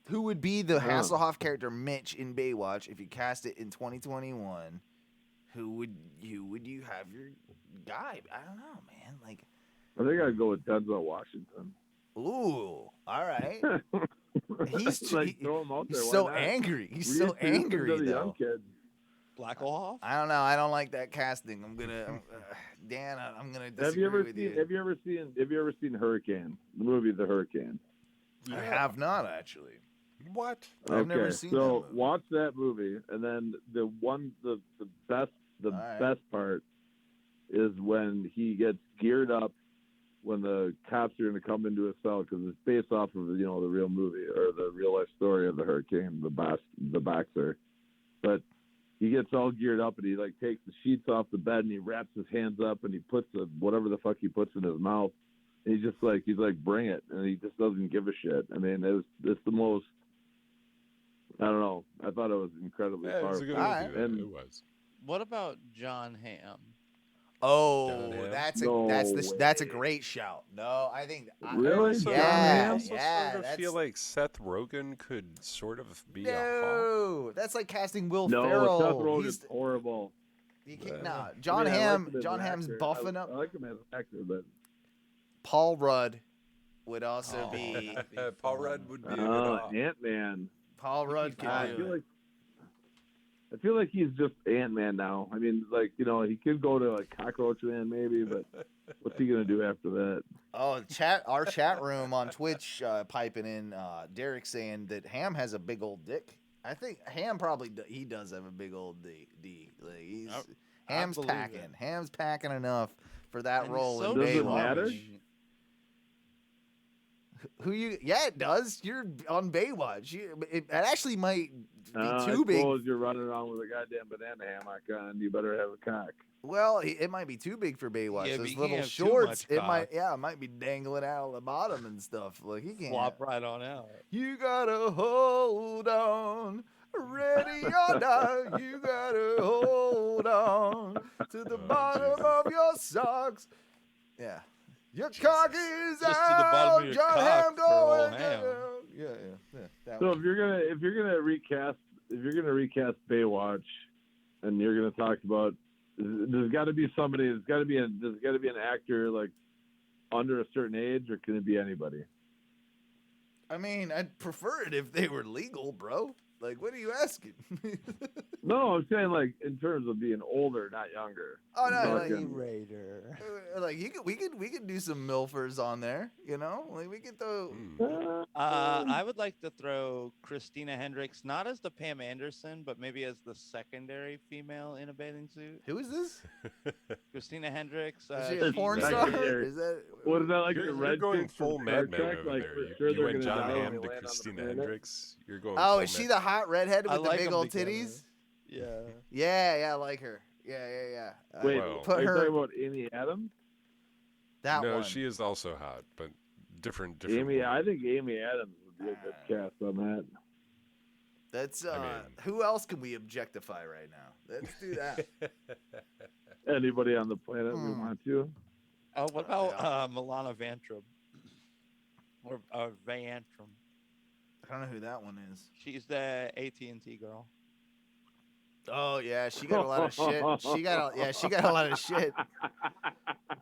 Who would be the Huh. Hasselhoff character Mitch in Baywatch if you cast it in 2021? Who would you have your guy? I don't know, man. Like, I think I'd go with Denzel Washington. ooh, all right. He's like, throw him out there. he's why so not? angry. He's We so used to listen angry to the though. young kids. Blackhawk? I don't know. I don't like that casting. I'm gonna, Dan. I'm gonna disagree Have you ever with seen? you. Have you ever seen Hurricane? The movie The Hurricane. I have not actually. What? I've never seen that So movie. watch that movie, and then the best right. best part is when he gets geared up when the cops are going to come into his cell because it's based off of the real movie or the real life story of the Hurricane, the boxer. But he gets all geared up and he like takes the sheets off the bed and he wraps his hands up and he puts whatever the fuck he puts in his mouth. And he's like bring it, and he just doesn't give a shit. I mean, it's the most. I don't know. I thought it was incredibly Yeah, it was a powerful. good movie. Alright. though. And- It was. What about John Hamm? Oh, Yeah. that's No a way. great shout. No, I think Really? So Yeah, I also yeah, sort of that's- feel like Seth Rogen could sort of be a hawk. no. That's like casting Will No, Ferrell. Seth Rogen's He's, horrible. you can't, Yeah. nah, I John mean, I like Hamm. him as John an Hamm's actor. buffing I up. like him as an actor, but Paul Rudd would also be. Paul Rudd would be a good hawk. Ant-Man. Paul Rudd could I do feel it. like he's just Ant-Man now. I mean, like, he could go to like Cockroach Man maybe, but what's he gonna do after that? Oh, our chat room on Twitch piping in. Derek saying that Ham has a big old dick. I think Ham probably he does have a big old D. Like Ham's believe packing. it. Ham's packing enough for that And role so in Does it Baywatch. matter? Who you? Yeah, it does. You're on Baywatch. It actually might be I too big. suppose you're running around with a goddamn banana hammock on. You better have a cock. Well, it might be too big for Baywatch. Yeah, but Those you little can't have too shorts, much it might, cock. it might be dangling out of the bottom and stuff. Like he can't. Flop right on out. You gotta hold on, ready or not. You gotta hold on to the bottom of your socks. Yeah, your cock is Just to the out. bottom of your John cock Hamm for old going Ham. down. Yeah. That So one. if you're gonna recast Baywatch, and you're gonna talk about, there's got to be somebody. There's got to be an actor like under a certain age, or can it be anybody? I mean, I'd prefer it if they were legal, bro. Like, what are you asking? No, I'm saying like in terms of being older, not younger. Oh no, like, Fucking- Raider. like we could do some milfers on there, you know? Like we could throw. I would like to throw Christina Hendricks, not as the Pam Anderson, but maybe as the secondary female in a bathing suit. Who is this? Christina Hendricks. Is she a she's porn like- star? Here. Is that? What is that like? You're, the you're red going chicks from full Star Mad Men Trek? over Like, there. for sure You they're went gonna John die when Hamm they to land on the Christina planet. Hendricks. You're going. Oh, full is she Mad- the hot redhead I with the like big 'em old together. titties? Yeah. Yeah, I like her. Yeah. Wait, Well, put are you her. talking about Amy Adams? That no, one. she is also hot, but different. Amy, woman. I think Amy Adams would be a good cast on that. That's I mean- who else can we objectify right now? Let's do that. Anybody on the planet we want to. Oh, what about Milana Vantrum? Or Vantrum? I don't know who that one is. She's the AT&T girl. Oh yeah, she got a lot of shit. She got a lot of shit.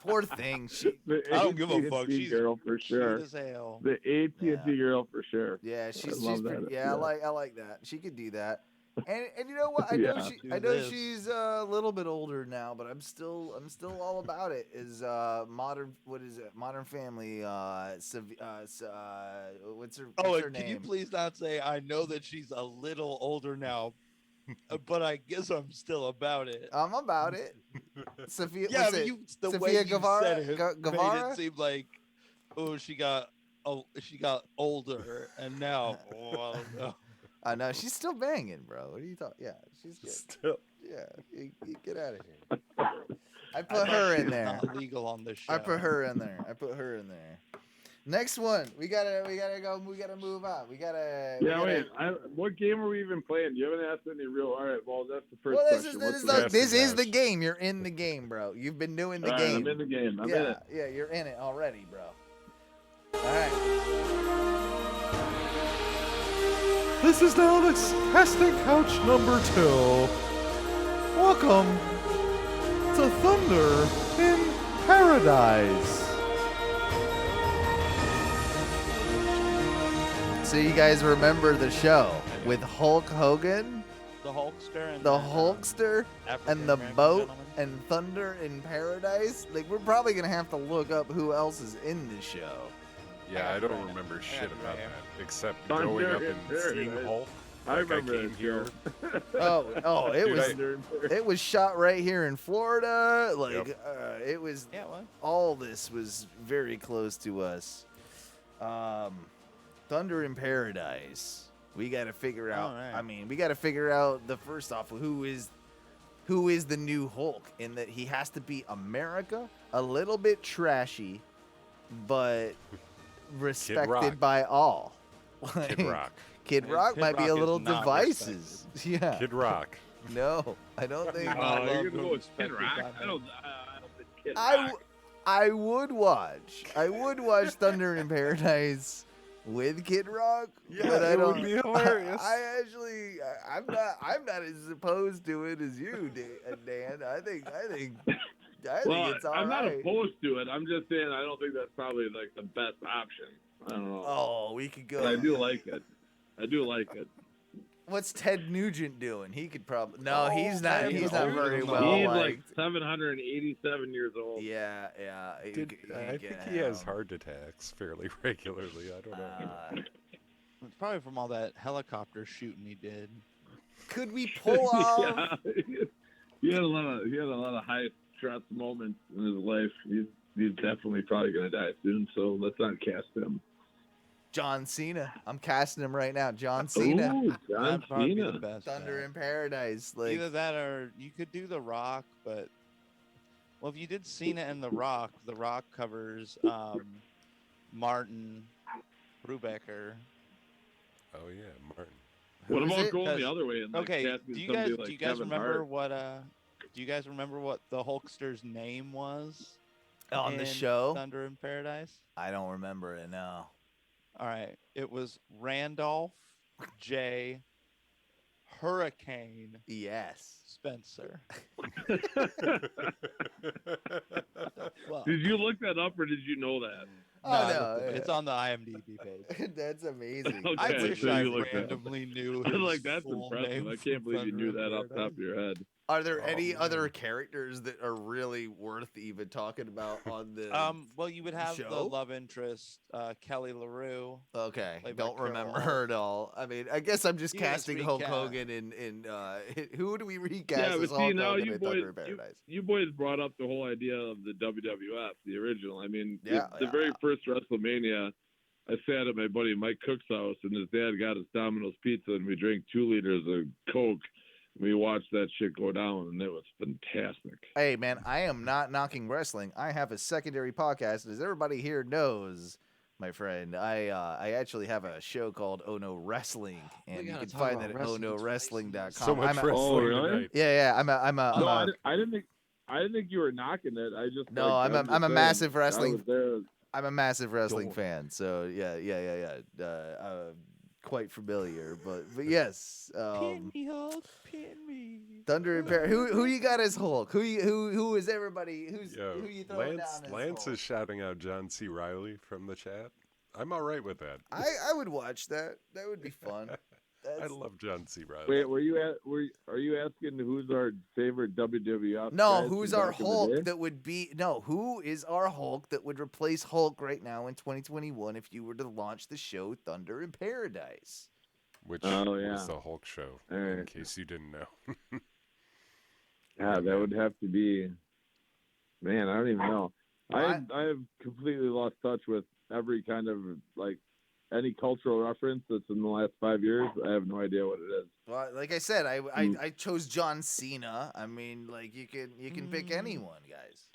Poor thing. The I don't give a AT&T fuck. She's girl for sure. cute as hell. The AT&T girl for sure. Yeah, I she's love pretty, that. yeah, I like that. She could do that. And you know what? I Yeah. know she's a little bit older now, but I'm still all about it. Is modern Modern Family? What's her Oh, and name? can you please not say I know that she's a little older now, but I guess I'm still about it. I'm about it. Sophia. Yeah, what's but it? the way Sophia you Guevara. said it made Guevara? it seem like, oh, she got older, and now, oh, I don't know. I know she's still banging, bro. What are you talking? Yeah, she's good. Still. Yeah, you get out of here. I put her in there. Not legal on this show. I put her in there. Next one. We gotta go. We gotta move on. Yeah, wait. What game are we even playing? You haven't asked any real. All right. Well, that's the first Well, question. this is the game. You're in the game, bro. You've been doing the All right, game. I'm in the game. I'm yeah, in it. Yeah, you're in it already, bro. All right. This is now the casting couch number 2. Welcome to Thunder in Paradise. So you guys remember the show with Hulk Hogan, The Hulkster and the Hulkster, and the African-American boat, gentleman. and Thunder in Paradise? Like, we're probably gonna have to look up who else is in the show. Yeah, I don't remember shit about that except Thunder growing up in and seeing Paradise. Hulk. I Like, remember came that here. Oh, it Dude, was it was shot right here in Florida. Like, Yep. it was. Yeah, what? All this was very close to us. Thunder in Paradise. We got to figure out. Alright. I mean, we got to figure out the first off who is the new Hulk, in that he has to be America, a little bit trashy, but respected Rock. by all. Kid Rock. Kid Rock Kid might be Rock a is little not devices. Yeah. Kid Rock. No, I don't think. I love you're gonna go with Kid respected Rock? by I don't think Kid I Rock. I would watch. Thunder in Paradise with Kid Rock. Yeah, but I it don't, would be hilarious. I'm not as opposed to it as you, Dan. I think Well, it's all I'm not right. opposed to it. I'm just saying I don't think that's probably like the best option. I don't know. Oh, we could go. But I do like it. What's Ted Nugent doing? He could probably. No, he's not. Ted He's not Nugent. very He's well He's like liked. 787 years old. Yeah. Dude, I think he has heart attacks fairly regularly. I don't know. It's probably from all that helicopter shooting he did. Could we pull off? Yeah. He had a lot of high stress moments in his life. He's definitely probably gonna die soon. So let's not cast him. John Cena. I'm casting him right now. John Cena. Ooh, John That'd probably be Cena. the best. Thunder bet. in Paradise. Like, Either that or you could do The Rock, but well, if you did Cena and The Rock covers Martin Brubaker. Oh yeah, Martin. What is about it? going the other way and like Okay, casting do you somebody guys like do you guys Kevin remember Hart? what do you guys remember what the Hulkster's name was on the in show? Thunder in Paradise? I don't remember it now. All right, it was Randolph J. Hurricane Yes. Spencer. Did you look that up or did you know that? Oh, No, no, it's on the IMDb page. That's amazing. Okay, I wish so I you looked that up. randomly knew I was his like, that's full impressive. name I can't from believe you knew Thunder that in off the top of your head. Are there any Oh, other characters that are really worth even talking about on the? Well, you would have the show? love interest, Kelly LaRue. Okay, played by don't remember Carol. her at all. I mean, I guess I'm just You just casting Hulk recast. Hogan in who do we recast Yeah, as but Hulk see, now Hogan you in boys, Thunder in Paradise? you boys brought up the whole idea of the WWF, the original. I mean, the Yeah. very first WrestleMania, I sat at my buddy Mike Cook's house, and his dad got us Domino's pizza, and we drank 2 liters of Coke. And we watched that shit go down, and it was fantastic. Hey, man, I am not knocking wrestling. I have a secondary podcast, as everybody here knows. my friend. I actually have a show called Oh No Wrestling, and you gotta can talk find about that at wrestling ohnowrestling.com. So much I'm a, wrestling Oh, really? tonight. yeah, I'm a No, I didn't think you were knocking it. I just No, like, I'm a- just I'm a saying, massive I wrestling- was there. I'm a massive wrestling fan, so yeah. Quite familiar, but yes. Pin me, Hulk, pin me. Thunder and Paradise. Who you got as Hulk? Who is everybody? Who you throwing Lance, down as Lance Hulk? is shouting out John C. Riley from the chat. I'm all right with that. I would watch that. That would be fun. I love John C. Riley. Wait, are you asking who's our favorite WWF? No, guys who's from our back in the Hulk day? that would be? No, who is our Hulk that would replace Hulk right now in 2021 if you were to launch the show Thunder in Paradise? Which Oh, yeah. was the Hulk show, All in right. case you didn't know. Yeah, that would have to be. Man, I don't even know. I have completely lost touch with every kind of like any cultural reference that's in the last 5 years. I have no idea what it is. Well, like I said, I chose John Cena. I mean, like you can pick anyone, guys.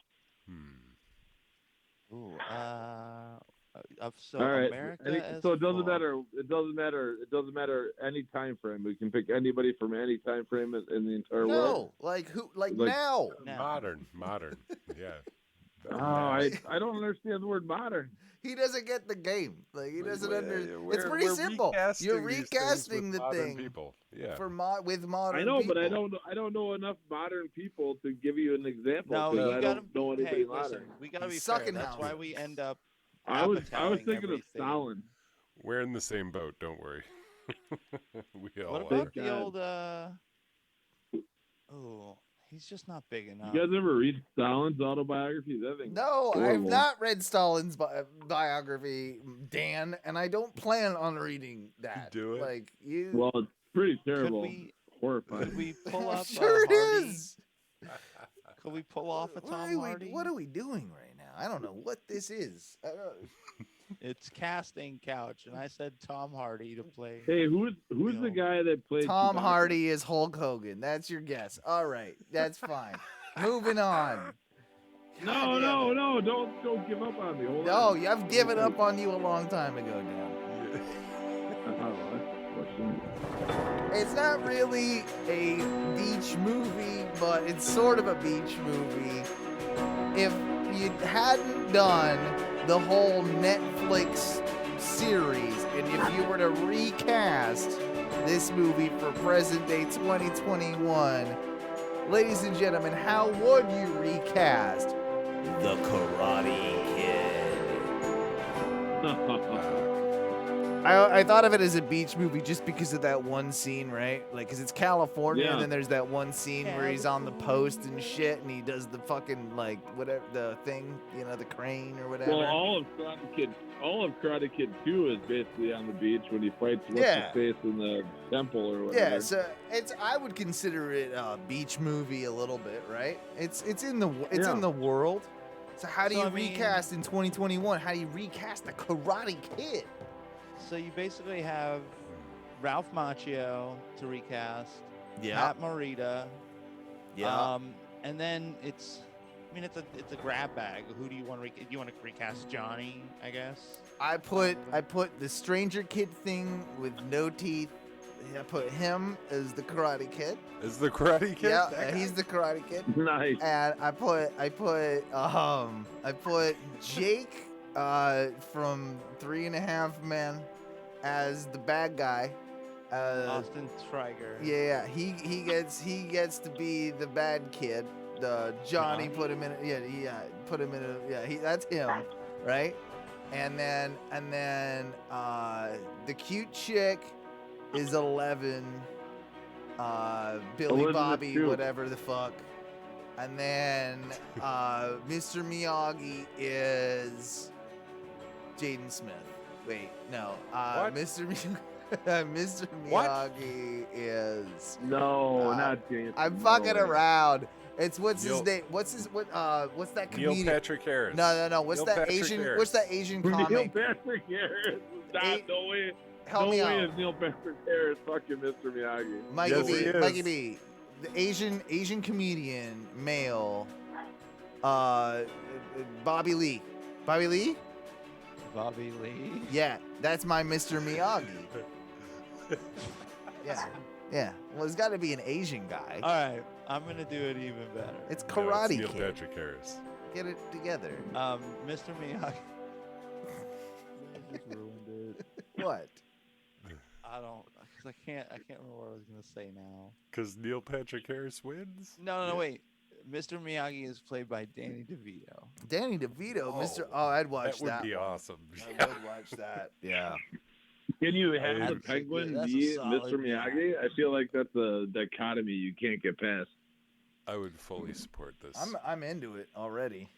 Ooh, so All right. America as So it doesn't Hulk. matter. It doesn't matter any time frame. We can pick anybody from any time frame in the entire world. No, like who? Like Like- now. Modern, yeah. Oh, I don't understand the word modern. He doesn't get the game. Like he doesn't understand. It's we're- pretty we're simple. You're recasting these things recasting with the modern thing people. Yeah. for with modern. I know, people. but I don't know enough modern people to give you an example. No, 'cause you I gotta. don't know Hey, anybody listen, modern. we gotta be He's fair. sucking That's why houses. we end up. I was appetizing thinking of everything. Stalin. We're in the same boat, don't worry. We all What are. about the God. old? Oh, he's just not big enough. You guys ever read Stalin's autobiography? That thing. No, I've horrible. not read Stalin's biography, Dan, and I don't plan on reading that. do it? Like you. Well, it's pretty terrible. we- Horrifying. Could we pull I'm up? sure it Hardy? is. Could we pull off a Tom Hardy? What are we doing right now? I don't know what this is. I don't- It's casting couch, and I said Tom Hardy to play. Hey, who's the guy that played Tom Chewbacca? Hardy is Hulk Hogan. That's your guess. All right, that's fine. Moving on. No, don't give up on me. Hold No, on. I've given up on you a long time ago, Dan. It's not really a beach movie, but it's sort of a beach movie. If you hadn't done the whole Netflix series, and if you were to recast this movie for present day 2021, ladies and gentlemen, how would you recast The Karate Kid? I thought of it as a beach movie just because of that one scene, right? Like, because it's California, Yeah. and then there's that one scene where he's on the post and shit, and he does the fucking, like, whatever, the thing, you know, the crane or whatever. Well, all of Karate Kid 2 is basically on the beach when he fights what's Yeah. his face in the temple or whatever. Yeah, so I would consider it a beach movie a little bit, right? It's in the Yeah. in the world. So how do So, you I mean- recast in 2021? How do you recast the Karate Kid? So you basically have Ralph Macchio to recast. Yeah. Pat Morita. Yeah. And then it's a grab bag. Who do you want to do you want to recast Johnny? I guess. I put the Stranger Kid thing with no teeth. I put him as the Karate Kid. Is the Karate Kid? Yeah, that guy? he's the Karate Kid. Nice. And I put Jake from 3.5 Men as the bad guy. Austin Stryker. Yeah, he gets to be the bad kid. The Johnny put him in. Put him in a. That's him, right? And then the cute chick is 11. Billy Elizabeth Bobby, Shue. whatever the fuck. And then Mr. Miyagi is Jaden Smith. Wait, no. What? Mr. What? Miyagi is. No, not James. I'm fucking No. around. It's what's his Neil- name? What's that comedian? Neil Patrick Harris. No. What's Neil that Patrick Asian? Harris. What's that Asian Neil comic? Patrick Harris. No way. Help no me way out. is Neil Patrick Harris fucking Mr. Miyagi. Mikey Yes, B. he is. Mikey B. The Asian comedian, male. Bobby Lee. Bobby Lee? Bobby Lee. Yeah, that's my Mr. Miyagi. Yeah. Well, it's got to be an Asian guy. All right, I'm gonna do it even better. It's No, Karate it's Neil Kid. Patrick Harris. Get it together. Mr. Miyagi. Just ruined it. What? I don't, cause I can't remember what I was gonna say now. Because Neil Patrick Harris wins? No, wait. Mr. Miyagi is played by Danny DeVito. Danny DeVito, Mr. Oh, I'd watch that. That would be awesome. I would watch that. Yeah. Can you have That's the penguin that's a be solid Mr. Miyagi? I feel like that's a dichotomy you can't get past. I would fully support this. I'm into it already.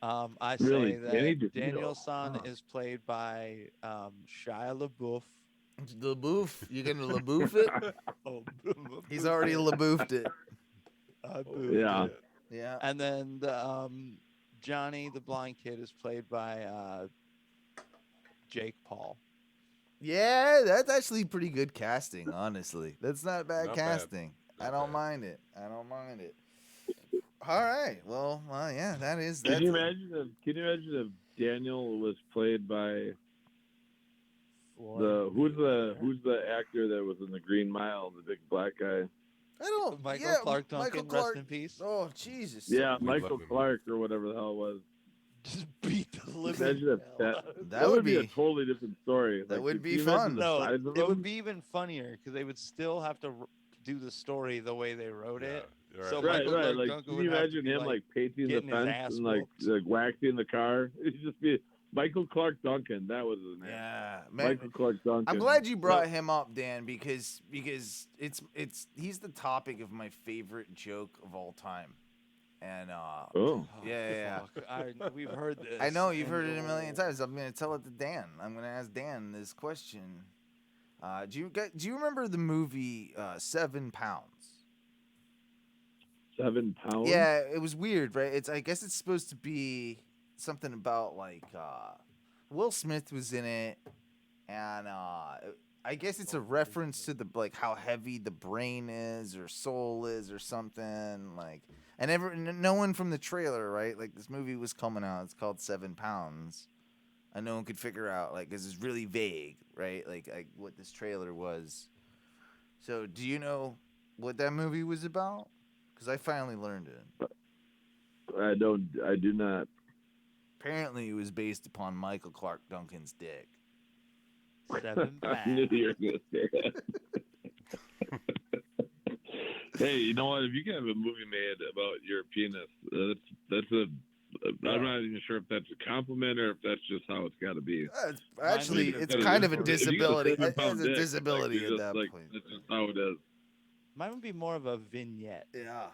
I say Really? that Danny DeVito. Daniel-san is played by Shia LaBeouf. LaBeouf, you gonna LaBeouf it? Oh, He's already LaBeoufed it. Yeah. Yeah. And then the, Johnny, the blind kid, is played by Jake Paul. Yeah, that's actually pretty good casting, honestly. That's not bad Not bad. casting. I don't mind it. All right. Well, yeah, that is. Can you imagine if Daniel was played by who's the actor that was in the Green Mile, the big black guy? I don't. Michael yeah, Clark Duncan, Michael Clark. rest in peace. Oh Jesus. Yeah, We Michael love him. Clark or whatever the hell it was. Just beat the living Imagine if hell out of That would be a be- totally different story. that would can be you imagine fun. the No, size of it would them? be even funnier because they would still have to do the story the way they wrote it. Yeah, right. So Right, Michael right. Clark Like, Duncan can would you have to imagine be, him like painting the getting his fence ass and like whooped. waxing the car? It'd just be Michael Clark Duncan. That was his name. Yeah, man. Michael Clark Duncan. I'm glad you brought him up, Dan, because it's he's the topic of my favorite joke of all time, and Oh. yeah. Fuck, we've heard this. I know you've and heard it a go- million times. I'm gonna tell it to Dan. I'm gonna ask Dan this question. Do you remember the movie 7 Pounds? 7 pounds. Yeah, it was weird, right? I guess it's supposed to be something about like Will Smith was in it, and I guess it's a reference to the like how heavy the brain is or soul is or something like. And no one from the trailer, right? Like this movie was coming out. It's called 7 Pounds, and no one could figure out like because it's really vague, right? Like what this trailer was. So do you know what that movie was about? Because I finally learned it. I do not. Apparently, it was based upon Michael Clark Duncan's dick. 7 I knew you were gonna say that. Hey, you know what? If you can have a movie made about your penis, that's a. I'm not even sure if that's a compliment or if that's just how it's got to be. Actually, If it's you kind of a got a disability. 7 It's pound a dick, disability like, at it's that just like, point. That's just how it is. Mine would be more of a vignette, Yeah.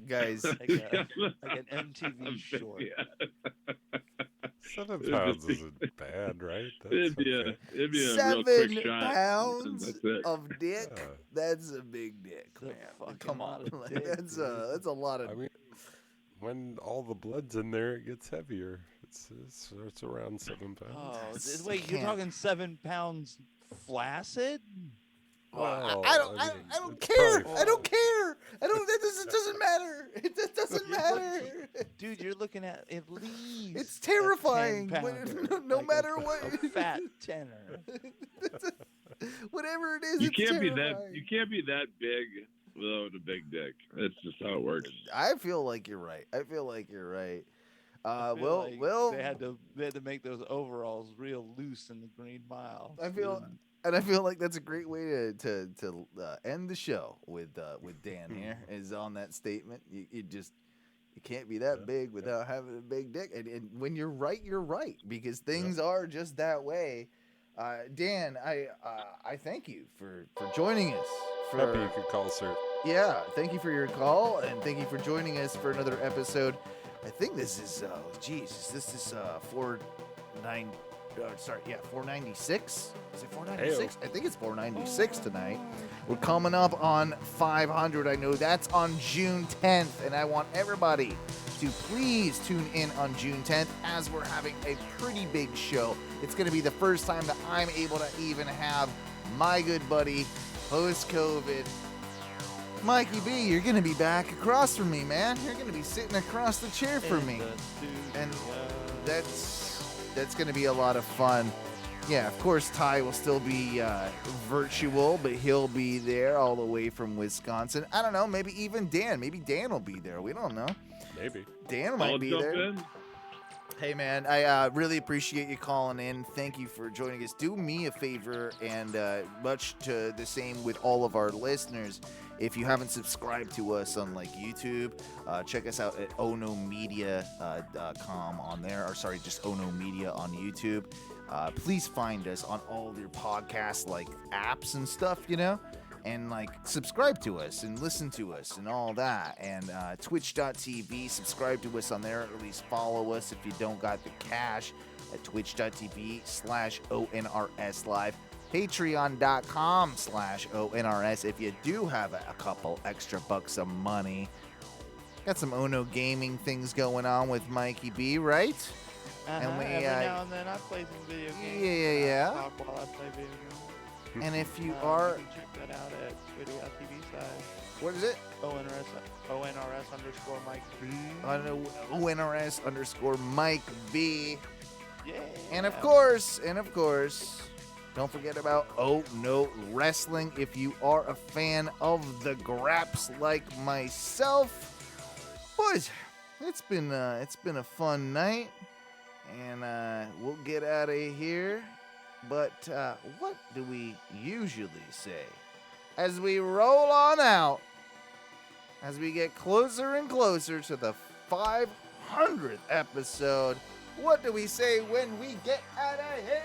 Guys, like an MTV short. Yeah. 7 pounds isn't bad, right? That's It'd be okay. a real 7 quick shot. and pounds that's it. of dick. Yeah. That's a big dick, That's a man. fucking Come lot on, of like, dick, that's a lot of. I mean, when all the blood's in there, it gets heavier. It's around 7 pounds. Oh, It's- wait, you're can't- talking 7 pounds flaccid? Well, I don't it's care. probably- I don't care. That doesn't matter. It doesn't matter. Dude, you're looking at least. It's a 10 terrifying. pounder, No like matter a, what. A fat tenor. Whatever it is, You it's can't be terrifying. that. You can't be that big without a big dick. That's just how it works. I feel like you're right. I feel like Well, they had to make those overalls real loose in the Green Mile. I feel like that's a great way to end the show with Dan here is on that statement. You can't be that big without having a big dick. And when you're right because things are just that way. Dan, I thank you for joining us. Happy you could call, sir. Yeah, thank you for your call and thank you for joining us for another episode. I think this is 496. Is it 496? I think it's 496 tonight. We're coming up on 500. I know that's on June 10th, and I want everybody to please tune in on June 10th as we're having a pretty big show. It's going to be the first time that I'm able to even have my good buddy post-COVID, Mikey B. You're going to be back across from me, man. You're going to be sitting across the chair from me. And that's That's gonna be a lot of fun. Yeah, of course, Ty will still be virtual, but he'll be there all the way from Wisconsin. I don't know, maybe even Dan. Maybe Dan will be there. We don't know. Maybe. Dan might I'll be jump there. in. Hey, man, I really appreciate you calling in. Thank you for joining us. Do me a favor, and much to the same with all of our listeners. If you haven't subscribed to us on like YouTube, check us out at onomedia.com on there. Or sorry, just Ono Media on YouTube. Please find us on all your podcast like apps and stuff, you know, and like subscribe to us and listen to us and all that. And twitch.tv, subscribe to us on there, or at least follow us if you don't got the cash at twitch.tv/ONRS Live. Patreon.com/ONRS if you do have a couple extra bucks of money. Got some Ono gaming things going on with Mikey B, right? And we, every now and then I play some video games. Yeah. Talk while I play video games. And if you are... You can check that out at twitch.tv side. What is it? ONRS_Mike B. ONRS_Mike B. Yeah. And of course, don't forget about Oh No Wrestling. If you are a fan of the Graps like myself, boys, it's been a fun night, and we'll get out of here. But what do we usually say as we roll on out? As we get closer and closer to the 500th episode, what do we say when we get out of here?